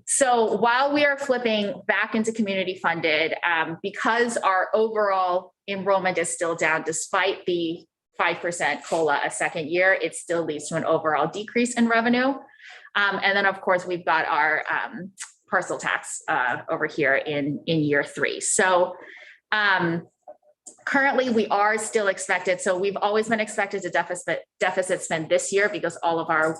So while we are flipping back into community funded, because our overall enrollment is still down, despite the 5% COLA a second year, it still leads to an overall decrease in revenue. And then of course, we've got our parcel tax over here in year 3. So currently we are still expected. So we've always been expected to deficit spend this year because all of our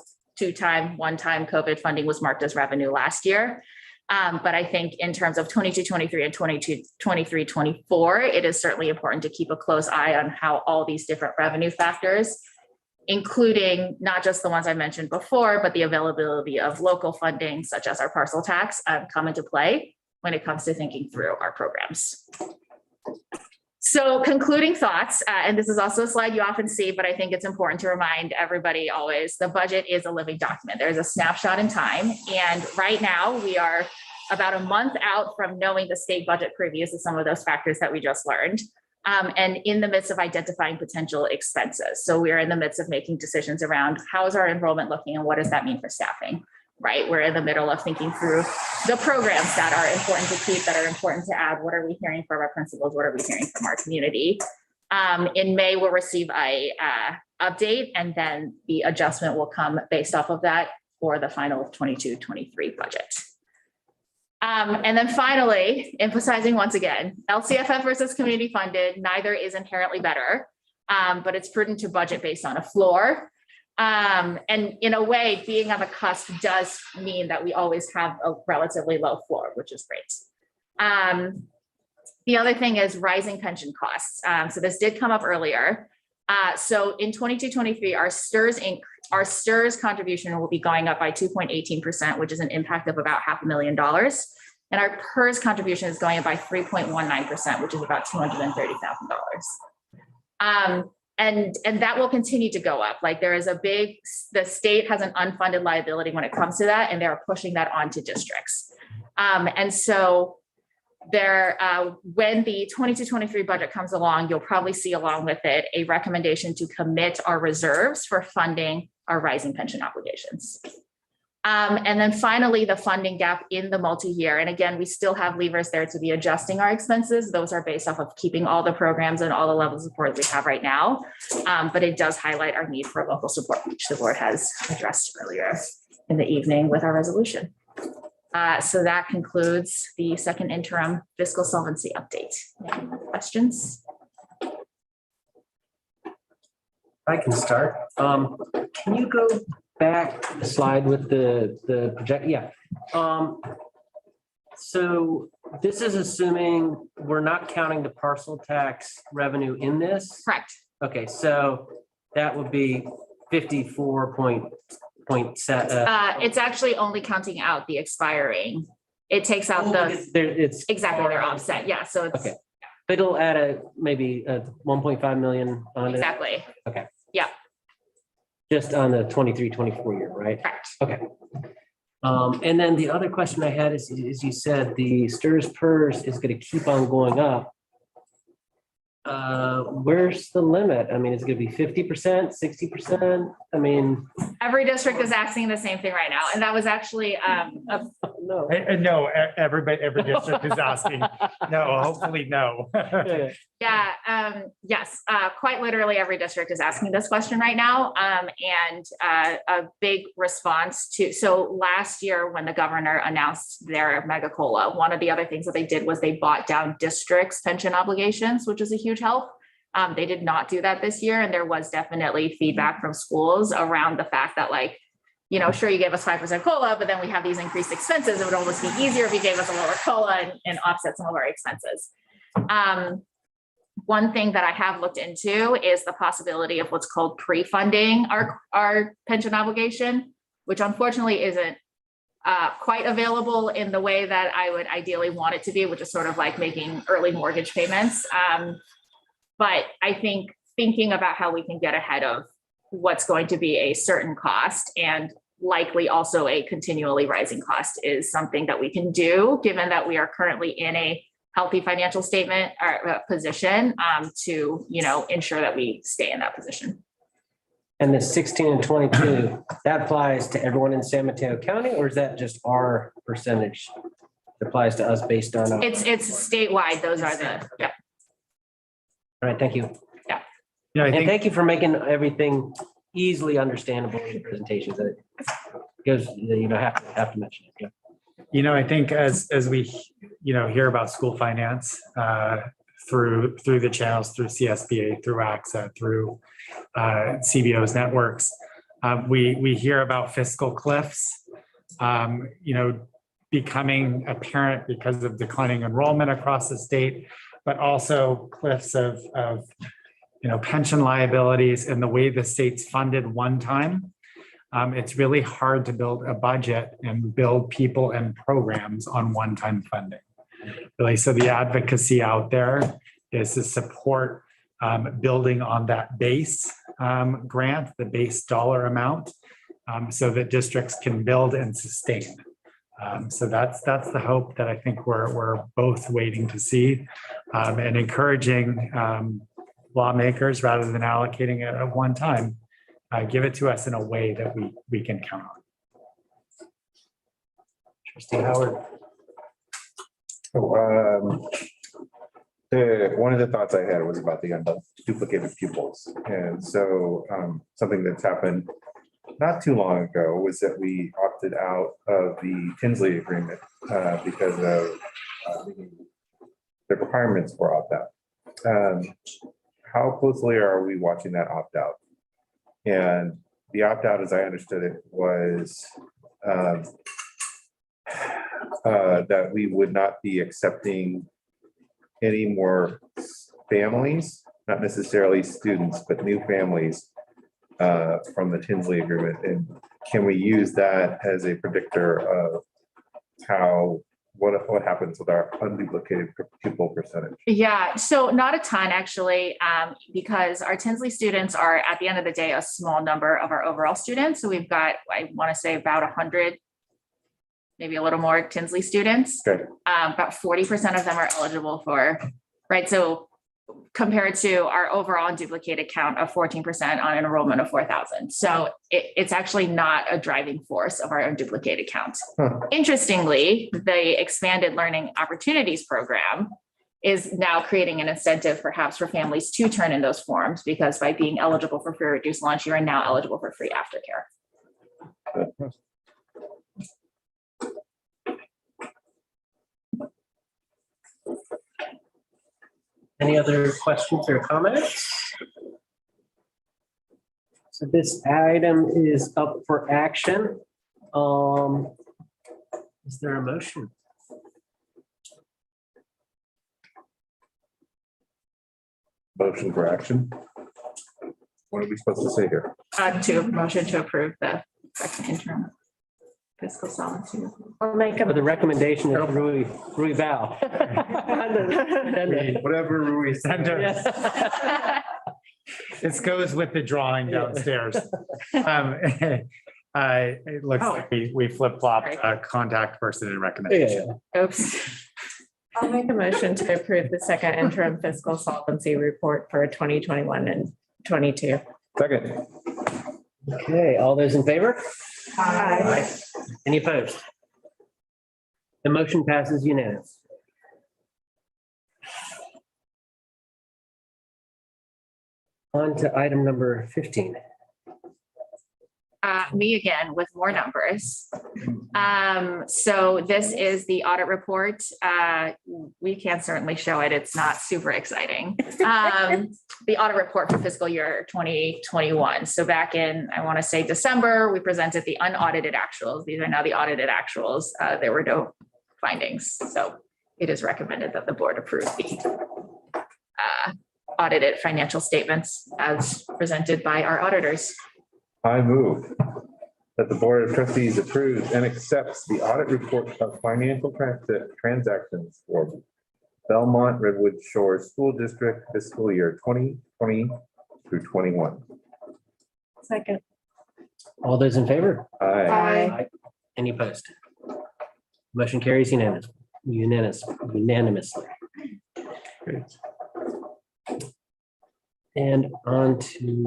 one-time COVID funding was marked as revenue last year. But I think in terms of 22-23 and 22-23-24, it is certainly important to keep a close eye on how all these different revenue factors, including not just the ones I mentioned before, but the availability of local funding, such as our parcel tax, come into play when it comes to thinking through our programs. So concluding thoughts, and this is also a slide you often see, but I think it's important to remind everybody always, the budget is a living document. There's a snapshot in time. And right now we are about a month out from knowing the state budget previews of some of those factors that we just learned. and in the midst of identifying potential expenses. So we're in the midst of making decisions around how is our enrollment looking and what does that mean for staffing, right? We're in the middle of thinking through the programs that are important to keep, that are important to add. What are we hearing from our principals? What are we hearing from our community? In May, we'll receive a update, and then the adjustment will come based off of that for the final 22-23 budget. And then finally, emphasizing once again, LCFF versus community funded, neither is inherently better, but it's prudent to budget based on a floor. And in a way, being on the cusp does mean that we always have a relatively low floor, which is great. The other thing is rising pension costs. So this did come up earlier. So in 22-23, our STRS contribution will be going up by 2.18%, which is an impact of about $500,000. And our PERS contribution is going up by 3.19%, which is about $230,000. And that will continue to go up. Like there is the state has an unfunded liability when it comes to that, and they're pushing that onto districts. And so when the 22-23 budget comes along, you'll probably see along with it a recommendation to commit our reserves for funding our rising pension obligations. And then finally, the funding gap in the multi-year. And again, we still have levers there to be adjusting our expenses. Those are based off of keeping all the programs and all the levels of support we have right now. But it does highlight our need for local support, which the board has addressed earlier in the evening with our resolution. So that concludes the second interim fiscal solvency update. Any questions? I can start. Can you go back a slide with the project? Yeah. So this is assuming we're not counting the parcel tax revenue in this? Correct. Okay, so that would be 54.7. It's actually only counting out the expiring. It takes out it's exactly their offset. Yeah, so it's okay. But it'll add maybe 1.5 million on it. Exactly. Okay. Yeah. Just on the 23-24 year, right? Correct. Okay. And then the other question I had is you said the STRS PERS is going to keep on going up. Where's the limit? I mean, is it going to be 50%, 60%? I mean, every district is asking the same thing right now. And that was actually, no. No, every district is asking. No, hopefully no. Yeah, yes, quite literally every district is asking this question right now. And a big response to, so last year when the governor announced their mega COLA, one of the other things that they did was they bought down districts' pension obligations, which is a huge help. They did not do that this year. And there was definitely feedback from schools around the fact that, like, you know, sure, you gave us 5% COLA, but then we have these increased expenses. It would almost be easier if you gave us a lower COLA and offset some of our expenses. One thing that I have looked into is the possibility of what's called pre-funding our pension obligation, which unfortunately isn't quite available in the way that I would ideally want it to be, which is sort of like making early mortgage payments. But I think thinking about how we can get ahead of what's going to be a certain cost and likely also a continually rising cost is something that we can do, given that we are currently in a healthy financial statement or position to, you know, ensure that we stay in that position. And the 16 and 22, that applies to everyone in San Mateo County, or is that just our percentage? It applies to us based on. It's statewide. Those are the, yeah. All right, thank you. Yeah. Yeah, and thank you for making everything easily understandable in presentations. Because you know have to mention it. Yeah. You know, I think as we, you know, hear about school finance through the channels, through CSBA, through AXA, through CBO's networks, we hear about fiscal cliffs, you know, becoming apparent because of declining enrollment across the state, but also cliffs of you know, pension liabilities and the way the state's funded one time. It's really hard to build a budget and build people and programs on one-time funding. Really, so the advocacy out there is to support building on that base grant, the base dollar amount, so that districts can build and sustain. So that's the hope that I think we're both waiting to see. and encouraging lawmakers, rather than allocating it at one time, give it to us in a way that we can count on. Trustee Howard. One of the thoughts I had was about the unduplicated pupils. And so something that's happened not too long ago was that we opted out of the Tinsley agreement because of the requirements for opt-out. How closely are we watching that opt-out? And the opt-out, as I understood it, was that we would not be accepting any more families, not necessarily students, but new families from the Tinsley agreement. And can we use that as a predictor of what happens with our unduplicated pupil percentage? Yeah, so not a ton actually, because our Tinsley students are at the end of the day a small number of our overall students. So we've got, I want to say about 100, maybe a little more Tinsley students. Okay. About 40% of them are eligible for, right? So compared to our overall unduplicated count of 14% on an enrollment of 4,000. So it's actually not a driving force of our unduplicated count. Interestingly, the expanded learning opportunities program is now creating an incentive perhaps for families to turn in those forms, because by being eligible for free reduced lunch, you are now eligible for free aftercare. Any other questions or comments? So this item is up for action. Is there a motion? Motion for action? What are we supposed to say here? Motion to approve the second interim fiscal solvency. I'll make For the a, recommendation of Rui Val. Whatever Rui said. This goes with the drawing downstairs. It looks like we flip-flopped contact person and recommendation. Oops. I'll make a motion to approve the second interim fiscal solvency report for 2021 and 22. Second. Okay, all those in favor? Aye. Any opposed? The motion passes unanimously. On to item number 15. Me again with more numbers. So this is the audit report. We can certainly show it. It's not super exciting. The audit report for fiscal year 2021. So back in, I want to say December, we presented the unaudited actuals. These are now the audited actuals. There were no findings. So it is recommended that the board approve the audited financial statements as presented by our auditors. I move that the Board of Trustees approves and accepts the audit report of financial transactions for Belmont-Redwood Shores School District fiscal year 2020 through 21. second. All those in favor? Aye. Any opposed? Motion carries unanimously. Great. And on to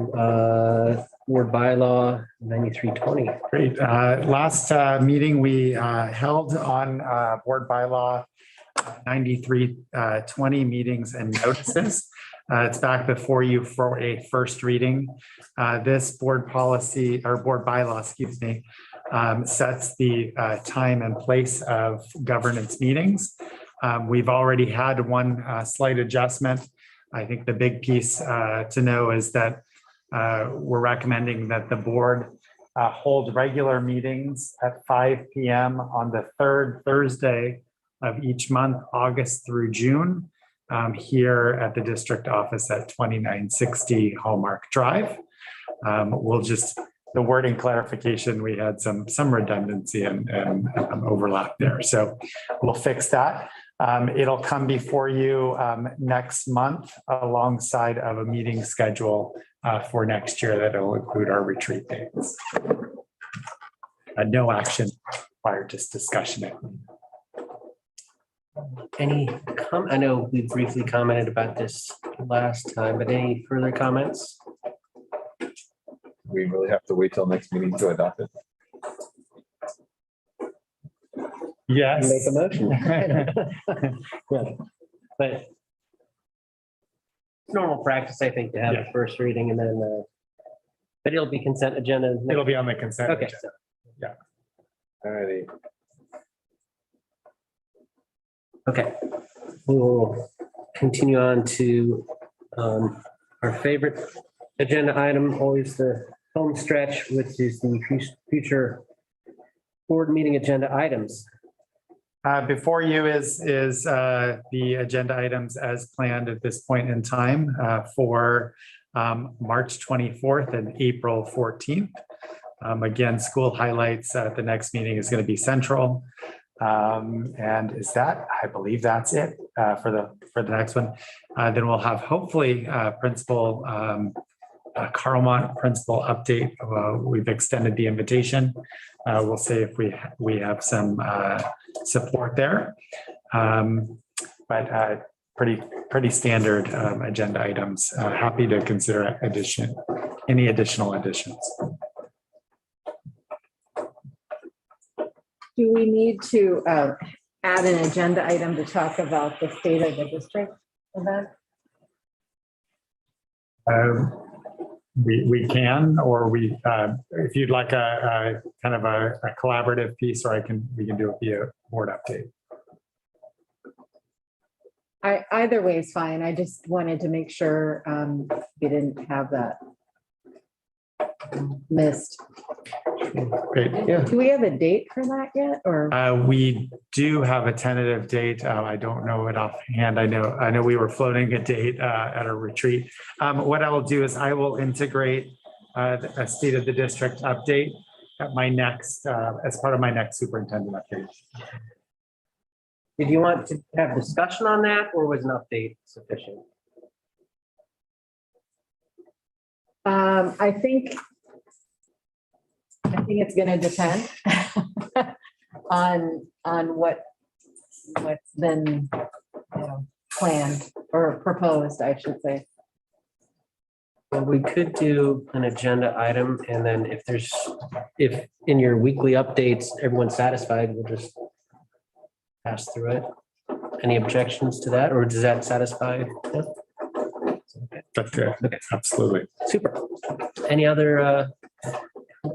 board bylaw 9320. Great. Last meeting we held on board bylaw 9320 meetings and notices. It's back before you for a first reading. This board policy or board bylaw, excuse me, sets the time and place of governance meetings. We've already had one slight adjustment. I think the big piece to know is that we're recommending that the board hold regular meetings at 5 p.m. on the third Thursday of each month, August through June, here at the district office at 2960 Hallmark Drive. We'll just, the wording clarification, we had some redundancy and overlap there. So we'll fix that. It'll come before you next month alongside of a meeting schedule for next year that will include our retreat dates. No action required, just discussion. I know we briefly commented about this last time, but any further comments? We really have to wait till next meeting to adopt it. Yes. Make a motion. Yeah. But it's normal practice, I think, to have a first reading and then, but it'll be consent agenda. It'll be on the consent. Okay. agenda. Yeah. Alrighty. Okay, we will continue on to our favorite agenda item, always the home stretch, which is the future board meeting agenda items. Before you is the agenda items as planned at this point in time for March 24th and April 14th. Again, school highlights at the next meeting is going to be central. And is that, I believe that's it for the next one. Then we'll have hopefully Principal Carlmont principal update. We've extended the invitation. We'll see if we have some support there. But pretty standard agenda items. Happy to consider any additional additions. Do we need to add an agenda item to talk about the state of the district event? We can, or if you'd like a kind of a collaborative piece, or we can do it via board update. Either way is fine. I just wanted to make sure we didn't have that missed. Great. Yeah. Do we have a date for that yet, or? We do have a tentative date. I don't know it offhand. I know we were floating a date at a retreat. What I will do is I will integrate a state of the district update at my next, as part of my next superintendent update. Did you want to have discussion on that, or was an update sufficient? I think it's going to depend on what's been planned or proposed, I should say. Well, we could do an agenda item, and then if in your weekly updates, everyone's satisfied, we'll just pass through it. Any objections to that, or does that satisfy? Yeah? That's good. Okay. Absolutely. Super. Any other?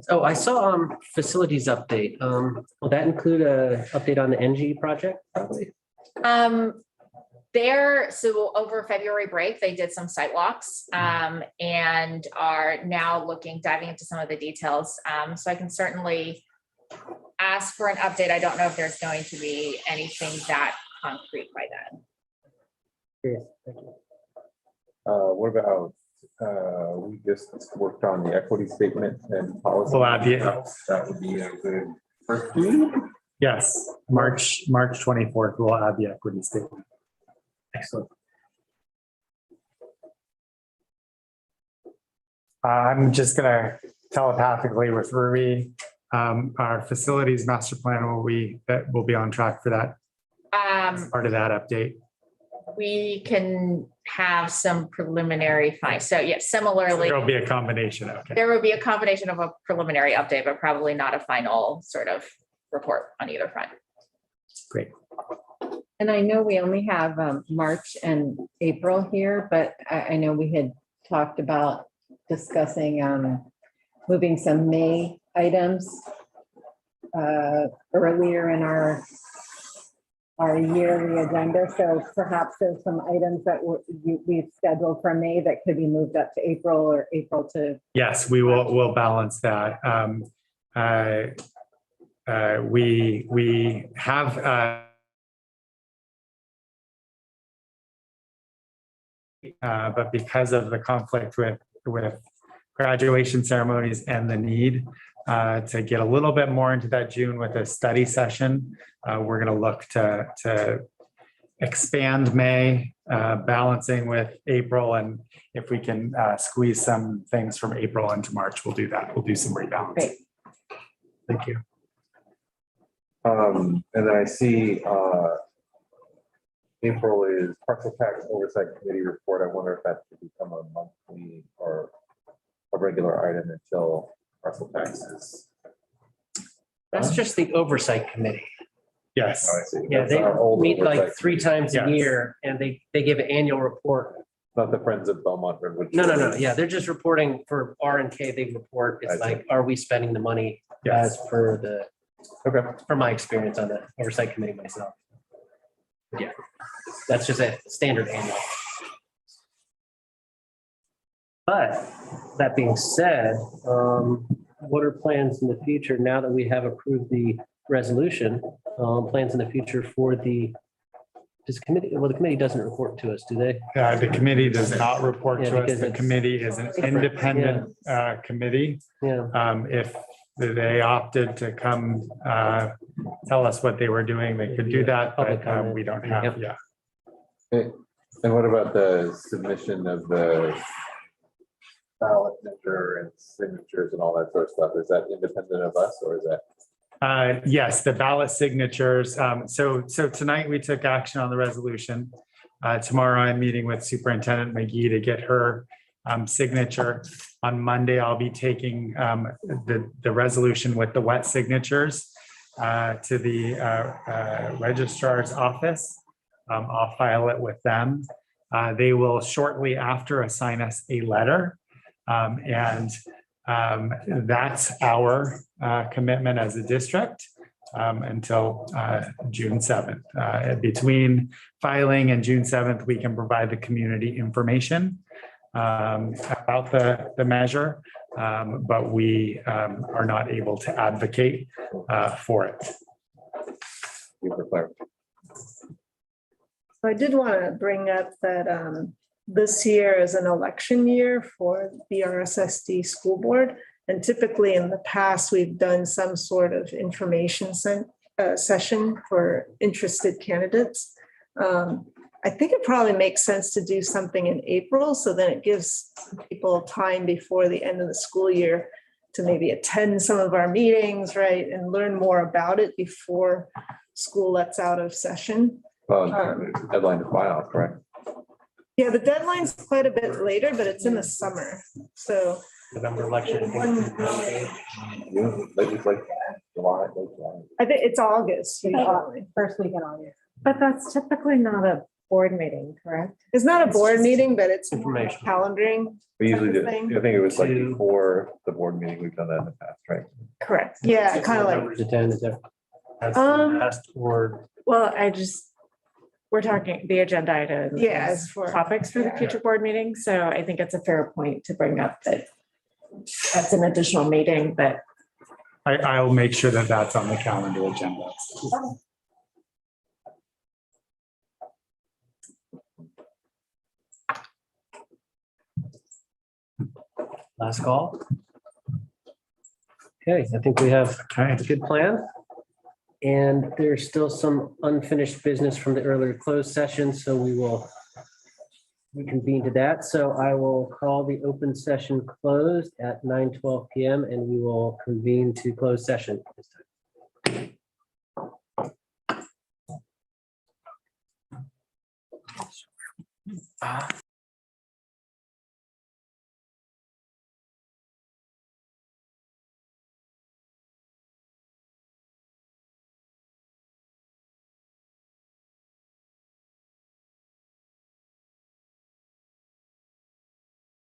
Oh, I saw facilities update. Will that include a update on the NG project? Probably. So over February break, they did some site walks and are now diving into some of the details. So I can certainly ask for an update. I don't know if there's going to be anything that concrete by then. Yes, thank you. What about, we just worked on the equity statement and policy. We'll add that would be a good first read. Yes, March 24th, we'll add the equity statement. Excellent. I'm just gonna telepathically with Ruby, our facilities master plan will be on track for that. Part of that update. We can have some preliminary finds. So yes, similarly. There'll be a combination. Okay. There will be a combination of a preliminary update, but probably not a final sort of report on either front. Great. And I know we only have March and April here, but I know we had talked about discussing moving some May items earlier in our yearly agenda. So perhaps there's some items that we've scheduled for May that could be moved up to April or April to. Yes, we'll balance that. We have but because of the conflict with graduation ceremonies and the need to get a little bit more into that June with a study session, we're going to look to expand May, balancing with April, and if we can squeeze some things from April into March, we'll do that. We'll do some rebalance. Great. Thank you. And then I see April is parcel tax oversight committee report. I wonder if that should become a monthly or a regular item until parcel taxes. That's just the oversight committee. Yes. Oh, I see. Yeah, That's they our old meet like oversight 3 times a Yes. year and they give an annual report. Not the Friends of Belmont-Redwood. No. Yeah, they're just reporting for R and K. They report, I it's see. like, are we spending the money Yes. as per the, Okay. from my experience on the oversight committee myself. Yeah, that's just a standard annual. But that being said, what are plans in the future now that we have approved the resolution? Plans in the future for the, this committee, well, the committee doesn't report to us, do they? The committee does not report Yeah, to us. because The it's committee is an different, independent committee. Yeah, If they opted to come tell us what they were doing, they could do that, Public but comment. we don't have, Yep. And what about the submission of the ballot measure and signatures and all that sort of stuff? Is that independent of us or is that? Yes, the ballot signatures. So tonight we took action on the resolution. Tomorrow I'm meeting with Superintendent McGee to get her signature. On Monday, I'll be taking the resolution with the wet signatures to the registrar's office. I'll file it with them. They will shortly after assign us a letter. And that's our commitment as a district until June 7th. Between filing and June 7th, we can provide the community information about the measure, but we are not able to advocate for it. I did want to bring up that this year is an election year for the RSSD school board. And typically in the past, we've done some sort of information session for interested candidates. I think it probably makes sense to do something in April, so then it gives people time before the end of the school year to maybe attend some of our meetings, right, and learn more about it before school lets out of session. Deadline to file, correct? Yeah, the deadline's quite a bit later, but it's in the summer, so. November election. I think it's August, usually. First week in August. But that's typically not a board meeting, correct? It's not a board meeting, but it's Information. calendaring. We usually type do. of I thing. think it was like To- before the board meeting. We've done that in the past, right? Correct. Yeah, kind of like, Numbers attend, is that? That's Um, the last or Well, we're talking the agenda item. Yeah, is as for- topics for the yeah. future board meeting. So I think it's a fair point to bring up that that's an additional meeting, but I'll make sure that that's on the calendar agenda. last call. Okay, I think we have a good plan. And there's still some unfinished business from the earlier closed session, so we will reconvene to that. So I will call the open session closed at 9:12 PM and we will convene to closed session.